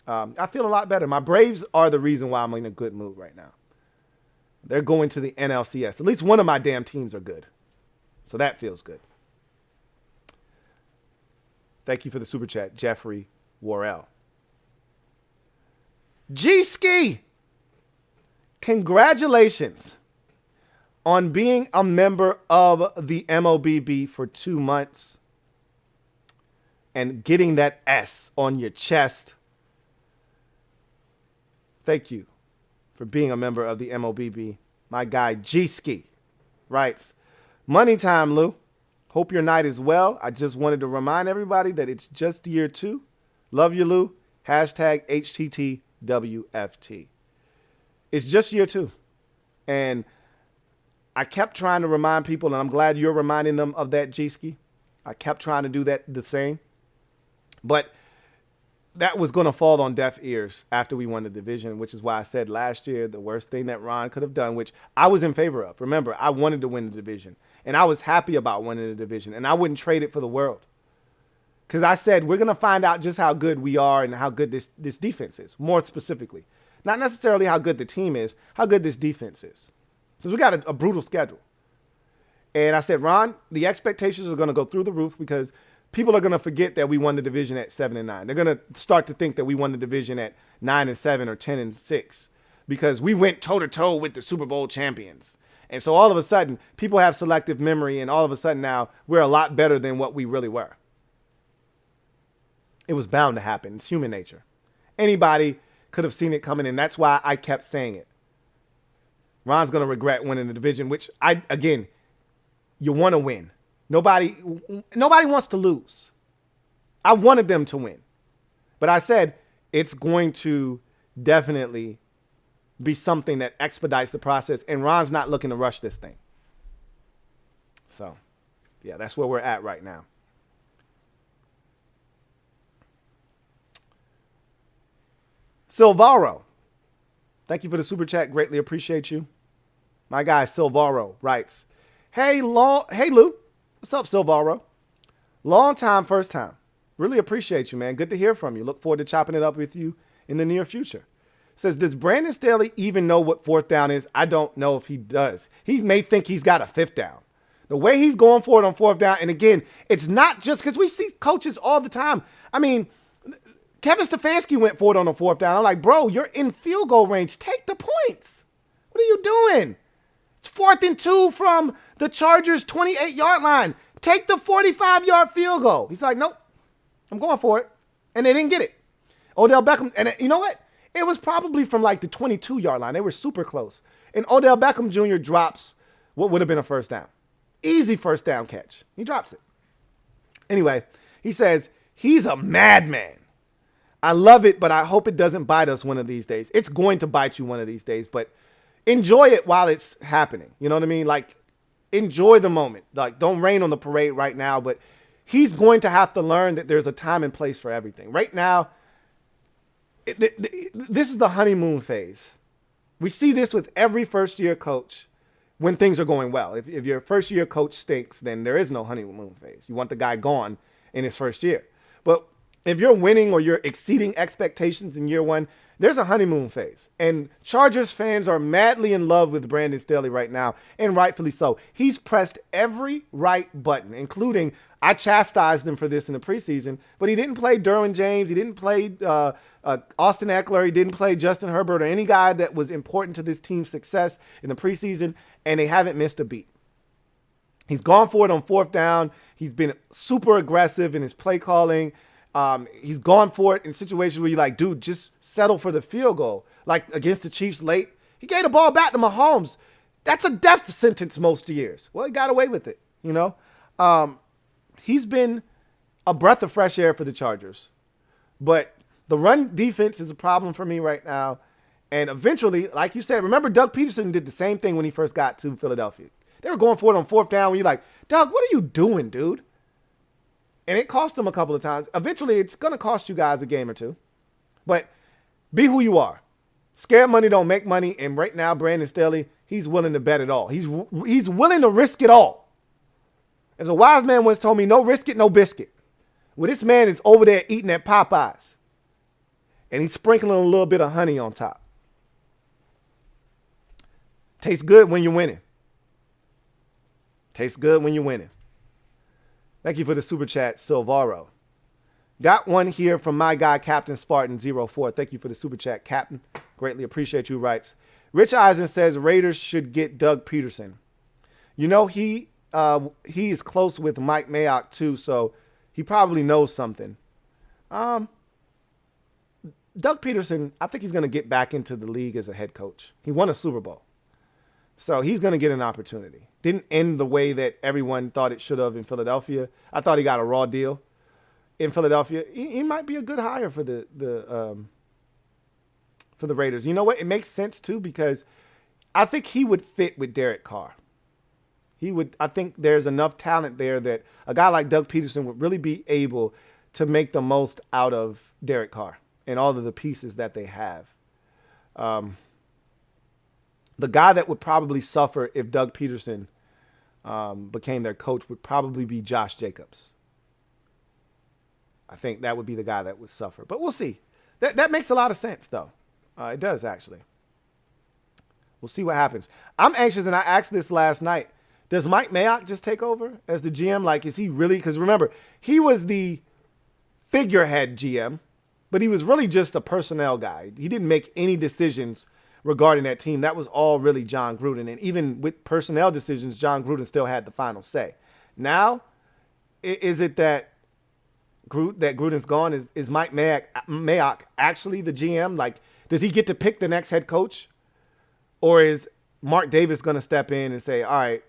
I feel a lot better. My Braves are the reason why I'm in a good mood right now. They're going to the NLCS. At least one of my damn teams are good. So that feels good. Thank you for the super chat, Jeffrey Worrell. G-Ski, congratulations on being a member of the MOBB for 2 months and getting that S on your chest. Thank you for being a member of the MOBB. My guy G-Ski writes, money time, Lou. Hope your night is well. I just wanted to remind everybody that it's just year 2. Love you, Lou. Hashtag HTTWFT. It's just year 2. And I kept trying to remind people, and I'm glad you're reminding them of that, G-Ski. I kept trying to do that the same. But that was going to fall on deaf ears after we won the division, which is why I said last year the worst thing that Ron could have done, which I was in favor of. Remember, I wanted to win the division, and I was happy about winning the division, and I wouldn't trade it for the world. Because I said we're going to find out just how good we are and how good this defense is, more specifically. Not necessarily how good the team is, how good this defense is. Because we got a brutal schedule. And I said, Ron, the expectations are going to go through the roof because people are going to forget that we won the division at 7-9. They're going to start to think that we won the division at 9-7 or 10-6 because we went toe-to-toe with the Super Bowl champions. And so all of a sudden, people have selective memory, and all of a sudden now we're a lot better than what we really were. It was bound to happen. It's human nature. Anybody could have seen it coming, and that's why I kept saying it. Ron's going to regret winning the division, which, you want to win. Nobody wants to lose. I wanted them to win. But I said it's going to definitely be something that expedites the process, and Ron's not looking to rush this thing. So, yeah, that's where we're at right now. Silvaro, thank you for the super chat. Greatly appreciate you. My guy Silvaro writes, Hey Lou. What's up, Silvaro? Long time, first time. Really appreciate you, man. Good to hear from you. Look forward to chopping it up with you in the near future. Says, does Brandon Staley even know what 4th down is? I don't know if he does. He may think he's got a 5th down. The way he's going for it on 4th down, and again, it's not just because we see coaches all the time. I mean, Kevin Stefanski went for it on the 4th down. I'm like, bro, you're in field goal range. Take the points. What are you doing? It's 4th and 2 from the Chargers' 28-yard line. Take the 45-yard field goal. He's like, nope, I'm going for it. And they didn't get it. Odell Beckham, and you know what? It was probably from like the 22-yard line. They were super close. And Odell Beckham Jr. drops what would have been a 1st down. Easy 1st down catch. He drops it. Anyway, he says, he's a madman. I love it, but I hope it doesn't bite us one of these days. It's going to bite you one of these days, but enjoy it while it's happening. You know what I mean? Like, enjoy the moment. Like, don't rain on the parade right now, but he's going to have to learn that there's a time and place for everything. Right now, this is the honeymoon phase. We see this with every first-year coach when things are going well. If your first-year coach stinks, then there is no honeymoon phase. You want the guy gone in his first year. But if you're winning or you're exceeding expectations in year 1, there's a honeymoon phase. And Chargers fans are madly in love with Brandon Staley right now, and rightfully so. He's pressed every right button, including, I chastised him for this in the preseason, but he didn't play Derwin James. He didn't play Austin Eckler. He didn't play Justin Herbert or any guy that was important to this team's success in the preseason, and they haven't missed a beat. He's gone for it on fourth down. He's been super aggressive in his play calling. He's gone for it in situations where you're like, dude, just settle for the field goal. Like against the Chiefs late, he gave the ball back to Mahomes. That's a death sentence most years. Well, he got away with it, you know. He's been a breath of fresh air for the Chargers. But the run defense is a problem for me right now. And eventually, like you said, remember Doug Peterson did the same thing when he first got to Philadelphia. They were going for it on fourth down when you're like, Doug, what are you doing, dude? And it cost them a couple of times. Eventually, it's going to cost you guys a game or two. But be who you are. Scared money don't make money. And right now, Brandon Staley, he's willing to bet it all. He's willing to risk it all. As a wise man once told me, no risk it, no biscuit. Well, this man is over there eating at Popeyes. And he's sprinkling a little bit of honey on top. Tastes good when you're winning. Tastes good when you're winning. Thank you for the super chat, Silvaro. Got one here from my guy, Captain Spartan04. Thank you for the super chat, Captain. Greatly appreciate you. Writes, Rich Eisen says Raiders should get Doug Peterson. You know, he is close with Mike Mayock too, so he probably knows something. Doug Peterson, I think he's going to get back into the league as a head coach. He won a Super Bowl. So he's going to get an opportunity. Didn't end the way that everyone thought it should have in Philadelphia. I thought he got a raw deal in Philadelphia. He might be a good hire for the Raiders. You know what? It makes sense too because I think he would fit with Derek Carr. I think there's enough talent there that a guy like Doug Peterson would really be able to make the most out of Derek Carr and all of the pieces that they have. The guy that would probably suffer if Doug Peterson became their coach would probably be Josh Jacobs. I think that would be the guy that would suffer. But we'll see. That makes a lot of sense, though. It does, actually. We'll see what happens. I'm anxious, and I asked this last night. Does Mike Mayock just take over as the GM? Like, is he really? Because remember, he was the figurehead GM, but he was really just a personnel guy. He didn't make any decisions regarding that team. That was all really Jon Gruden. And even with personnel decisions, Jon Gruden still had the final say. Now, is it that Gruden's gone? Is Mike Mayock actually the GM? Like, does he get to pick the next head coach? Or is Mark Davis going to step in and say, all right,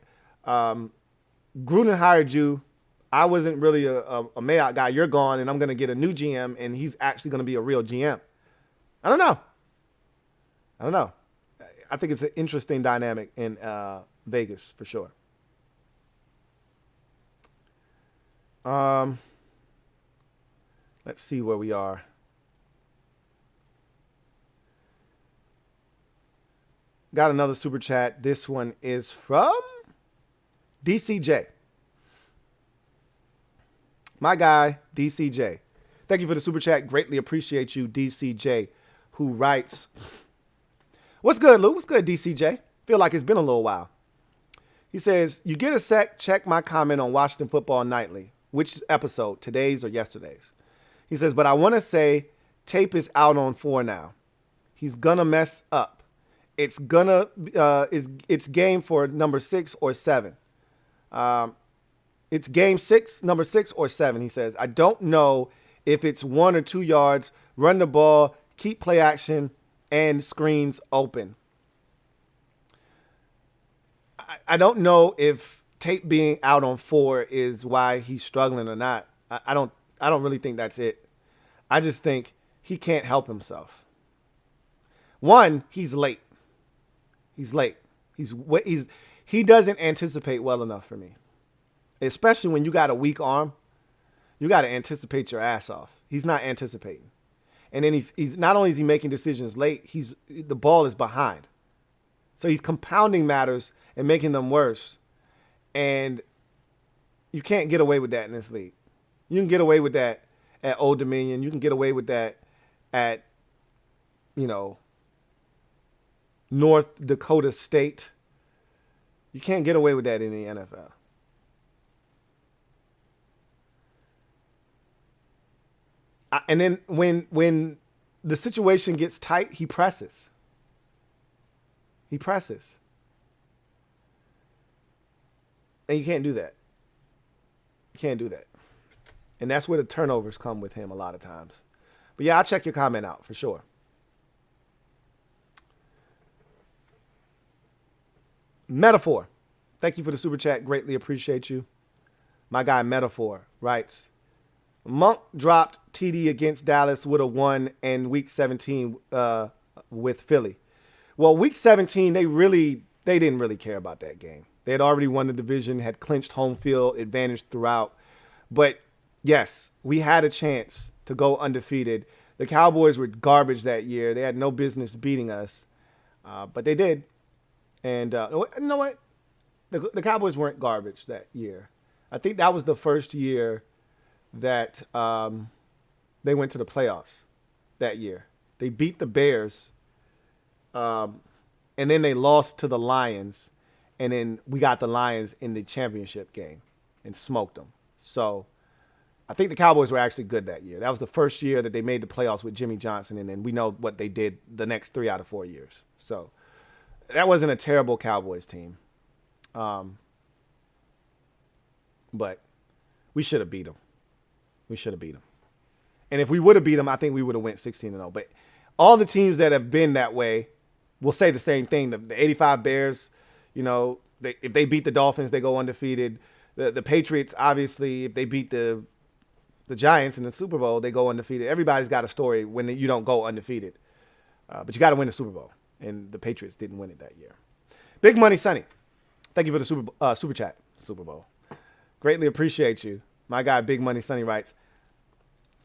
Gruden hired you. I wasn't really a Mayock guy. You're gone, and I'm going to get a new GM, and he's actually going to be a real GM. I don't know. I think it's an interesting dynamic in Vegas for sure. Let's see where we are. Got another super chat. This one is from DCJ. My guy, DCJ. Thank you for the super chat. Greatly appreciate you, DCJ, who writes, what's good, Lou? What's good, DCJ? Feel like it's been a little while. He says, you get a sec, check my comment on Washington Football Nightly. Which episode, today's or yesterday's? He says, but I want to say tape is out on 4 now. He's going to mess up. It's game for number 6 or 7. It's game 6, number 6 or 7, he says. I don't know if it's 1 or 2 yards, run the ball, keep play action, and screens open. I don't know if tape being out on 4 is why he's struggling or not. I don't really think that's it. I just think he can't help himself. One, he's late. He's late. He doesn't anticipate well enough for me. Especially when you got a weak arm, you got to anticipate your ass off. He's not anticipating. And then he's not only is he making decisions late, the ball is behind. So he's compounding matters and making them worse. And you can't get away with that in this league. You can get away with that at Old Dominion. You can get away with that at, you know, North Dakota State. You can't get away with that in the NFL. And then when the situation gets tight, he presses. He presses. And you can't do that. You can't do that. And that's where the turnovers come with him a lot of times. But yeah, I'll check your comment out for sure. Metaphor. Thank you for the super chat. Greatly appreciate you. My guy Metaphor writes, Monk dropped TD against Dallas, would have won in week 17 with Philly. Well, week 17, they didn't really care about that game. They had already won the division, had clinched home field advantage throughout. But yes, we had a chance to go undefeated. The Cowboys were garbage that year. They had no business beating us, but they did. And you know what? The Cowboys weren't garbage that year. I think that was the first year that they went to the playoffs that year. They beat the Bears, and then they lost to the Lions, and then we got the Lions in the championship game and smoked them. So I think the Cowboys were actually good that year. That was the first year that they made the playoffs with Jimmy Johnson, and then we know what they did the next 3 out of 4 years. So that wasn't a terrible Cowboys team. But we should have beat them. We should have beat them. And if we would have beat them, I think we would have went 16-0. But all the teams that have been that way will say the same thing. The 85 Bears, you know, if they beat the Dolphins, they go undefeated. The Patriots, obviously, if they beat the Giants in the Super Bowl, they go undefeated. Everybody's got a story when you don't go undefeated. But you got to win the Super Bowl. And the Patriots didn't win it that year. Big Money Sonny, thank you for the super chat, Super Bowl. Greatly appreciate you. My guy, Big Money Sonny writes,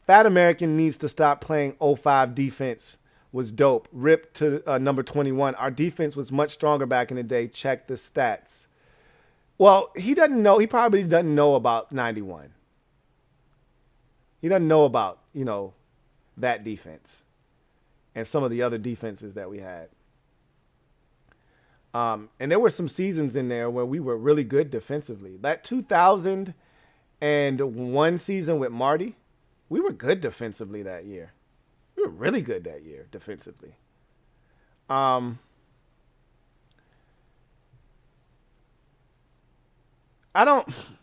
Fat American needs to stop playing 05 defense was dope. Ripped to number 21. Our defense was much stronger back in the day. Check the stats. Well, he doesn't know. He probably doesn't know about 91. He doesn't know about, you know, that defense and some of the other defenses that we had. And there were some seasons in there where we were really good defensively. That 2001 season with Marty, we were good defensively that year. We were really good that year defensively. That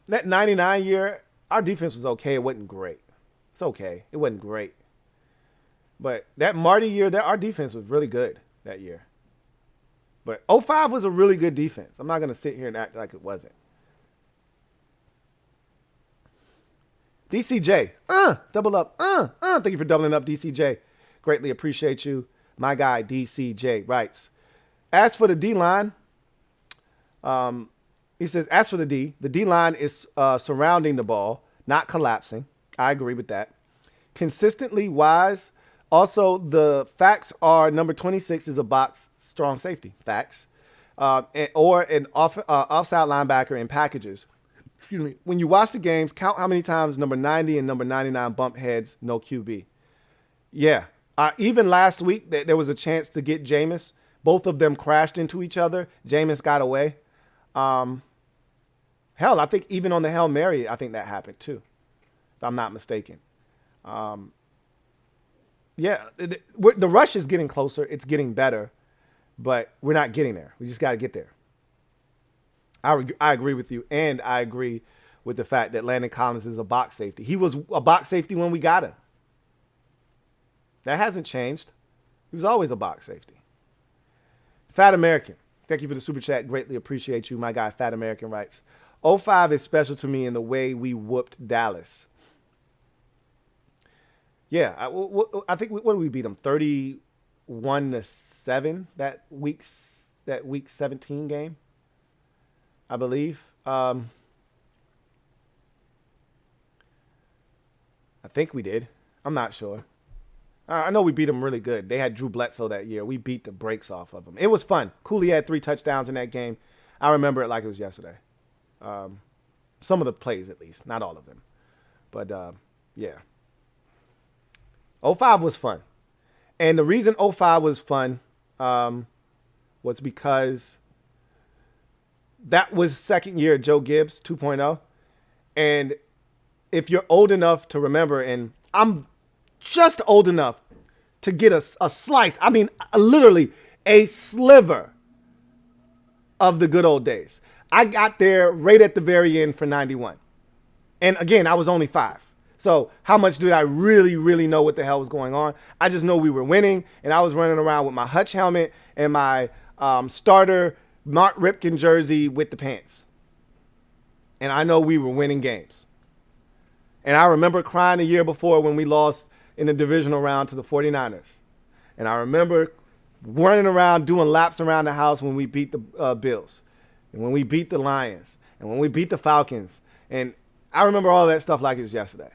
99 year, our defense was okay. It wasn't great. It's okay. It wasn't great. But that Marty year, our defense was really good that year. But 05 was a really good defense. I'm not going to sit here and act like it wasn't. DCJ, double up, thank you for doubling up, DCJ. Greatly appreciate you. My guy, DCJ, writes, as for the D-line, he says, as for the D-line is surrounding the ball, not collapsing. I agree with that. Consistently wise. Also, the facts are number 26 is a box strong safety. Facts. Or an offside linebacker in packages. Excuse me. When you watch the games, count how many times number 90 and number 99 bump heads, no QB. Yeah. Even last week, there was a chance to get Jameis. Both of them crashed into each other. Jameis got away. Hell, I think even on the Hail Mary, I think that happened too, if I'm not mistaken. Yeah, the rush is getting closer. It's getting better, but we're not getting there. We just got to get there. I agree with you, and I agree with the fact that Landon Collins is a box safety. He was a box safety when we got him. That hasn't changed. He was always a box safety. Fat American, thank you for the super chat. Greatly appreciate you. My guy, Fat American, writes, 05 is special to me in the way we whooped Dallas. Yeah, I think what did we beat them? 31-7 that week 17 game, I believe. I think we did. I'm not sure. I know we beat them really good. They had Drew Bledsoe that year. We beat the brakes off of them. It was fun. Cooley had 3 touchdowns in that game. I remember it like it was yesterday. Some of the plays, at least. Not all of them. But, yeah. 05 was fun. And the reason '05 was fun was because that was second year Joe Gibbs 2.0. And if you're old enough to remember, and I'm just old enough to get a slice, I mean, literally a sliver of the good old days. I got there right at the very end for 91. And again, I was only 5. So how much did I really, really know what the hell was going on? I just know we were winning, and I was running around with my Hutch helmet and my starter Mark Ripken jersey with the pants. And I know we were winning games. And I remember crying the year before when we lost in the divisional round to the 49ers. And I remember running around doing laps around the house when we beat the Bills, and when we beat the Lions, and when we beat the Falcons. And I remember all that stuff like it was yesterday.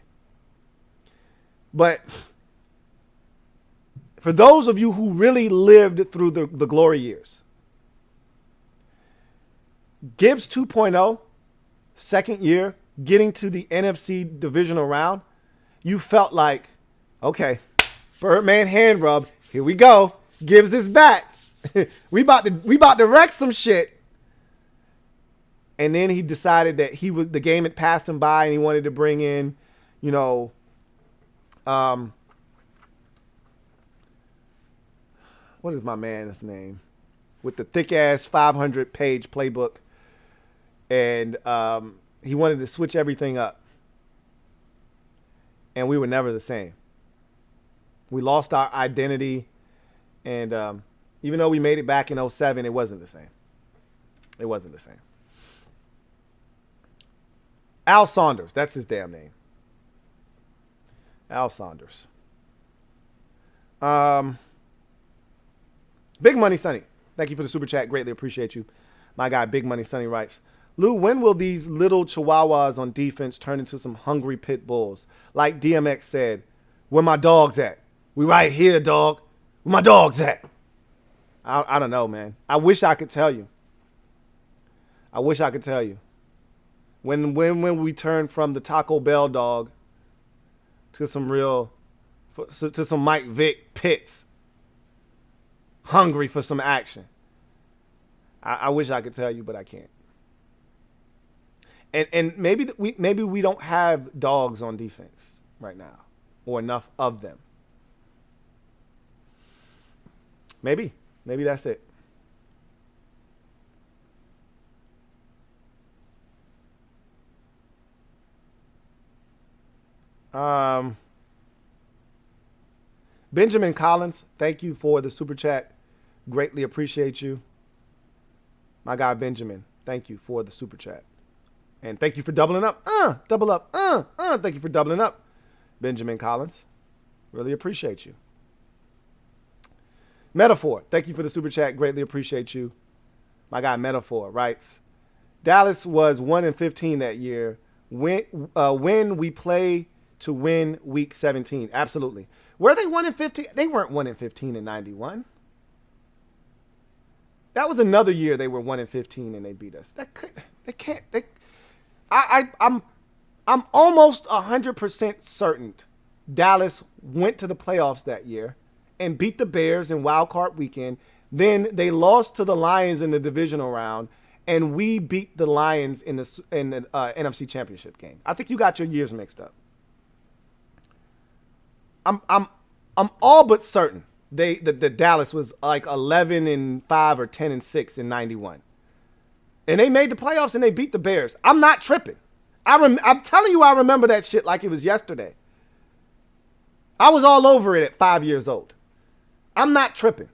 But for those of you who really lived through the glory years, Gibbs 2.0, second year, getting to the NFC divisional round, you felt like, okay, Birdman hand rub, here we go. Gibbs is back. we about to wreck some shit. And then he decided that the game had passed him by, and he wanted to bring in, what is my man's name? With the thick ass 500-page playbook. And he wanted to switch everything up. And we were never the same. We lost our identity. And even though we made it back in 07, it wasn't the same. It wasn't the same. Al Saunders, that's his damn name. Al Saunders. Big Money Sonny, thank you for the super chat. Greatly appreciate you. My guy, Big Money Sonny writes, Lou, when will these little chihuahuas on defense turn into some hungry pit bulls? Like DMX said, where my dogs at? We right here, dog. Where my dogs at? I don't know, man. I wish I could tell you. I wish I could tell you. When we turn from the Taco Bell dog to some Mike Vick Pitts, hungry for some action. I wish I could tell you, but I can't. And maybe we don't have dogs on defense right now, or enough of them. Maybe that's it. Benjamin Collins, thank you for the super chat. Greatly appreciate you. My guy Benjamin, thank you for the super chat. And thank you for doubling up. Double up. Thank you for doubling up, Benjamin Collins. Really appreciate you. Metaphor, thank you for the super chat. Greatly appreciate you. My guy Metaphor writes, Dallas was 1-15 that year. When we play to win week 17. Absolutely. Were they 1-15? They weren't 1-15 in 91. That was another year they were 1-15 and they beat us. I'm almost 100% certain Dallas went to the playoffs that year and beat the Bears in wild card weekend. Then they lost to the Lions in the divisional round, and we beat the Lions in the NFC Championship game. I think you got your years mixed up. I'm all but certain the Dallas was like 11-5 or 10-6 in 91, and they made the playoffs and they beat the Bears. I'm not tripping. I'm telling you, I remember that shit like it was yesterday. I was all over it at 5 years old. I'm not tripping.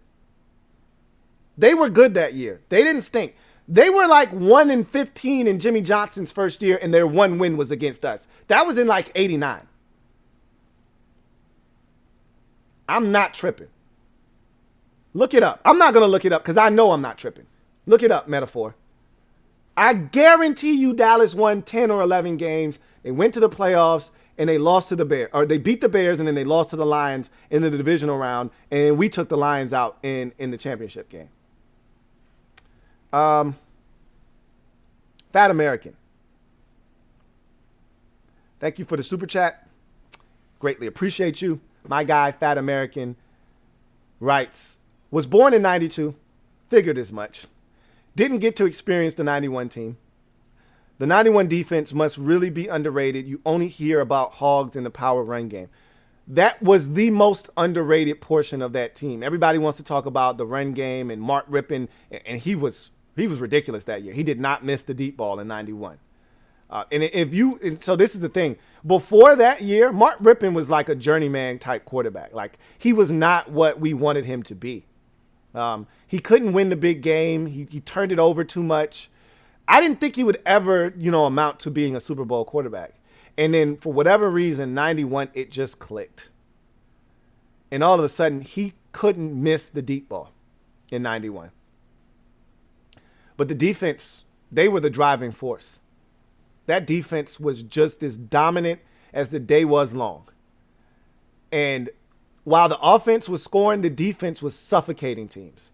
They were good that year. They didn't stink. They were like 1-15 in Jimmy Johnson's first year, and their one win was against us. That was in like 89. I'm not tripping. Look it up. I'm not going to look it up because I know I'm not tripping. Look it up, Metaphor. I guarantee you Dallas won 10 or 11 games. They went to the playoffs, and they lost to the Bears. Or they beat the Bears, and then they lost to the Lions in the divisional round, and we took the Lions out in the championship game. Fat American. Thank you for the super chat. Greatly appreciate you. My guy, Fat American. writes, was born in 92, figured as much. Didn't get to experience the 91 team. The 91 defense must really be underrated. You only hear about hogs in the power run game. That was the most underrated portion of that team. Everybody wants to talk about the run game and Mark Rippon, and he was ridiculous that year. He did not miss the deep ball in 91. So this is the thing. Before that year, Mark Rippon was like a journeyman type quarterback. Like, he was not what we wanted him to be. He couldn't win the big game. He turned it over too much. I didn't think he would ever, amount to being a Super Bowl quarterback. And then for whatever reason, 91, it just clicked. And all of a sudden, he couldn't miss the deep ball in 91. But the defense, they were the driving force. That defense was just as dominant as the day was long. And while the offense was scoring, the defense was suffocating teams.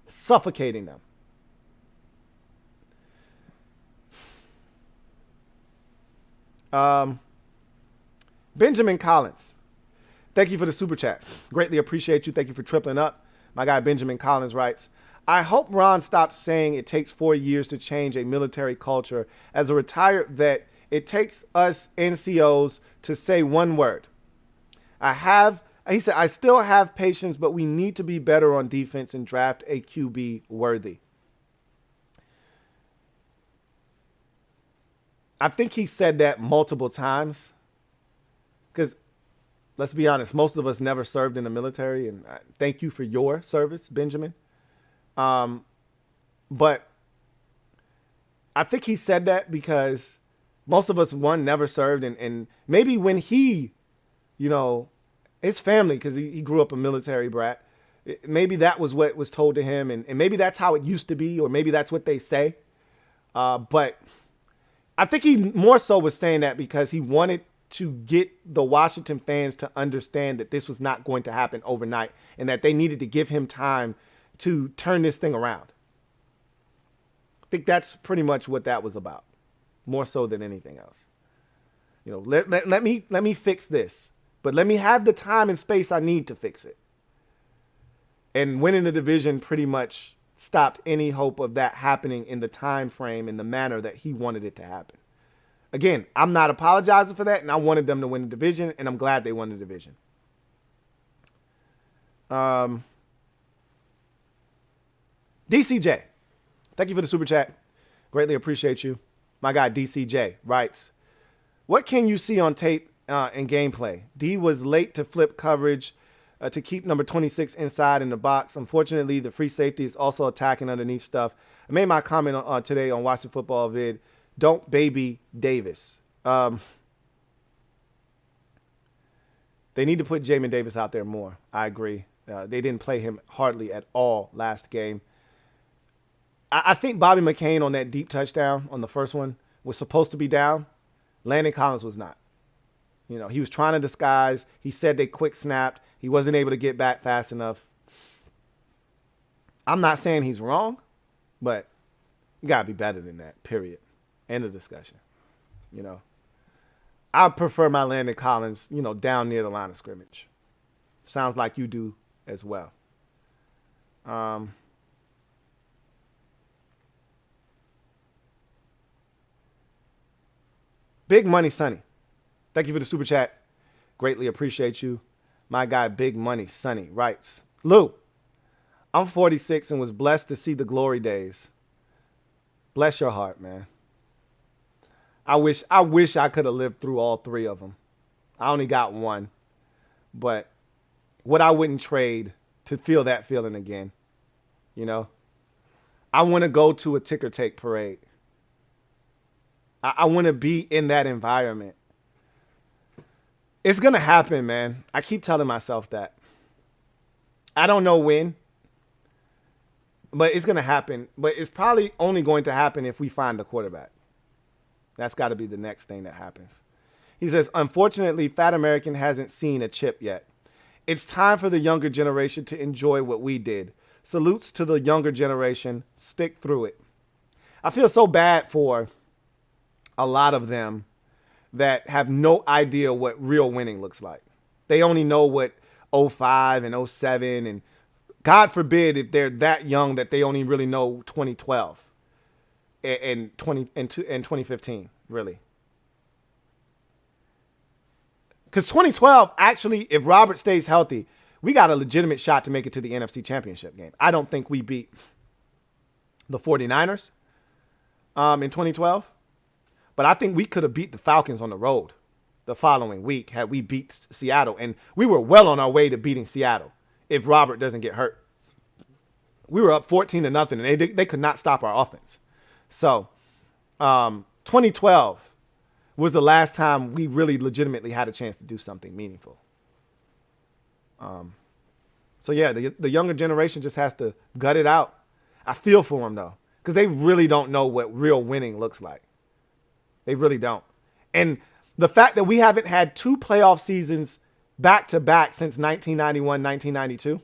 Suffocating them. Benjamin Collins, thank you for the super chat. Greatly appreciate you. Thank you for tripling up. My guy Benjamin Collins writes, I hope Ron stops saying it takes 4 years to change a military culture. As a retired vet, it takes us NCOs to say one word. He said, I still have patience, but we need to be better on defense and draft a QB worthy. I think he said that multiple times because, let's be honest, most of us never served in the military, and thank you for your service, Benjamin. But I think he said that because most of us, never served, and maybe when he, his family, because he grew up a military brat, maybe that was what was told to him, and maybe that's how it used to be, or maybe that's what they say. But I think he more so was saying that because he wanted to get the Washington fans to understand that this was not going to happen overnight and that they needed to give him time to turn this thing around. I think that's pretty much what that was about, more so than anything else. Let me fix this, but let me have the time and space I need to fix it. And winning the division pretty much stopped any hope of that happening in the time frame, in the manner that he wanted it to happen. Again, I'm not apologizing for that, and I wanted them to win the division, and I'm glad they won the division. DCJ, thank you for the super chat. Greatly appreciate you. My guy DCJ writes, what can you see on tape and gameplay? D was late to flip coverage to keep number 26 inside in the box. Unfortunately, the free safety is also attacking underneath stuff. I made my comment today on Watching Football vid. Don't baby Davis. They need to put Jamin Davis out there more. I agree. They didn't play him hardly at all last game. I think Bobby McCain on that deep touchdown on the first one was supposed to be down. Landon Collins was not. He was trying to disguise. He said they quick snapped. He wasn't able to get back fast enough. I'm not saying he's wrong, but you got to be better than that, period. End of discussion. I prefer my Landon Collins, down near the line of scrimmage. Sounds like you do as well. Big Money Sonny, thank you for the super chat. Greatly appreciate you. My guy, Big Money Sonny, writes, Lou, I'm 46 and was blessed to see the glory days. Bless your heart, man. I wish I could have lived through all three of them. I only got one. But what I wouldn't trade to feel that feeling again. I want to go to a ticker tape parade. I want to be in that environment. It's going to happen, man. I keep telling myself that. I don't know when, but it's going to happen. But it's probably only going to happen if we find the quarterback. That's got to be the next thing that happens. He says, unfortunately, Fat American hasn't seen a chip yet. It's time for the younger generation to enjoy what we did. Salutes to the younger generation. Stick through it. I feel so bad for a lot of them that have no idea what real winning looks like. They only know what '05 and '07, and God forbid if they're that young that they only really know 2012 and 2015, really. Because 2012, actually, if Robert stays healthy, we got a legitimate shot to make it to the NFC Championship game. I don't think we beat the 49ers in 2012, but I think we could have beat the Falcons on the road the following week had we beat Seattle. And we were well on our way to beating Seattle if Robert doesn't get hurt. We were up 14-0, and they could not stop our offense. So 2012 was the last time we really legitimately had a chance to do something meaningful. So yeah, the younger generation just has to gut it out. I feel for them though, because they really don't know what real winning looks like. They really don't. And the fact that we haven't had 2 playoff seasons back to back since 1991, 1992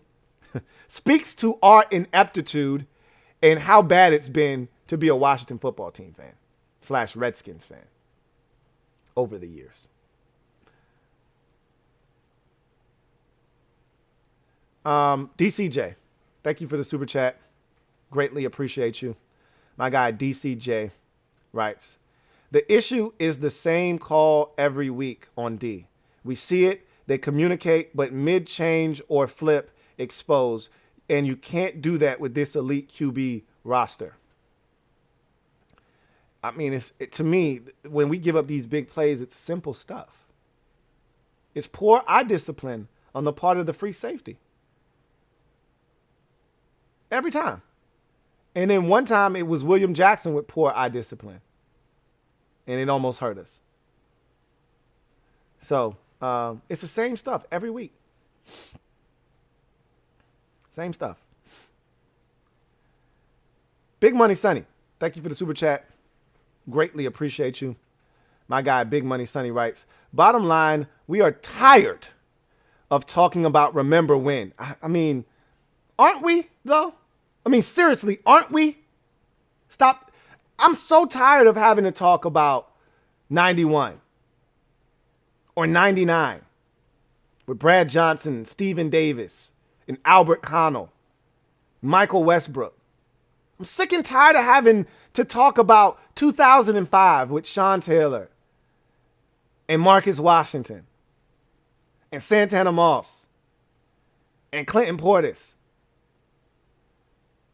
speaks to our ineptitude and how bad it's been to be a Washington football team fan / Redskins fan over the years. DCJ, thank you for the super chat. Greatly appreciate you. My guy DCJ writes, the issue is the same call every week on D. We see it, they communicate, but mid-change or flip, expose, and you can't do that with this elite QB roster. I mean, to me, when we give up these big plays, it's simple stuff. It's poor eye discipline on the part of the free safety. Every time. And then one time it was William Jackson with poor eye discipline. And it almost hurt us. So it's the same stuff every week. Same stuff. Big Money Sonny, thank you for the super chat. Greatly appreciate you. My guy, Big Money Sonny writes, bottom line, we are tired of talking about remember when. I mean, aren't we, though? I mean, seriously, aren't we? Stop. I'm so tired of having to talk about 91 or 99 with Brad Johnson and Stephen Davis and Albert Connell, Michael Westbrook. I'm sick and tired of having to talk about 2005 with Sean Taylor and Marcus Washington and Santana Moss and Clinton Portis.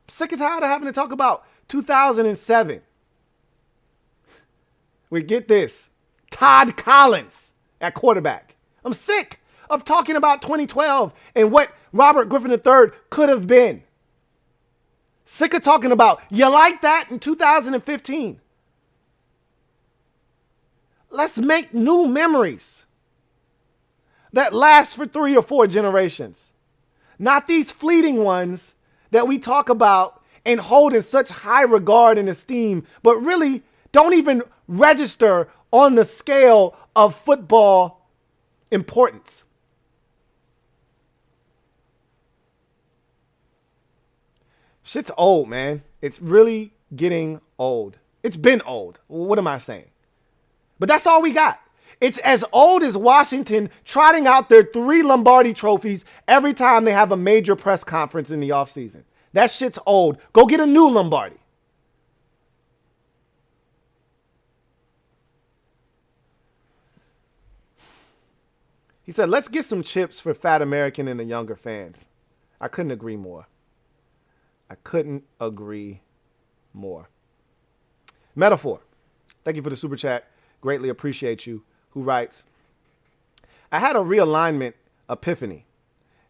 I'm sick and tired of having to talk about 2007. We get this. Todd Collins at quarterback. I'm sick of talking about 2012 and what Robert Griffin III could have been. Sick of talking about, you like that in 2015. Let's make new memories that last for 3 or 4 generations. Not these fleeting ones that we talk about and hold in such high regard and esteem, but really don't even register on the scale of football importance. Shit's old, man. It's really getting old. It's been old. What am I saying? But that's all we got. It's as old as Washington trotting out their 3 Lombardi trophies every time they have a major press conference in the offseason. That shit's old. Go get a new Lombardi. He said, let's get some chips for Fat American and the younger fans. I couldn't agree more. I couldn't agree more. Metaphor, thank you for the super chat. Greatly appreciate you. Who writes, I had a realignment epiphany.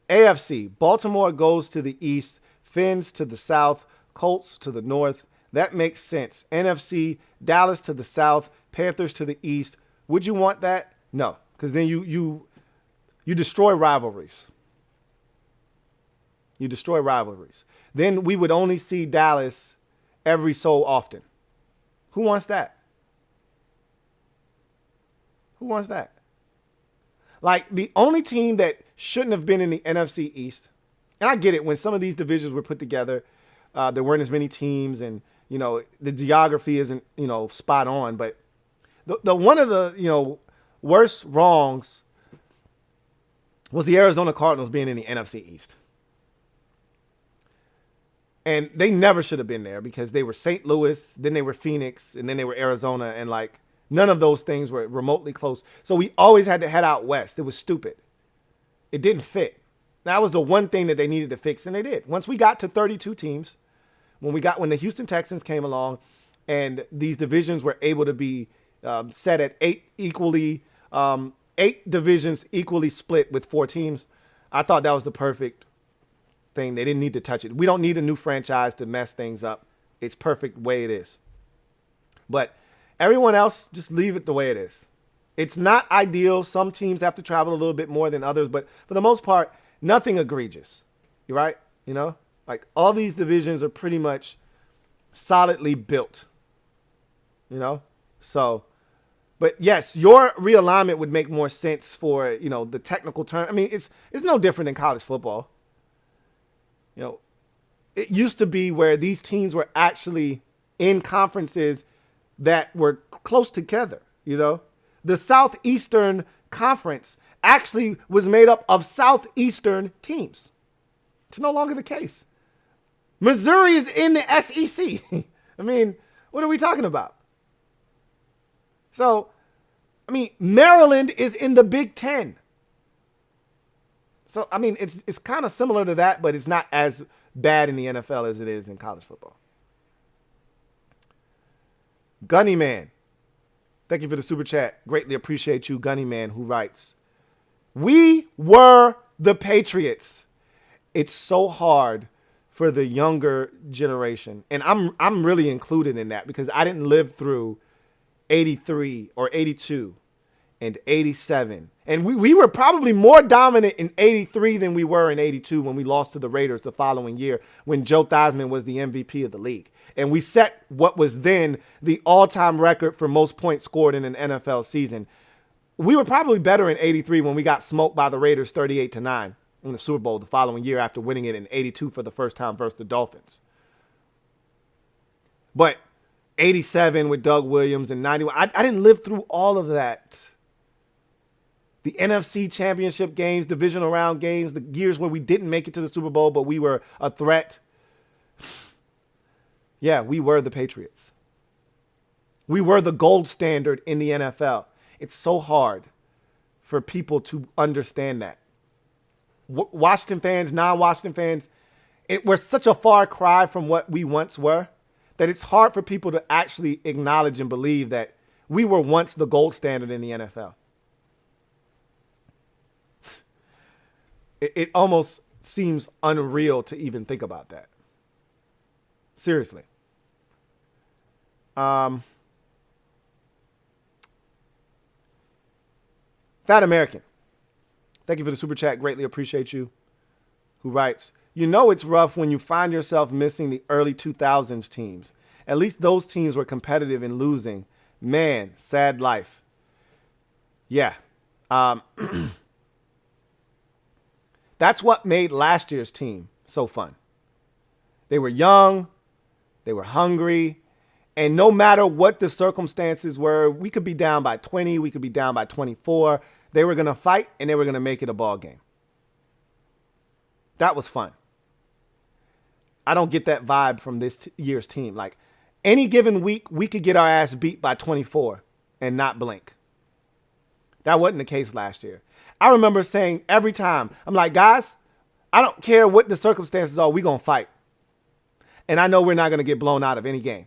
AFC, Baltimore goes to the east, Fins to the south, Colts to the north. That makes sense. NFC, Dallas to the south, Panthers to the east. Would you want that? No, because then you destroy rivalries. You destroy rivalries. Then we would only see Dallas every so often. Who wants that? Who wants that? Like, the only team that shouldn't have been in the NFC East, and I get it, when some of these divisions were put together, there weren't as many teams, and, you know, the geography isn't, you know, spot on, but the one of the, you know, worst wrongs was the Arizona Cardinals being in the NFC East. And they never should have been there because they were St. Louis, then they were Phoenix, and then they were Arizona. And like none of those things were remotely close. So we always had to head out west. It was stupid. It didn't fit. That was the one thing that they needed to fix, and they did. Once we got to 32 teams, when the Houston Texans came along, and these divisions were able to be set at 8 divisions equally split with 4 teams, I thought that was the perfect thing. They didn't need to touch it. We don't need a new franchise to mess things up. It's perfect the way it is. But everyone else, just leave it the way it is. It's not ideal. Some teams have to travel a little bit more than others, but for the most part, nothing egregious. You're right? You know, like all these divisions are pretty much solidly built. You know, so, but yes, your realignment would make more sense for, you know, the technical term. I mean, it's no different than college football. You know, it used to be where these teams were actually in conferences that were close together, you know. The Southeastern Conference actually was made up of Southeastern teams. It's no longer the case. Missouri is in the SEC. I mean, what are we talking about? So, I mean, Maryland is in the Big Ten. So, I mean, it's kind of similar to that, but it's not as bad in the NFL as it is in college football. Gunny Man. Thank you for the super chat. Greatly appreciate you, Gunny Man, who writes, "We were the Patriots." It's so hard for the younger generation. And I'm really included in that because I didn't live through 83 or 82 and 87. And we were probably more dominant in 83 than we were in 82 when we lost to the Raiders the following year when Joe Theismann was the MVP of the league. And we set what was then the all-time record for most points scored in an NFL season. We were probably better in 83 when we got smoked by the Raiders 38-9 in the Super Bowl the following year after winning it in 82 for the first time versus the Dolphins. But 87 with Doug Williams and 91, I didn't live through all of that. The NFC championship games, divisional round games, the years where we didn't make it to the Super Bowl, but we were a threat. Yeah, we were the Patriots. We were the gold standard in the NFL. It's so hard for people to understand that. Washington fans, non-Washington fans, we're such a far cry from what we once were that it's hard for people to actually acknowledge and believe that we were once the gold standard in the NFL. It almost seems unreal to even think about that. Seriously. Fat American. Thank you for the super chat. Greatly appreciate you. Who writes, "You know it's rough when you find yourself missing the early 2000s teams. At least those teams were competitive in losing. Man, sad life." Yeah. That's what made last year's team so fun. They were young. They were hungry. And no matter what the circumstances were, we could be down by 20. We could be down by 24. They were going to fight, and they were going to make it a ball game. That was fun. I don't get that vibe from this year's team. Like, any given week, we could get our ass beat by 24 and not blink. That wasn't the case last year. I remember saying every time, I'm like, guys, I don't care what the circumstances are, we're going to fight. And I know we're not going to get blown out of any game.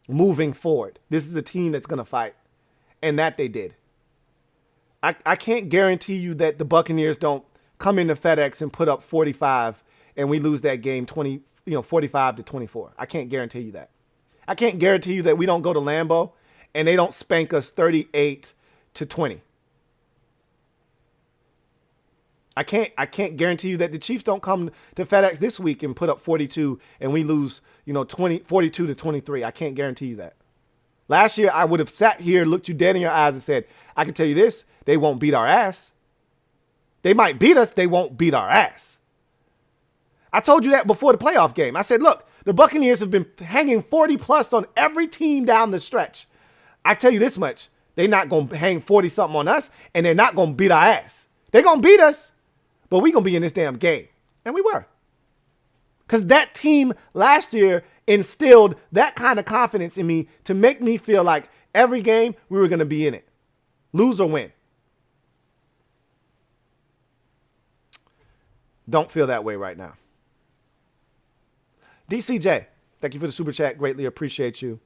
Moving forward, this is a team that's going to fight. And that they did. I can't guarantee you that the Buccaneers don't come into FedEx and put up 45 and we lose that game 45-24. I can't guarantee you that. I can't guarantee you that we don't go to Lambeau and they don't spank us 38-20. I can't guarantee you that the Chiefs don't come to FedEx this week and put up 42 and we lose, 42-23. I can't guarantee you that. Last year, I would have sat here, looked you dead in your eyes and said, I can tell you this, they won't beat our ass. They might beat us, they won't beat our ass. I told you that before the playoff game. I said, look, the Buccaneers have been hanging 40 plus on every team down the stretch. I tell you this much, they're not going to hang 40 something on us and they're not going to beat our ass. They're going to beat us. but we going to be in this damn game. And we were. Because that team last year instilled that kind of confidence in me to make me feel like every game we were going to be in it. Lose or win. Don't feel that way right now. DCJ, thank you for the super chat. Greatly appreciate you.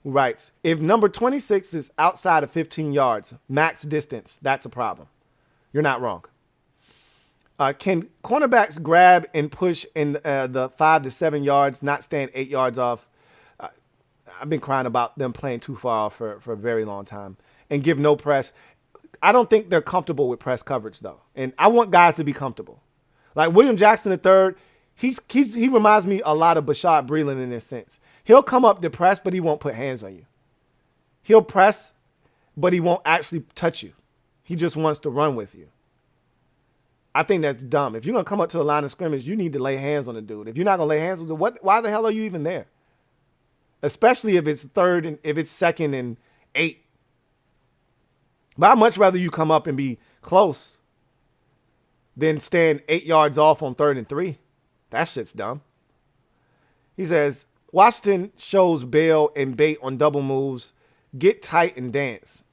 Who writes, if number 26 is outside of 15 yards, max distance, that's a problem. You're not wrong. Can cornerbacks grab and push in the 5 to 7 yards, not stand 8 yards off? I've been crying about them playing too far off for a very long time. And give no press. I don't think they're comfortable with press coverage, though. And I want guys to be comfortable. Like William Jackson III, he reminds me a lot of Bashaud Breeland in this sense. He'll come up to press, but he won't put hands on you. He'll press, but he won't actually touch you. He just wants to run with you. I think that's dumb. If you're going to come up to the line of scrimmage, you need to lay hands on the dude. If you're not going to lay hands on the dude, why the hell are you even there? Especially if it's if it's 2nd and 8. But I'd much rather you come up and be close than stand 8 yards off on 3rd and 3. That shit's dumb. He says, Washington shows bail and bait on double moves. Get tight and dance.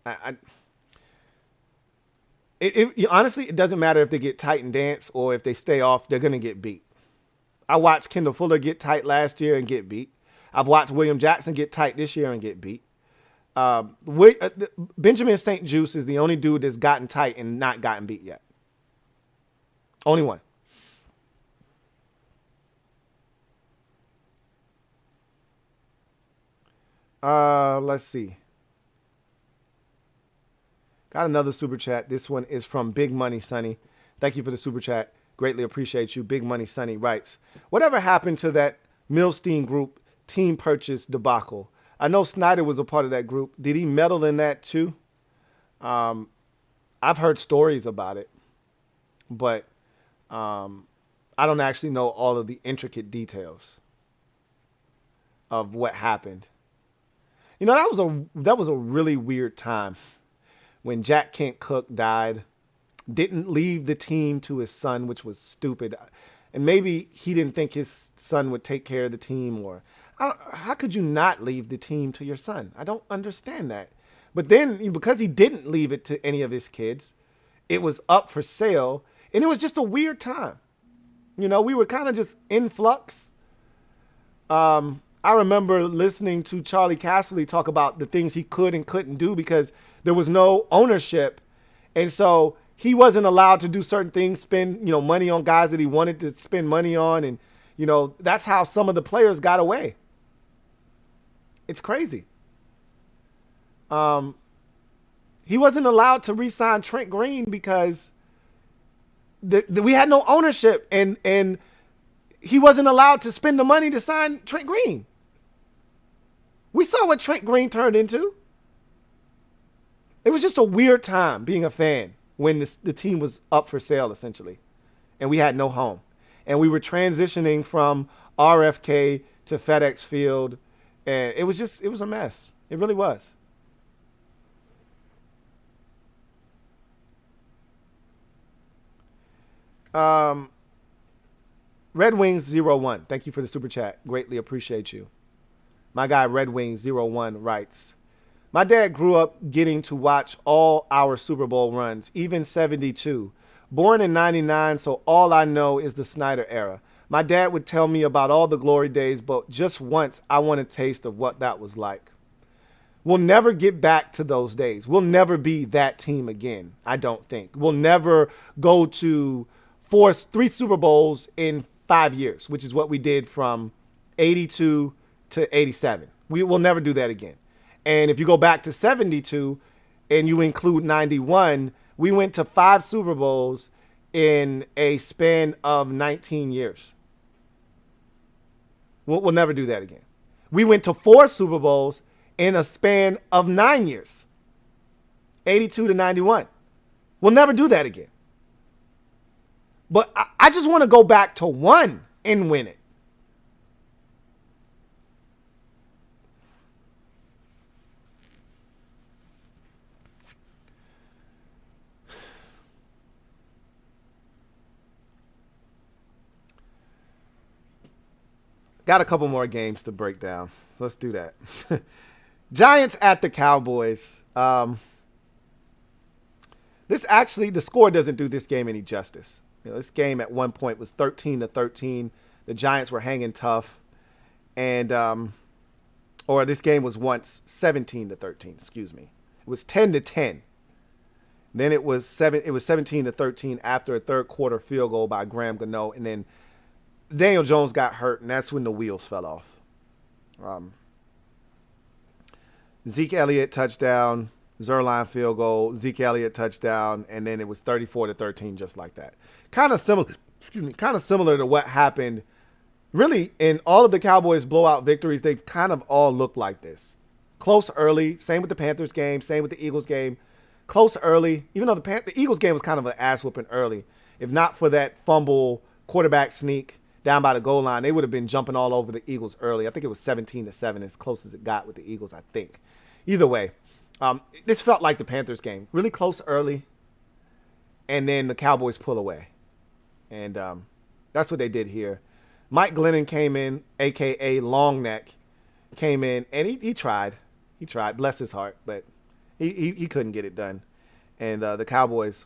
Honestly, it doesn't matter if they get tight and dance or if they stay off, they're going to get beat. I watched Kendall Fuller get tight last year and get beat. I've watched William Jackson get tight this year and get beat. Benjamin St. Juste is the only dude that's gotten tight and not gotten beat yet. Only one. Let's see. Got another super chat. This one is from Big Money Sonny. Thank you for the super chat. Greatly appreciate you. Big Money Sonny writes, whatever happened to that Milstein group team purchase debacle? I know Snyder was a part of that group. Did he meddle in that too? I've heard stories about it, but I don't actually know all of the intricate details of what happened. You know, that was a really weird time when Jack Kent Cook died. Didn't leave the team to his son, which was stupid. And maybe he didn't think his son would take care of the team, or how could you not leave the team to your son? I don't understand that. But then because he didn't leave it to any of his kids, it was up for sale. And it was just a weird time. You know, we were kind of just in flux. I remember listening to Charlie Casserly talk about the things he could and couldn't do because there was no ownership. And so he wasn't allowed to do certain things, spend, money on guys that he wanted to spend money on. And, that's how some of the players got away. It's crazy. He wasn't allowed to re-sign Trent Green because we had no ownership, and he wasn't allowed to spend the money to sign Trent Green. We saw what Trent Green turned into. It was just a weird time being a fan when the team was up for sale, essentially, and we had no home. And we were transitioning from RFK to FedEx Field, and it was a mess. It really was. Red Wings 01, thank you for the super chat. Greatly appreciate you. My guy Red Wings 01 writes, my dad grew up getting to watch all our Super Bowl runs, even 72. Born in 99, so all I know is the Snyder era. My dad would tell me about all the glory days, but just once I want a taste of what that was like. We'll never get back to those days. We'll never be that team again, I don't think. We'll never go to 3 Super Bowls in 5 years, which is what we did from 82 to 87. We will never do that again. And if you go back to 72 and you include 91, we went to 5 Super Bowls in a span of 19 years. We'll never do that again. We went to 4 Super Bowls in a span of 9 years, 82 to 91. We'll never do that again. But I just want to go back to 1 and win it. Got a couple more games to break down. So let's do that. Giants at the Cowboys. The score doesn't do this game any justice. This game at one point was 13-13. The Giants were hanging tough. And, or this game was once 17-13, excuse me. It was 10-10. Then it was 17-13 after a third quarter field goal by Graham Gano. And then Daniel Jones got hurt, and that's when the wheels fell off. Zeke Elliott touchdown, Zerline field goal, Zeke Elliott touchdown, and then it was 34-13 just like that. Kind of similar to what happened really in all of the Cowboys blowout victories. They've kind of all looked like this. Close early, same with the Panthers game, same with the Eagles game. Close early, even though the Eagles game was kind of an ass whooping early. If not for that fumble quarterback sneak down by the goal line, they would have been jumping all over the Eagles early. I think it was 17-7, as close as it got with the Eagles, I think. Either way, this felt like the Panthers game. Really close early, and then the Cowboys pull away. And that's what they did here. Mike Glennon came in, a.k.a. Long Neck, came in, and he tried. He tried, bless his heart, but he couldn't get it done. And the Cowboys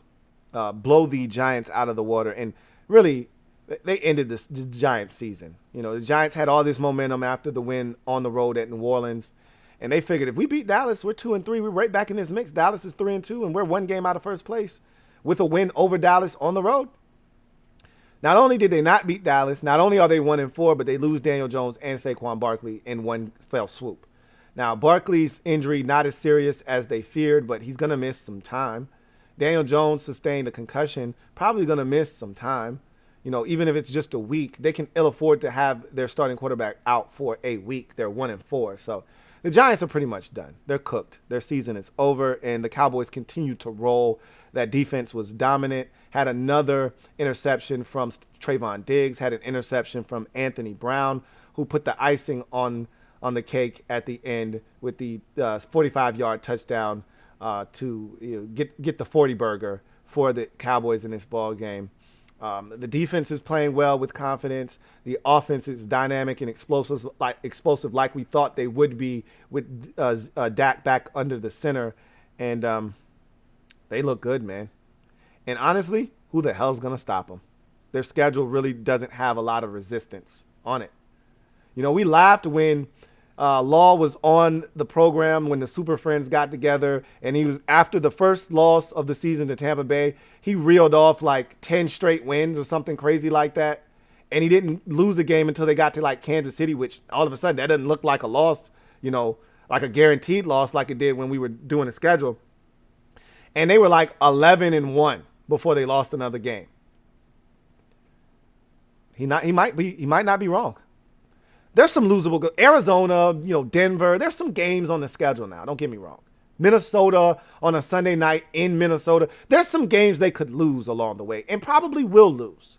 blow the Giants out of the water. And really, they ended the Giants season. The Giants had all this momentum after the win on the road at New Orleans. And they figured if we beat Dallas, we're 2-3. We're right back in this mix. Dallas is 3-2, and we're one game out of first place with a win over Dallas on the road. Not only did they not beat Dallas, not only are they 1-4, but they lose Daniel Jones and Saquon Barkley in one fell swoop. Now, Barkley's injury not as serious as they feared, but he's going to miss some time. Daniel Jones sustained a concussion, probably going to miss some time. Even if it's just a week, they can ill afford to have their starting quarterback out for a week. They're 1-4, so the Giants are pretty much done. They're cooked. Their season is over, and the Cowboys continue to roll. That defense was dominant. Had another interception from Trayvon Diggs. Had an interception from Anthony Brown, who put the icing on the cake at the end with the 45-yard touchdown to get the 40-burger for the Cowboys in this ball game. The defense is playing well with confidence. The offense is dynamic and explosive like we thought they would be with Dak back under the center. And they look good, man. And honestly, who the hell's going to stop them? Their schedule really doesn't have a lot of resistance on it. We laughed when Law was on the program when the Super Friends got together, and he was after the first loss of the season to Tampa Bay, he reeled off like 10 straight wins or something crazy like that. And he didn't lose a game until they got to like Kansas City, which all of a sudden that doesn't look like a loss, like a guaranteed loss like it did when we were doing the schedule. And they were like 11-1 before they lost another game. He might not be wrong. There's some losable Arizona, Denver. There's some games on the schedule now. Don't get me wrong. Minnesota on a Sunday night in Minnesota. There's some games they could lose along the way and probably will lose.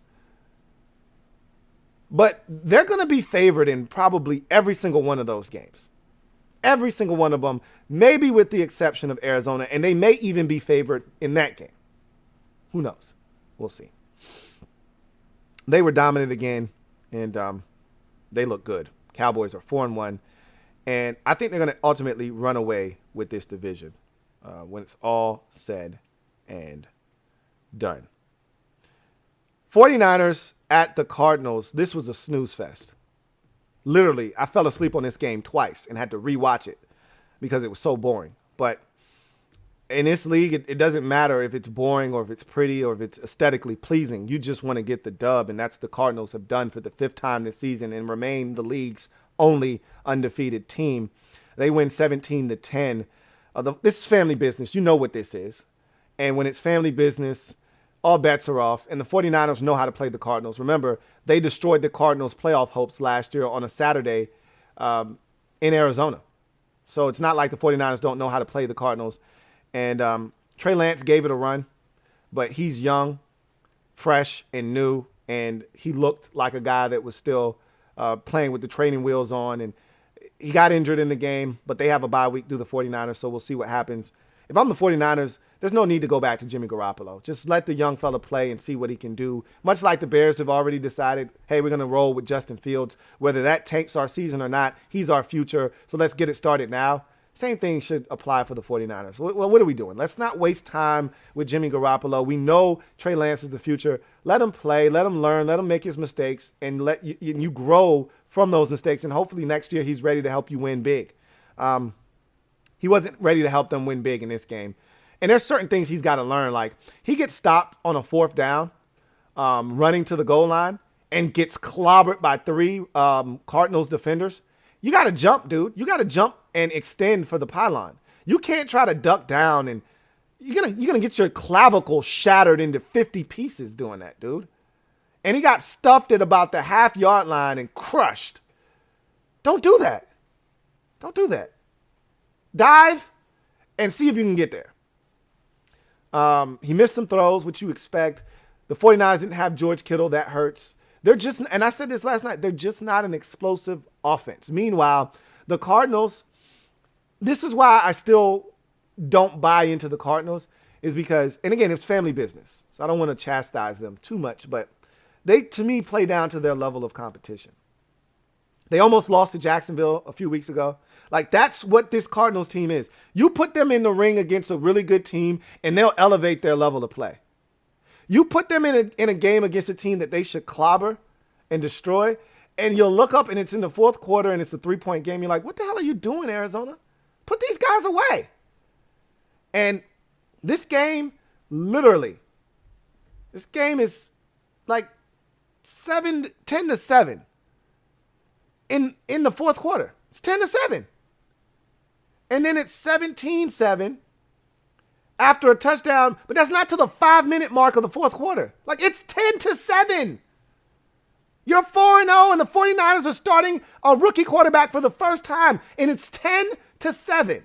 But they're going to be favored in probably every single one of those games. Every single one of them, maybe with the exception of Arizona, and they may even be favored in that game. Who knows? We'll see. They were dominant again, and they look good. Cowboys are 4-1, and I think they're going to ultimately run away with this division when it's all said and done. 49ers at the Cardinals. This was a snooze fest. Literally, I fell asleep on this game twice and had to rewatch it because it was so boring. But in this league, it doesn't matter if it's boring or if it's pretty or if it's aesthetically pleasing. You just want to get the dub, and that's what the Cardinals have done for the 5th time this season and remain the league's only undefeated team. They win 17-10. This is family business. You know what this is. And when it's family business, all bets are off. And the 49ers know how to play the Cardinals. Remember, they destroyed the Cardinals' playoff hopes last year on a Saturday in Arizona. So it's not like the 49ers don't know how to play the Cardinals. And Trey Lance gave it a run, but he's young, fresh, and new. And he looked like a guy that was still playing with the training wheels on. And he got injured in the game, but they have a bye week through the 49ers, so we'll see what happens. If I'm the 49ers, there's no need to go back to Jimmy Garoppolo. Just let the young fella play and see what he can do. Much like the Bears have already decided, hey, we're going to roll with Justin Fields. Whether that tanks our season or not, he's our future. So let's get it started now. Same thing should apply for the 49ers. Well, what are we doing? Let's not waste time with Jimmy Garoppolo. We know Trey Lance is the future. Let him play. Let him learn. Let him make his mistakes. And let you grow from those mistakes. And hopefully next year he's ready to help you win big. He wasn't ready to help them win big in this game. And there's certain things he's got to learn. Like, he gets stopped on a 4th down, running to the goal line, and gets clobbered by 3 Cardinals defenders. You got to jump, dude. You got to jump and extend for the pylon. You can't try to duck down, and you're gonna get your clavicle shattered into 50 pieces doing that, dude. And he got stuffed at about the half-yard line and crushed. Don't do that. Don't do that. Dive and see if you can get there. He missed some throws, which you expect. The 49ers didn't have George Kittle. That hurts. They're just, and I said this last night, they're just not an explosive offense. Meanwhile, the Cardinals, this is why I still don't buy into the Cardinals, is because, and again, it's family business. So I don't want to chastise them too much, but they, to me, play down to their level of competition. They almost lost to Jacksonville a few weeks ago. Like, that's what this Cardinals team is. You put them in the ring against a really good team, and they'll elevate their level of play. You put them in a game against a team that they should clobber and destroy, and you'll look up, and it's in the 4th quarter, and it's a 3-point game. You're like, what the hell are you doing, Arizona? Put these guys away. And this game, literally, this game is like 10-7 in the 4th quarter. It's 10-7. And then it's 17-7 after a touchdown, but that's not to the 5-minute mark of the 4th quarter. Like, it's 10-7. You're 4-0, and the 49ers are starting a rookie quarterback for the first time, and it's 10-7.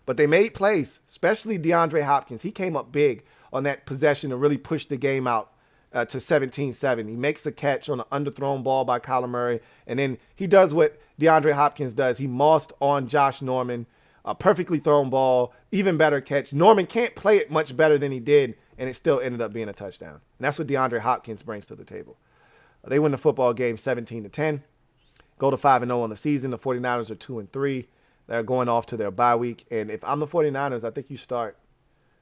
But they made plays, especially DeAndre Hopkins. He came up big on that possession to really push the game out to 17-7. He makes a catch on an underthrown ball by Kyler Murray, and then he does what DeAndre Hopkins does. He mossed on Josh Norman, a perfectly thrown ball, even better catch. Norman can't play it much better than he did, and it still ended up being a touchdown. And that's what DeAndre Hopkins brings to the table. They win the football game 17-10, go to 5-0 on the season. The 49ers are 2-3. They're going off to their bye week. And if I'm the 49ers, I think you start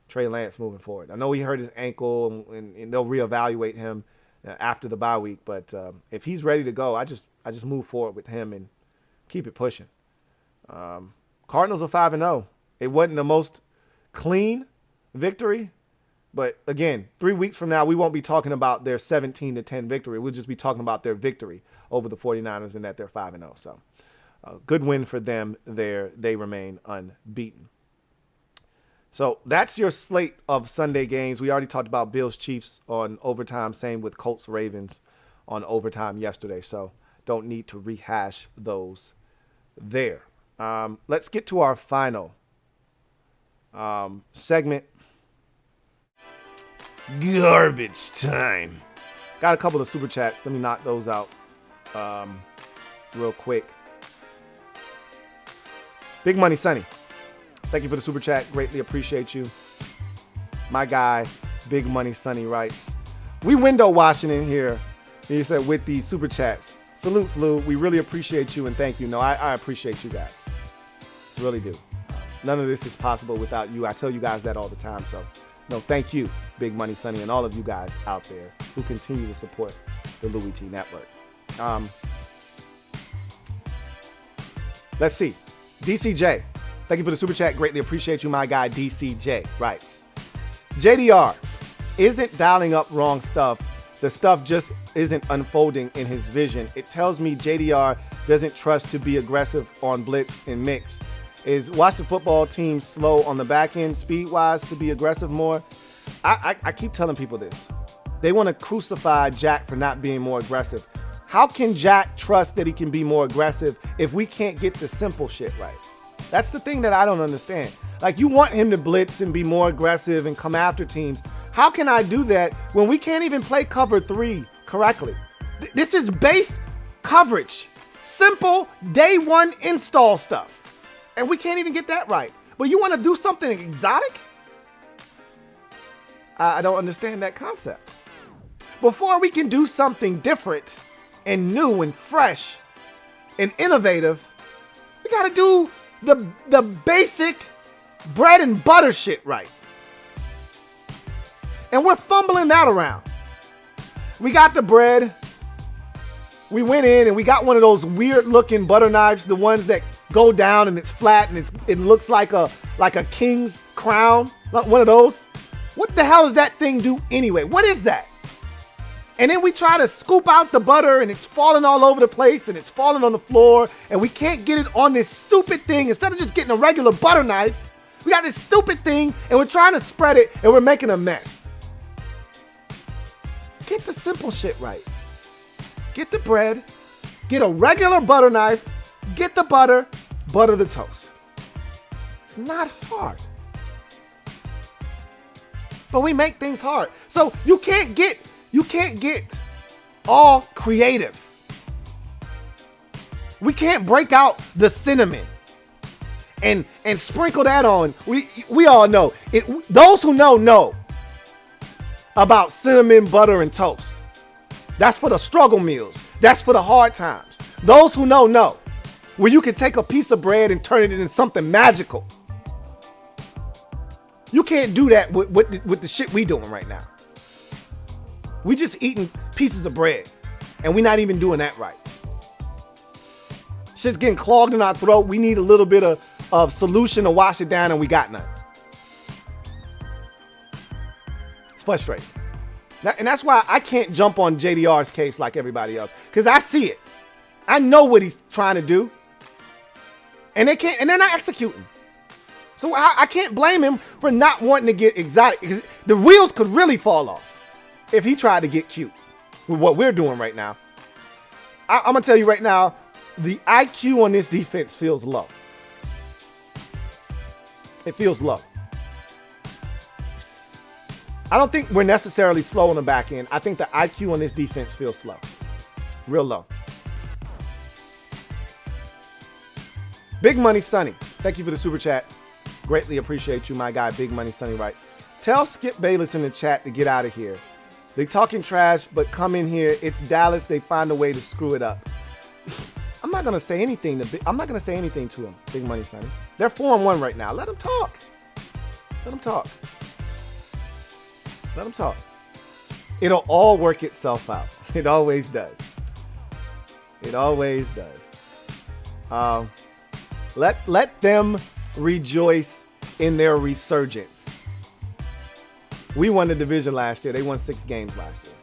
Trey Lance moving forward. I know he hurt his ankle, and they'll reevaluate him after the bye week. But if he's ready to go, I just move forward with him and keep it pushing. Cardinals are 5-0. It wasn't the most clean victory. But again, 3 weeks from now, we won't be talking about their 17-10 victory. We'll just be talking about their victory over the 49ers and that they're 5-0. So good win for them there. They remain unbeaten. So that's your slate of Sunday games. We already talked about Bills Chiefs on overtime. Same with Colts Ravens on overtime yesterday. So don't need to rehash those there. Let's get to our final segment. Garbage time. Got a couple of super chats. Let me knock those out real quick. Big Money Sonny, thank you for the super chat. Greatly appreciate you. My guy, Big Money Sonny writes, we window washing in here. He said with these super chats. Salutes, Lou. We really appreciate you and thank you. No, I appreciate you guys. Really do. None of this is possible without you. I tell you guys that all the time. So, no, thank you, Big Money Sonny, and all of you guys out there who continue to support the Louie T Network. Let's see. DCJ, thank you for the super chat. Greatly appreciate you, my guy. DCJ writes, JDR isn't dialing up wrong stuff. The stuff just isn't unfolding in his vision. It tells me JDR doesn't trust to be aggressive on blitz and mix. Is Washington football team slow on the back end speed-wise to be aggressive more? I keep telling people this. They want to crucify Jack for not being more aggressive. How can Jack trust that he can be more aggressive if we can't get the simple shit right? That's the thing that I don't understand. Like, you want him to blitz and be more aggressive and come after teams. How can I do that when we can't even play cover 3 correctly? This is base coverage. Simple day one install stuff. And we can't even get that right. but you want to do something exotic? I don't understand that concept. Before we can do something different and new and fresh and innovative, we got to do the basic bread and butter shit right. And we're fumbling that around. We got the bread. We went in and we got one of those weird looking butter knives, the ones that go down and it's flat and it looks like a king's crown, one of those. What the hell does that thing do anyway? What is that? And then we try to scoop out the butter and it's falling all over the place and it's falling on the floor and we can't get it on this stupid thing. Instead of just getting a regular butter knife, we got this stupid thing and we're trying to spread it and we're making a mess. Get the simple shit right. Get the bread, get a regular butter knife, get the butter the toast. It's not hard. But we make things hard. So you can't get all creative. We can't break out the cinnamon and sprinkle that on. We all know it. Those who know about cinnamon, butter, and toast. That's for the struggle meals. That's for the hard times. Those who know where you can take a piece of bread and turn it into something magical. You can't do that with the shit we doing right now. We just eating pieces of bread and we're not even doing that right. Shit's getting clogged in our throat. We need a little bit of solution to wash it down and we got none. It's frustrating. And that's why I can't jump on JDR's case like everybody else, because I see it. I know what he's trying to do. And they're not executing. So I can't blame him for not wanting to get exotic, because the wheels could really fall off if he tried to get cute with what we're doing right now. I'm going to tell you right now, the IQ on this defense feels low. It feels low. I don't think we're necessarily slow on the back end. I think the IQ on this defense feels slow. Real low. Big Money Sonny, thank you for the super chat. Greatly appreciate you, my guy. Big Money Sonny writes, tell Skip Bayless in the chat to get out of here. They talking trash, but come in here. It's Dallas. They find a way to screw it up. I'm not gonna say anything to him. Big Money Sonny. They're 4-1 right now. Let them talk. Let them talk. Let them talk. It'll all work itself out. It always does. It always does. Let them rejoice in their resurgence. We won the division last year. They won 6 games last year.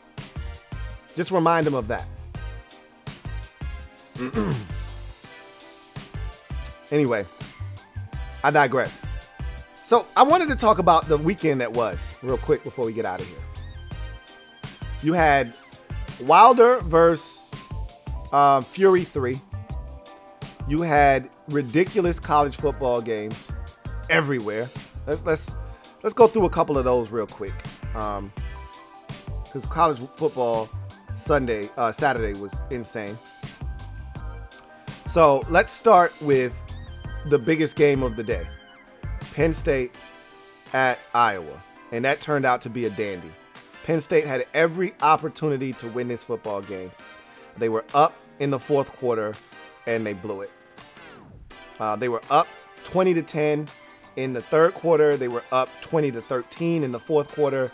Just remind them of that. Anyway, I digress. So I wanted to talk about the weekend that was real quick before we get out of here. You had Wilder versus Fury 3. You had ridiculous college football games everywhere. Let's go through a couple of those real quick. Because college football Saturday was insane. So let's start with the biggest game of the day. Penn State at Iowa. And that turned out to be a dandy. Penn State had every opportunity to win this football game. They were up in the fourth quarter and they blew it. They were up 20-10 in the third quarter. They were up 20-13 in the fourth quarter.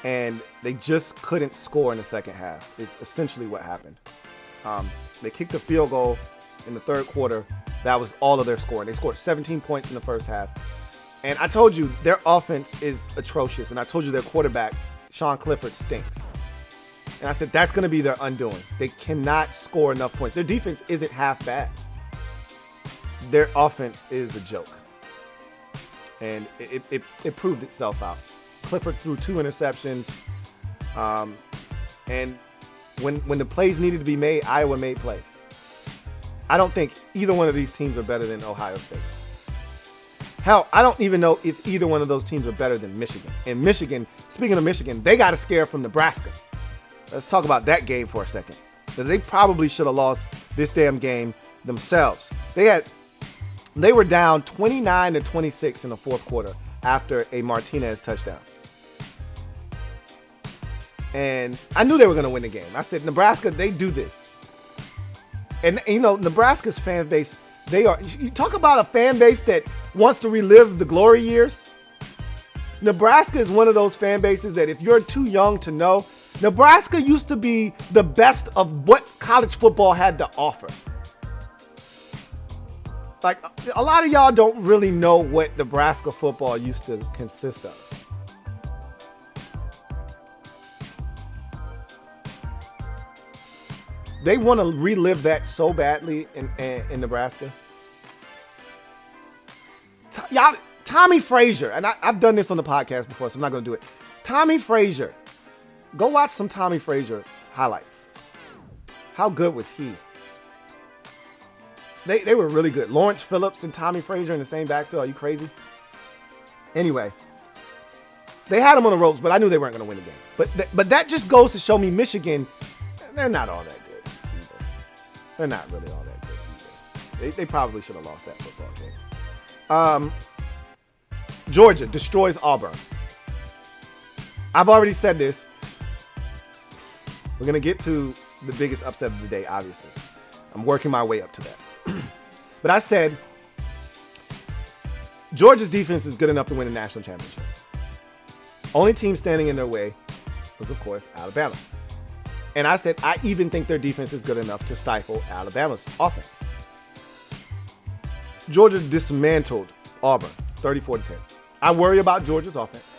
And they just couldn't score in the second half. It's essentially what happened. They kicked a field goal in the third quarter. That was all of their scoring. They scored 17 points in the first half. And I told you their offense is atrocious. And I told you their quarterback, Sean Clifford, stinks. And I said, that's going to be their undoing. They cannot score enough points. Their defense isn't half bad. Their offense is a joke. And it proved itself out. Clifford threw 2 interceptions. And when the plays needed to be made, Iowa made plays. I don't think either one of these teams are better than Ohio State. Hell, I don't even know if either one of those teams are better than Michigan. And Michigan, speaking of Michigan, they got a scare from Nebraska. Let's talk about that game for a second. Because they probably should have lost this damn game themselves. They had They were down 29-26 in the fourth quarter after a Martinez touchdown. And I knew they were going to win the game. I said, Nebraska, they do this. And, you know, Nebraska's fan base, you talk about a fan base that wants to relive the glory years. Nebraska is one of those fan bases that if you're too young to know, Nebraska used to be the best of what college football had to offer. Like, a lot of y'all don't really know what Nebraska football used to consist of. They want to relive that so badly in Nebraska. Y'all, Tommy Frazier, and I've done this on the podcast before, so I'm not going to do it. Tommy Frazier. Go watch some Tommy Frazier highlights. How good was he? They were really good. Lawrence Phillips and Tommy Frazier in the same backfield. Are you crazy? Anyway, they had them on the ropes, but I knew they weren't going to win the game. But that just goes to show me Michigan, they're not all that good either. They're not really all that good either. They probably should have lost that football game. Georgia destroys Auburn. I've already said this. We're going to get to the biggest upset of the day, obviously. I'm working my way up to that. But I said Georgia's defense is good enough to win a national championship. Only team standing in their way was, of course, Alabama. And I said I even think their defense is good enough to stifle Alabama's offense. Georgia dismantled Auburn 34-10. I worry about Georgia's offense.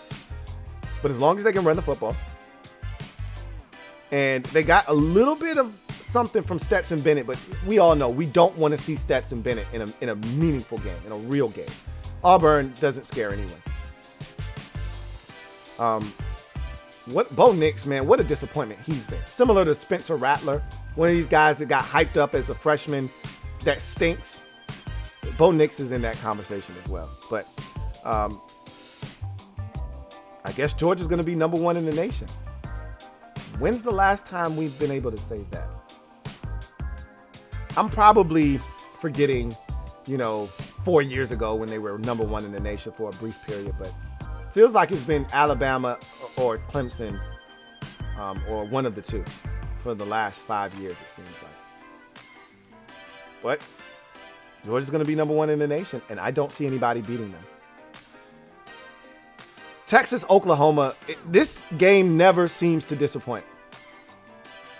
But as long as they can run the football, and they got a little bit of something from Stetson Bennett, but we all know we don't want to see Stetson Bennett in a meaningful game, in a real game. Auburn doesn't scare anyone. What Bo Nix, man, what a disappointment he's been. Similar to Spencer Rattler, one of these guys that got hyped up as a freshman that stinks. Bo Nix is in that conversation as well. But I guess Georgia's going to be number one in the nation. When's the last time we've been able to say that? I'm probably forgetting, 4 years ago when they were number one in the nation for a brief period, but feels like it's been Alabama or Clemson or one of the two for the last 5 years, it seems like. But Georgia's going to be number one in the nation, and I don't see anybody beating them. Texas, Oklahoma, this game never seems to disappoint.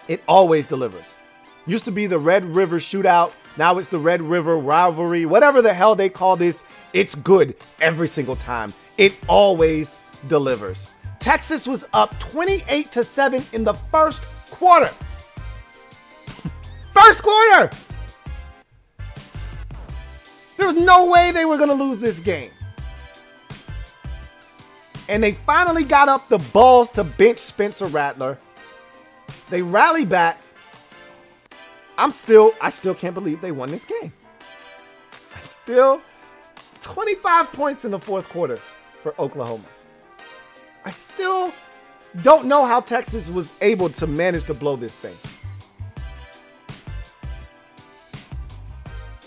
It always delivers. Used to be the Red River Shootout. Now it's the Red River Rivalry. Whatever the hell they call this, it's good every single time. It always delivers. Texas was up 28-7 in the first quarter. First quarter! There was no way they were going to lose this game. And they finally got up the balls to bench Spencer Rattler. They rallied back. I still can't believe they won this game. 25 points in the fourth quarter for Oklahoma. I still don't know how Texas was able to manage to blow this thing.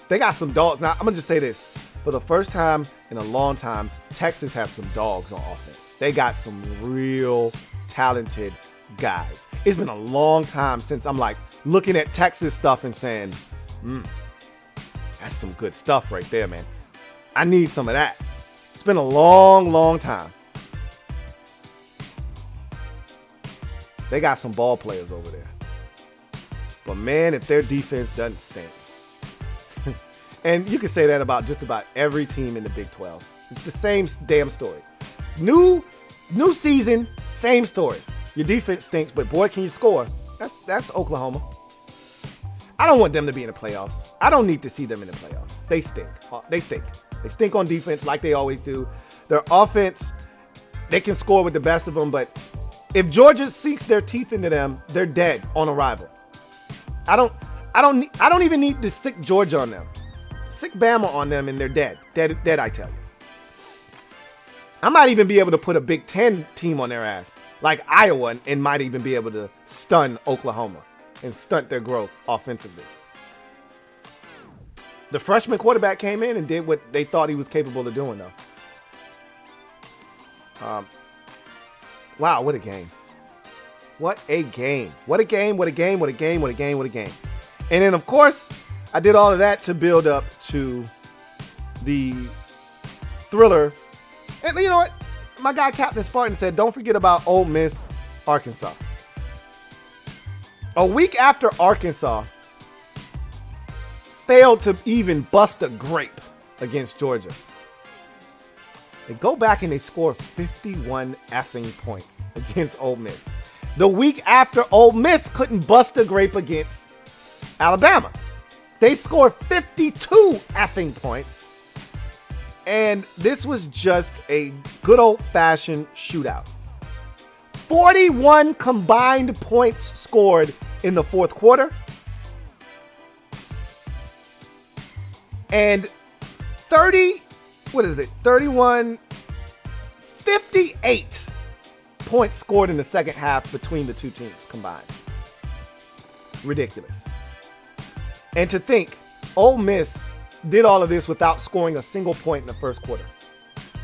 They got some dogs. Now, I'm going to just say this. For the first time in a long time, Texas has some dogs on offense. They got some real talented guys. It's been a long time since I'm looking at Texas stuff and saying, that's some good stuff right there, man. I need some of that. It's been a long, long time. They got some ball players over there. But man, if their defense doesn't stink. And you can say that about just about every team in the Big 12. It's the same damn story. New season, same story. Your defense stinks, but boy, can you score. That's Oklahoma. I don't want them to be in the playoffs. I don't need to see them in the playoffs. They stink. They stink. They stink on defense like they always do. Their offense, they can score with the best of them, but if Georgia sinks their teeth into them, they're dead on arrival. I don't even need to stick Georgia on them. Stick Bama on them and they're dead. Dead, I tell you. I might even be able to put a Big Ten team on their ass, like Iowa, and might even be able to stun Oklahoma and stunt their growth offensively. The freshman quarterback came in and did what they thought he was capable of doing, though. Wow, what a game. What a game. What a game, what a game, what a game, what a game, what a game. And then, of course, I did all of that to build up to the thriller. And you know what? My guy, Captain Spartan, said, don't forget about Ole Miss, Arkansas. A week after Arkansas failed to even bust a grape against Georgia, they go back and they score 51 effing points against Ole Miss. The week after Ole Miss couldn't bust a grape against Alabama, they scored 52 effing points. And this was just a good old-fashioned shootout. 41 combined points scored in the fourth quarter. And 58 points scored in the second half between the two teams combined. Ridiculous. And to think, Ole Miss did all of this without scoring a single point in the first quarter.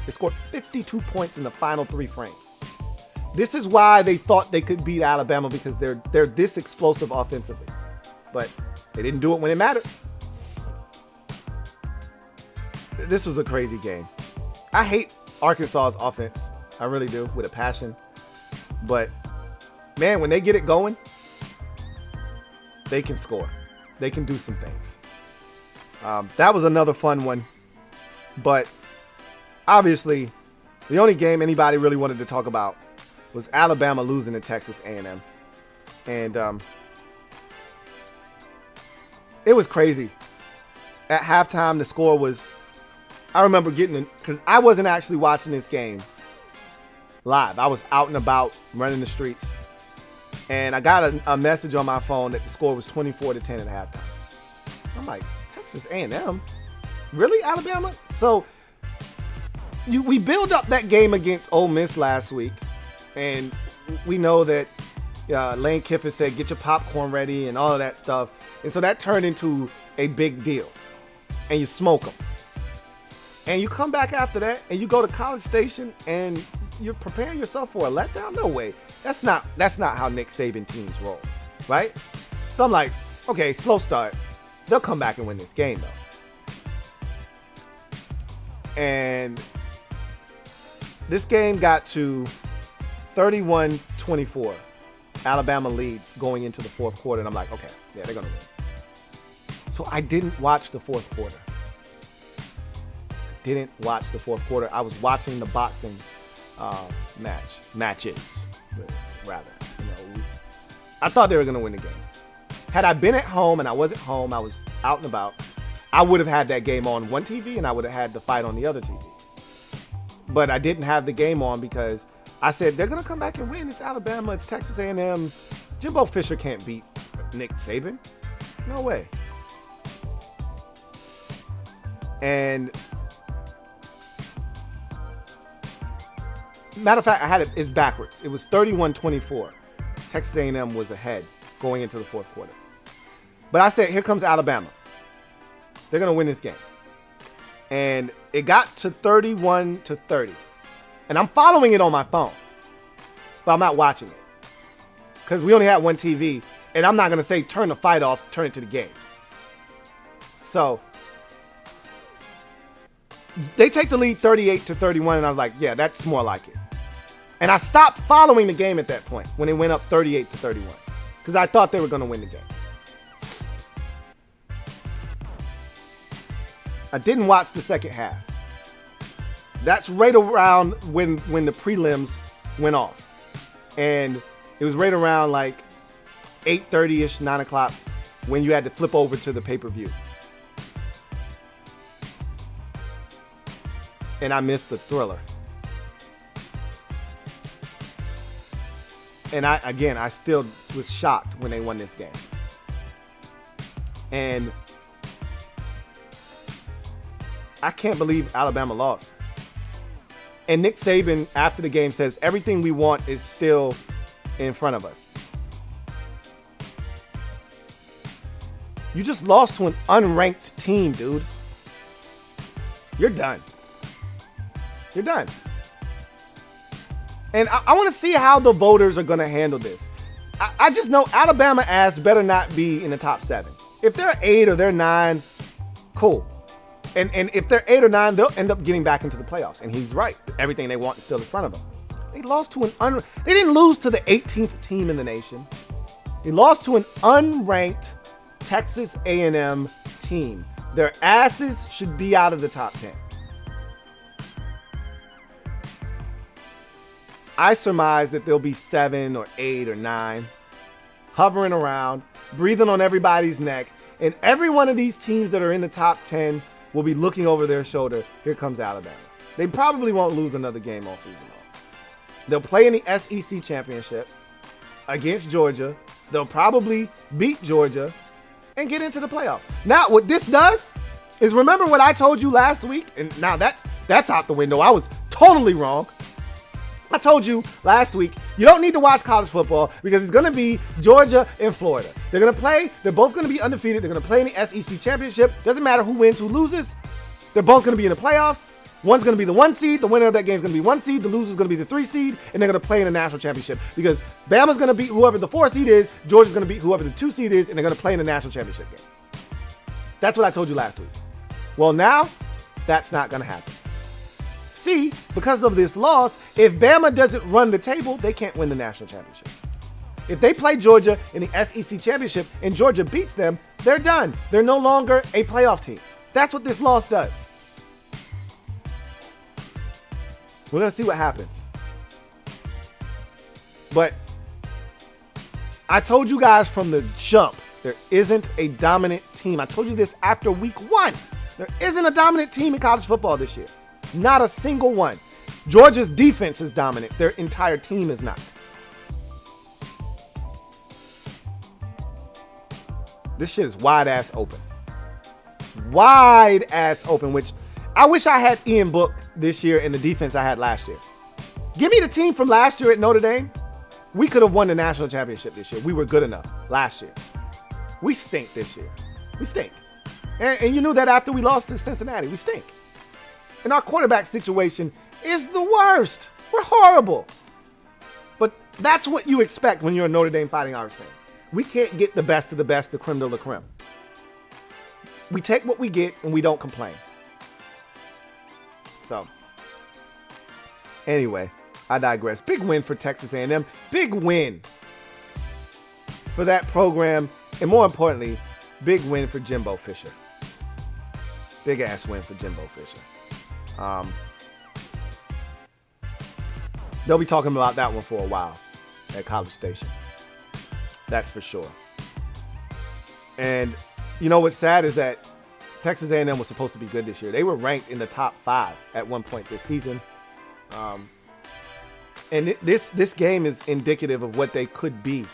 They scored 52 points in the final 3 frames. This is why they thought they could beat Alabama, because they're this explosive offensively. But they didn't do it when it mattered. This was a crazy game. I hate Arkansas's offense. I really do, with a passion. But, man, when they get it going, they can score. They can do some things. That was another fun one. But, obviously, the only game anybody really wanted to talk about was Alabama losing to Texas A&M. And it was crazy. At halftime, the score was... I remember because I wasn't actually watching this game live. I was out and about, running the streets. And I got a message on my phone that the score was 24-10 at halftime. I'm like, Texas A&M? Really, Alabama? So we build up that game against Ole Miss last week. And we know that Lane Kiffin said, get your popcorn ready and all of that stuff. And so that turned into a big deal. And you smoke them. And you come back after that and you go to College Station and you're preparing yourself for a letdown? No way. That's not how Nick Saban teams roll, right? So I'm like, okay, slow start. They'll come back and win this game, though. And this game got to 31-24. Alabama leads going into the fourth quarter. And I'm like, okay, yeah, they're going to win. So I didn't watch the fourth quarter. I was watching the boxing matches, rather. I thought they were going to win the game. Had I been at home and I wasn't home, I was out and about, I would have had that game on one TV and I would have had the fight on the other TV. But I didn't have the game on because I said, they're going to come back and win. It's Alabama. It's Texas A&M. Jimbo Fisher can't beat Nick Saban. No way. And matter of fact, it's backwards. It was 31-24. Texas A&M was ahead going into the fourth quarter. But I said, here comes Alabama. They're going to win this game. And it got to 31-30. And I'm following it on my phone. But I'm not watching it. Because we only had one TV. And I'm not going to say, turn the fight off, turn it to the game. So they take the lead 38-31. And I was like, yeah, that's more like it. And I stopped following the game at that point when it went up 38-31 because I thought they were going to win the game. I didn't watch the second half. That's right around when the prelims went off. And it was right around like 8:30-ish, 9 o'clock when you had to flip over to the pay-per-view. And I missed the thriller. And I still was shocked when they won this game. And I can't believe Alabama lost. And Nick Saban, after the game, says, everything we want is still in front of us. You just lost to an unranked team, dude. You're done. You're done. And I want to see how the voters are going to handle this. I just know Alabama ass better not be in the top 7. If they're 8 or they're 9, cool. And if they're 8 or 9, they'll end up getting back into the playoffs. And he's right. Everything they want is still in front of them. They lost to they didn't lose to the 18th team in the nation. They lost to an unranked Texas A&M team. Their asses should be out of the top 10. I surmise that there'll be 7 or 8 or 9 hovering around, breathing on everybody's neck. And every one of these teams that are in the top 10 will be looking over their shoulder. Here comes Alabama. They probably won't lose another game all season long. They'll play in the SEC championship against Georgia. They'll probably beat Georgia and get into the playoffs. Now, what this does is, remember what I told you last week? And now that's out the window. I was totally wrong. I told you last week, you don't need to watch college football because it's going to be Georgia and Florida. They're going to play. They're both going to be undefeated. They're going to play in the SEC championship. Doesn't matter who wins, who loses. They're both going to be in the playoffs. One's going to be the 1 seed. The winner of that game is going to be 1 seed. The loser is going to be the 3 seed. And they're going to play in the national championship because Bama's going to beat whoever the 4 seed is. Georgia's going to beat whoever the 2 seed is. And they're going to play in the national championship game. That's what I told you last week. Well, now that's not going to happen. See, because of this loss, if Bama doesn't run the table, they can't win the national championship. If they play Georgia in the SEC championship and Georgia beats them, they're done. They're no longer a playoff team. That's what this loss does. We're going to see what happens. But I told you guys from the jump, there isn't a dominant team. I told you this after week 1. There isn't a dominant team in college football this year. Not a single one. Georgia's defense is dominant. Their entire team is not. This shit is wide ass open. Wide ass open, which I wish I had Ian Book this year and the defense I had last year. Give me the team from last year at Notre Dame. We could have won the national championship this year. We were good enough last year. We stink this year. We stink. And you knew that after we lost to Cincinnati. We stink. And our quarterback situation is the worst. We're horrible. But that's what you expect when you're a Notre Dame Fighting Irish fan. We can't get the best of the best, the creme de la creme. We take what we get and we don't complain. So, anyway, I digress. Big win for Texas A&M. Big win for that program. And more importantly, big win for Jimbo Fisher. Big ass win for Jimbo Fisher. They'll be talking about that one for a while at College Station. That's for sure. And you know what's sad is that Texas A&M was supposed to be good this year. They were ranked in the top 5 at one point this season. And this game is indicative of what they could be.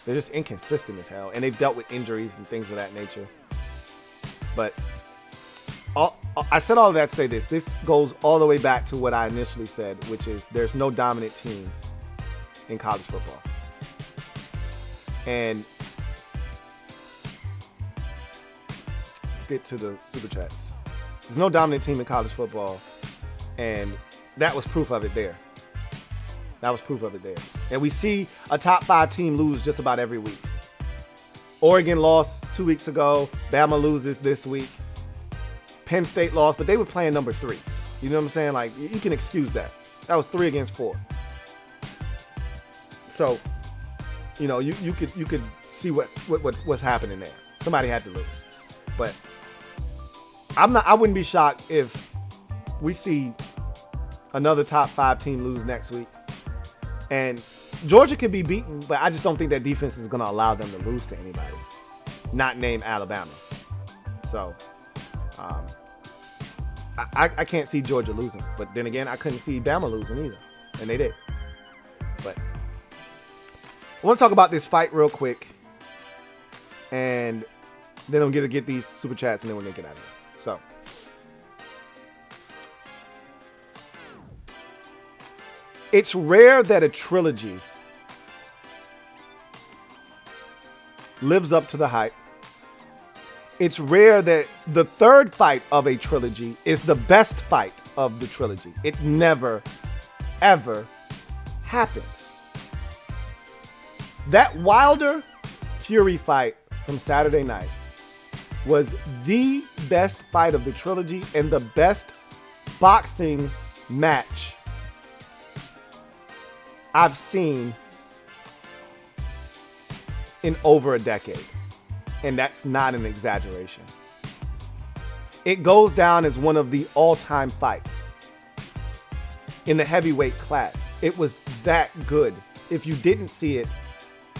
They're just inconsistent as hell. And they've dealt with injuries and things of that nature. But I said all of that to say this. This goes all the way back to what I initially said, which is there's no dominant team in college football. And let's get to the super chats. There's no dominant team in college football. And that was proof of it there. That was proof of it there. And we see a top 5 team lose just about every week. Oregon lost 2 weeks ago. Bama loses this week. Penn State lost, but they were playing number 3. You know what I'm saying? Like, you can excuse that. That was 3 against 4. So, you know, you could see what's happening there. Somebody had to lose. But I wouldn't be shocked if we see another top 5 team lose next week. And Georgia could be beaten, but I just don't think that defense is going to allow them to lose to anybody, not named Alabama. So, I can't see Georgia losing. But then again, I couldn't see Bama losing either. And they did. But I want to talk about this fight real quick. And then I'm going to get these super chats and then we're going to get out of here. So, it's rare that a trilogy lives up to the hype It's rare that the third fight of a trilogy is the best fight of the trilogy. It never, ever happens. That Wilder Fury fight from Saturday night was the best fight of the trilogy and the best boxing match I've seen in over a decade. And that's not an exaggeration. It goes down as one of the all-time fights in the heavyweight class. It was that good. If you didn't see it,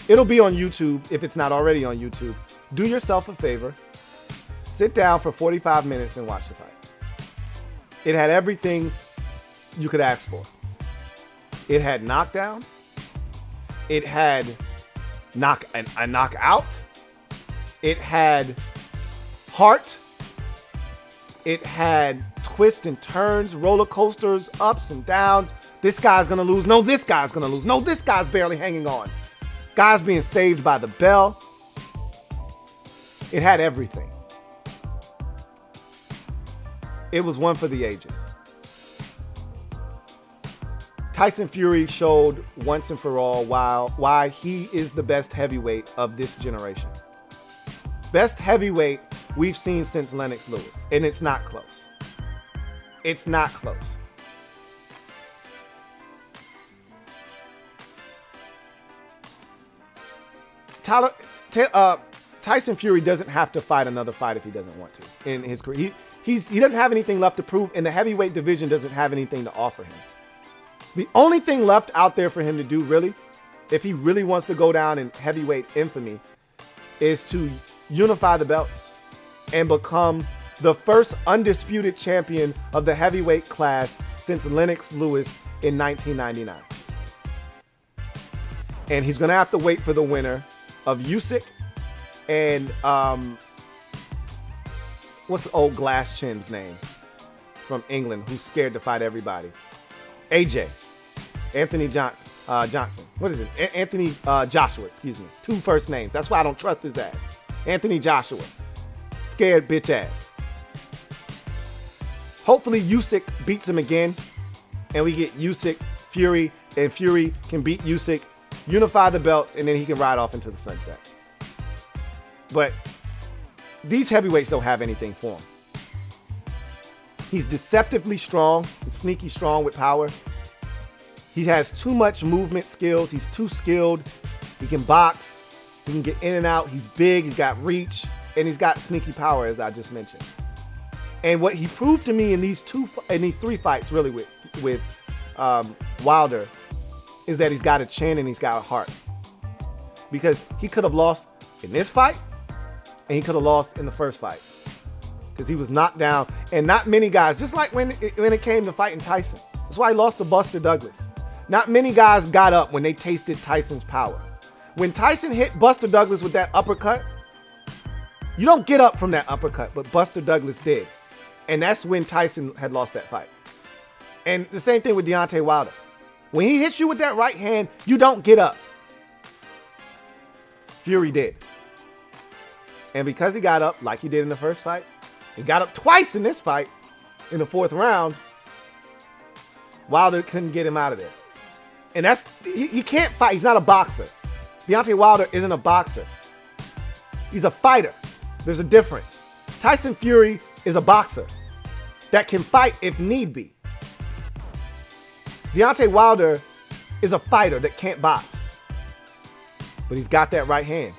it'll be on YouTube if it's not already on YouTube. Do yourself a favor. Sit down for 45 minutes and watch the fight. It had everything you could ask for. It had knockdowns. It had a knockout. It had heart. It had twists and turns, roller coasters, ups and downs. This guy's going to lose. No, this guy's going to lose. No, this guy's barely hanging on. Guys being saved by the bell. It had everything. It was one for the ages. Tyson Fury showed once and for all why he is the best heavyweight of this generation. Best heavyweight we've seen since Lennox Lewis. And it's not close. It's not close. Tyson Fury doesn't have to fight another fight if he doesn't want to in his career. He doesn't have anything left to prove, and the heavyweight division doesn't have anything to offer him. The only thing left out there for him to do, really, if he really wants to go down in heavyweight infamy, is to unify the belts and become the first undisputed champion of the heavyweight class since Lennox Lewis in 1999. And he's going to have to wait for the winner of Usyk and what's the old glass chin's name from England who's scared to fight everybody? Anthony Johnson. What is it? Anthony Joshua, excuse me. 2 first names. That's why I don't trust his ass. Anthony Joshua. Scared bitch ass. Hopefully Usyk beats him again and we get Usyk, Fury, and Fury can beat Usyk, unify the belts, and then he can ride off into the sunset. But these heavyweights don't have anything for him. He's deceptively strong and sneaky strong with power. He has too much movement skills. He's too skilled. He can box. He can get in and out. He's big. He's got reach. And he's got sneaky power, as I just mentioned. And what he proved to me in these 3 fights, really, with Wilder, is that he's got a chin and he's got a heart. Because he could have lost in this fight, and he could have lost in the first fight. Because he was knocked down. And not many guys, just like when it came to fighting Tyson. That's why he lost to Buster Douglas. Not many guys got up when they tasted Tyson's power. When Tyson hit Buster Douglas with that uppercut, you don't get up from that uppercut, but Buster Douglas did. And that's when Tyson had lost that fight. And the same thing with Deontay Wilder. When he hits you with that right hand, you don't get up. Fury did. And because he got up like he did in the first fight, he got up twice in this fight in the 4th round, Wilder couldn't get him out of there. And he can't fight. He's not a boxer. Deontay Wilder isn't a boxer. He's a fighter. There's a difference. Tyson Fury is a boxer that can fight if need be. Deontay Wilder is a fighter that can't box. But he's got that right hand.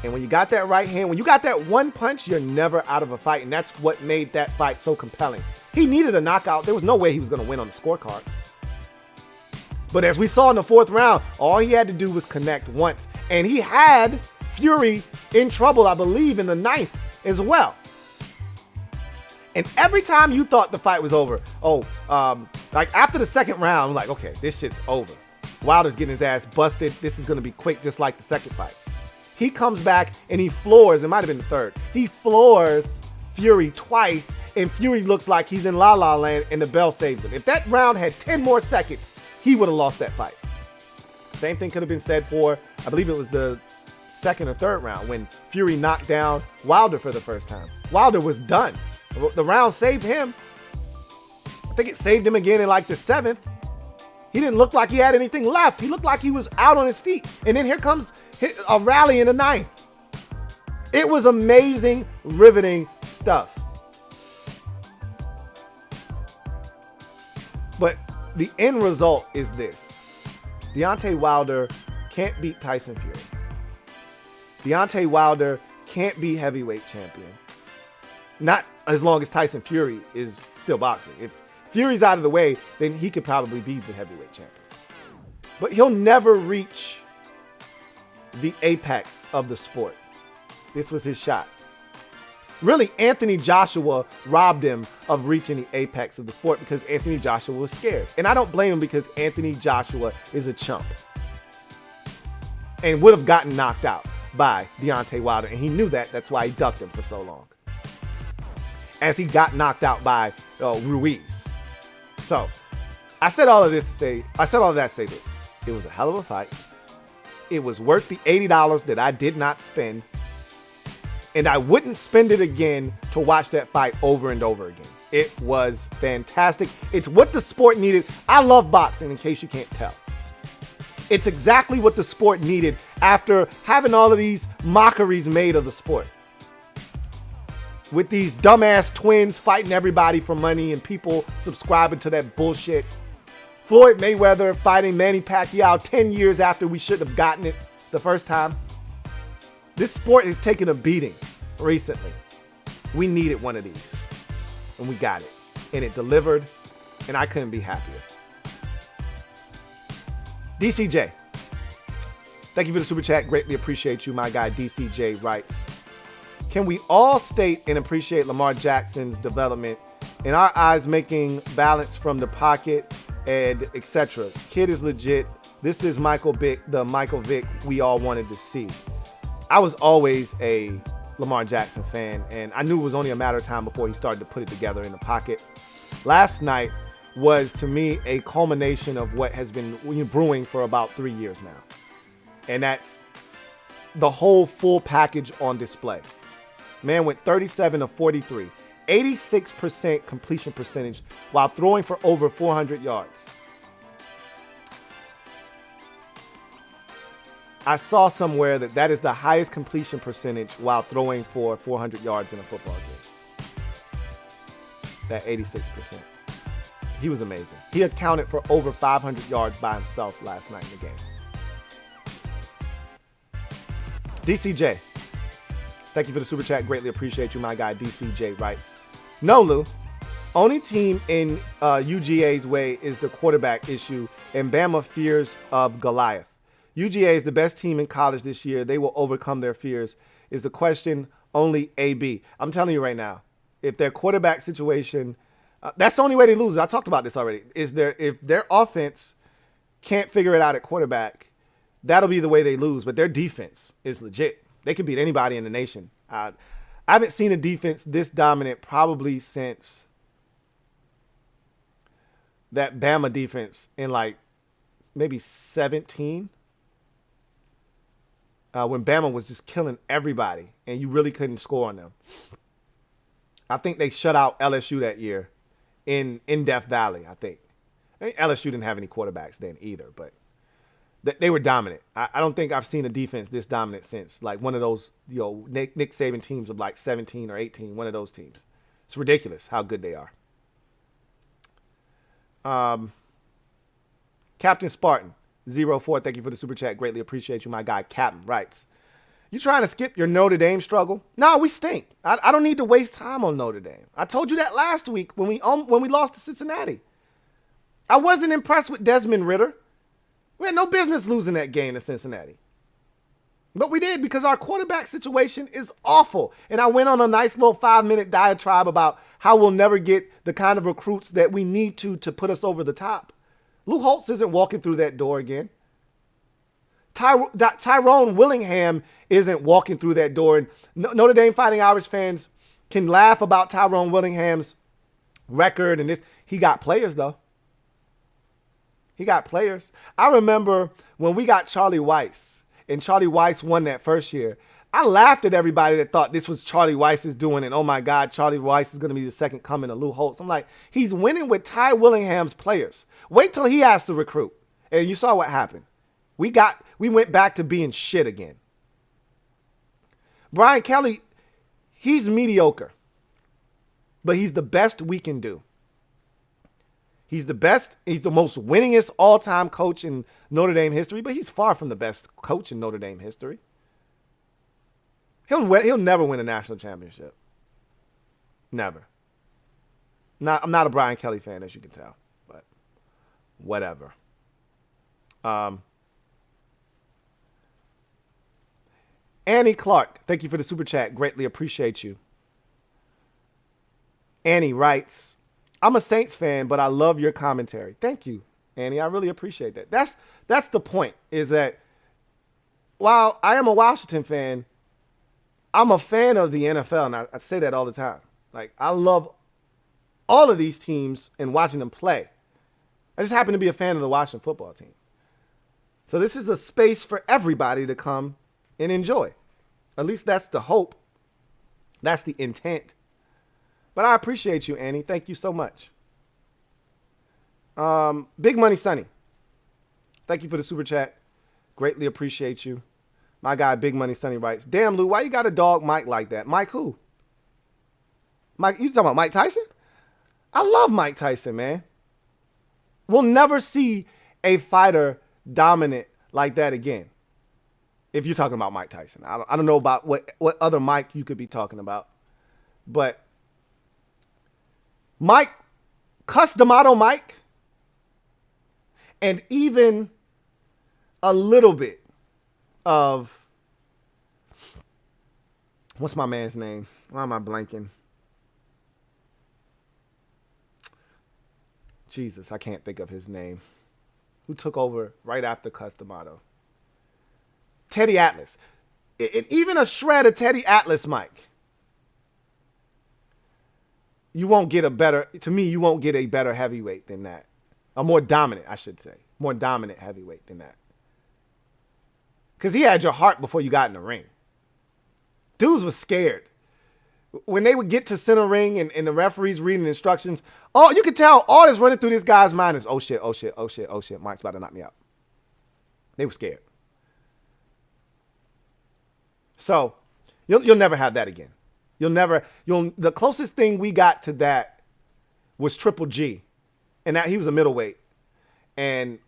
And when you got that right hand, when you got that one punch, you're never out of a fight. And that's what made that fight so compelling. He needed a knockout. There was no way he was going to win on the scorecards. But as we saw in the 4th round, all he had to do was connect once. And he had Fury in trouble, I believe, in the 9th as well. And every time you thought the fight was over, like after the 2nd round, like, okay, this shit's over. Wilder's getting his ass busted. This is going to be quick, just like the 2nd fight. He comes back and he floors, it might have been the 3rd. He floors Fury twice, and Fury looks like he's in La La Land, and the bell saves him. If that round had 10 more seconds, he would have lost that fight. Same thing could have been said for, I believe it was the second or third round when Fury knocked down Wilder for the first time. Wilder was done. The round saved him. I think it saved him again in like the 7th. He didn't look like he had anything left. He looked like he was out on his feet. And then here comes a rally in the 9th. It was amazing, riveting stuff. But the end result is this. Deontay Wilder can't beat Tyson Fury. Deontay Wilder can't be heavyweight champion. Not as long as Tyson Fury is still boxing. If Fury's out of the way, then he could probably be the heavyweight champion. But he'll never reach the apex of the sport. This was his shot. Really, Anthony Joshua robbed him of reaching the apex of the sport because Anthony Joshua was scared. And I don't blame him because Anthony Joshua is a chump and would have gotten knocked out by Deontay Wilder. And he knew that. That's why he ducked him for so long. As he got knocked out by Ruiz. So I said all of that to say this. It was a hell of a fight. It was worth the $80 that I did not spend. And I wouldn't spend it again to watch that fight over and over again. It was fantastic. It's what the sport needed. I love boxing, in case you can't tell. It's exactly what the sport needed after having all of these mockeries made of the sport. With these dumbass twins fighting everybody for money and people subscribing to that bullshit. Floyd Mayweather fighting Manny Pacquiao 10 years after we should have gotten it the first time. This sport has taken a beating recently. We needed one of these, and we got it. And it delivered, and I couldn't be happier. DCJ, thank you for the super chat. Greatly appreciate you. My guy DCJ writes, can we all state and appreciate Lamar Jackson's development, in our eyes making balance from the pocket and etc. Kid is legit. This is Michael Vick, the Michael Vick we all wanted to see. I was always a Lamar Jackson fan, and I knew it was only a matter of time before he started to put it together in the pocket. Last night was, to me, a culmination of what has been brewing for about 3 years now. And that's the whole full package on display. Man went 37 of 43, 86% completion percentage while throwing for over 400 yards. I saw somewhere that is the highest completion percentage while throwing for 400 yards in a football game. That 86%. He was amazing. He accounted for over 500 yards by himself last night in the game. DCJ, thank you for the super chat. Greatly appreciate you. My guy DCJ writes, no, Lou. Only team in UGA's way is the quarterback issue, and Bama fears of Goliath. UGA is the best team in college this year. They will overcome their fears. Is the question only A/B? I'm telling you right now, if their quarterback situation, that's the only way they lose. I talked about this already. If their offense can't figure it out at quarterback, that'll be the way they lose. But their defense is legit. They can beat anybody in the nation. I haven't seen a defense this dominant probably since that Bama defense in like maybe 17. When Bama was just killing everybody and you really couldn't score on them. I think they shut out LSU that year in Death Valley, I think. LSU didn't have any quarterbacks then either, but they were dominant. I don't think I've seen a defense this dominant since like one of those, Nick Saban teams of like 17 or 18, one of those teams. It's ridiculous how good they are. Captain Spartan. 04, thank you for the super chat. Greatly appreciate you. My guy Captain writes, you trying to skip your Notre Dame struggle? No, we stink. I don't need to waste time on Notre Dame. I told you that last week when we lost to Cincinnati. I wasn't impressed with Desmond Ridder. We had no business losing that game to Cincinnati. But we did because our quarterback situation is awful. And I went on a nice little 5-minute diatribe about how we'll never get the kind of recruits that we need to put us over the top. Lou Holtz isn't walking through that door again. Tyrone Willingham isn't walking through that door. And Notre Dame Fighting Irish fans can laugh about Tyrone Willingham's record and this. He got players, though. He got players. I remember when we got Charlie Weiss, and Charlie Weiss won that first year, I laughed at everybody that thought this was Charlie Weiss's doing, and oh my God, Charlie Weiss is going to be the second coming of Lou Holtz. I'm like, he's winning with Ty Willingham's players. Wait till he has to recruit. And you saw what happened. We went back to being shit again. Brian Kelly, he's mediocre, but he's the best we can do. He's the best. He's the most winningest all-time coach in Notre Dame history, but he's far from the best coach in Notre Dame history. He'll never win a national championship. Never. I'm not a Brian Kelly fan, as you can tell, but whatever. Annie Clark, thank you for the super chat. Greatly appreciate you. Annie writes, I'm a Saints fan, but I love your commentary. Thank you, Annie. I really appreciate that. That's the point, is that while I am a Washington fan, I'm a fan of the NFL, and I say that all the time. Like, I love all of these teams and watching them play. I just happen to be a fan of the Washington football team. So this is a space for everybody to come and enjoy. At least that's the hope. That's the intent. But I appreciate you, Annie. Thank you so much. Big Money Sonny, thank you for the super chat. Greatly appreciate you. My guy, Big Money Sonny writes, damn, Lou, why you got a dog Mike like that? Mike who? Mike, you talking about Mike Tyson? I love Mike Tyson, man. We'll never see a fighter dominant like that again. If you're talking about Mike Tyson. I don't know about what other Mike you could be talking about. But Mike, Customato Mike, and even a little bit of, what's my man's name? Why am I blanking? Jesus, I can't think of his name. Who took over right after Customato? Teddy Atlas. Even a shred of Teddy Atlas, Mike. You won't get a better heavyweight than that. A more dominant, I should say. More dominant heavyweight than that. Because he had your heart before you got in the ring. Dudes was scared. When they would get to center ring and the referee's reading instructions, you could tell all that's running through this guy's mind is, oh shit, oh shit, oh shit, oh shit, Mike's about to knock me out. They were scared. So you'll never have that again. The closest thing we got to that was Triple G. And that he was a middleweight. And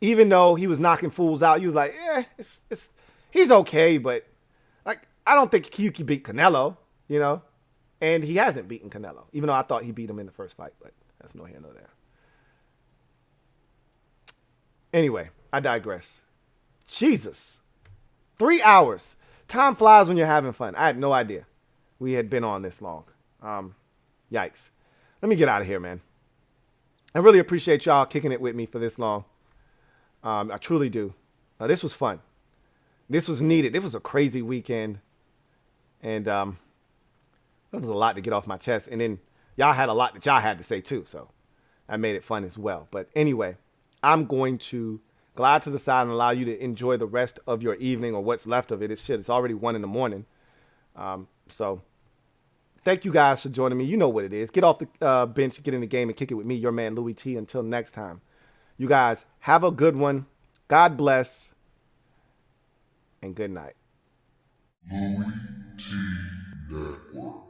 even though he was knocking fools out, you was like, he's okay, but like, I don't think you can beat Canelo, you know? And he hasn't beaten Canelo, even though I thought he beat him in the first fight, but that's no here nor there. Anyway, I digress. Jesus. 3 hours. Time flies when you're having fun. I had no idea we had been on this long. Yikes. Let me get out of here, man. I really appreciate y'all kicking it with me for this long. I truly do. This was fun. This was needed. It was a crazy weekend. And that was a lot to get off my chest. And then y'all had a lot that y'all had to say too. So I made it fun as well. But anyway, I'm going to glide to the side and allow you to enjoy the rest of your evening or what's left of it. It's already 1 a.m. So thank you guys for joining me. You know what it is. Get off the bench, get in the game, and kick it with me, your man, Louie T. Until next time. You guys have a good one. God bless. And good night. LouieTeeNetwork.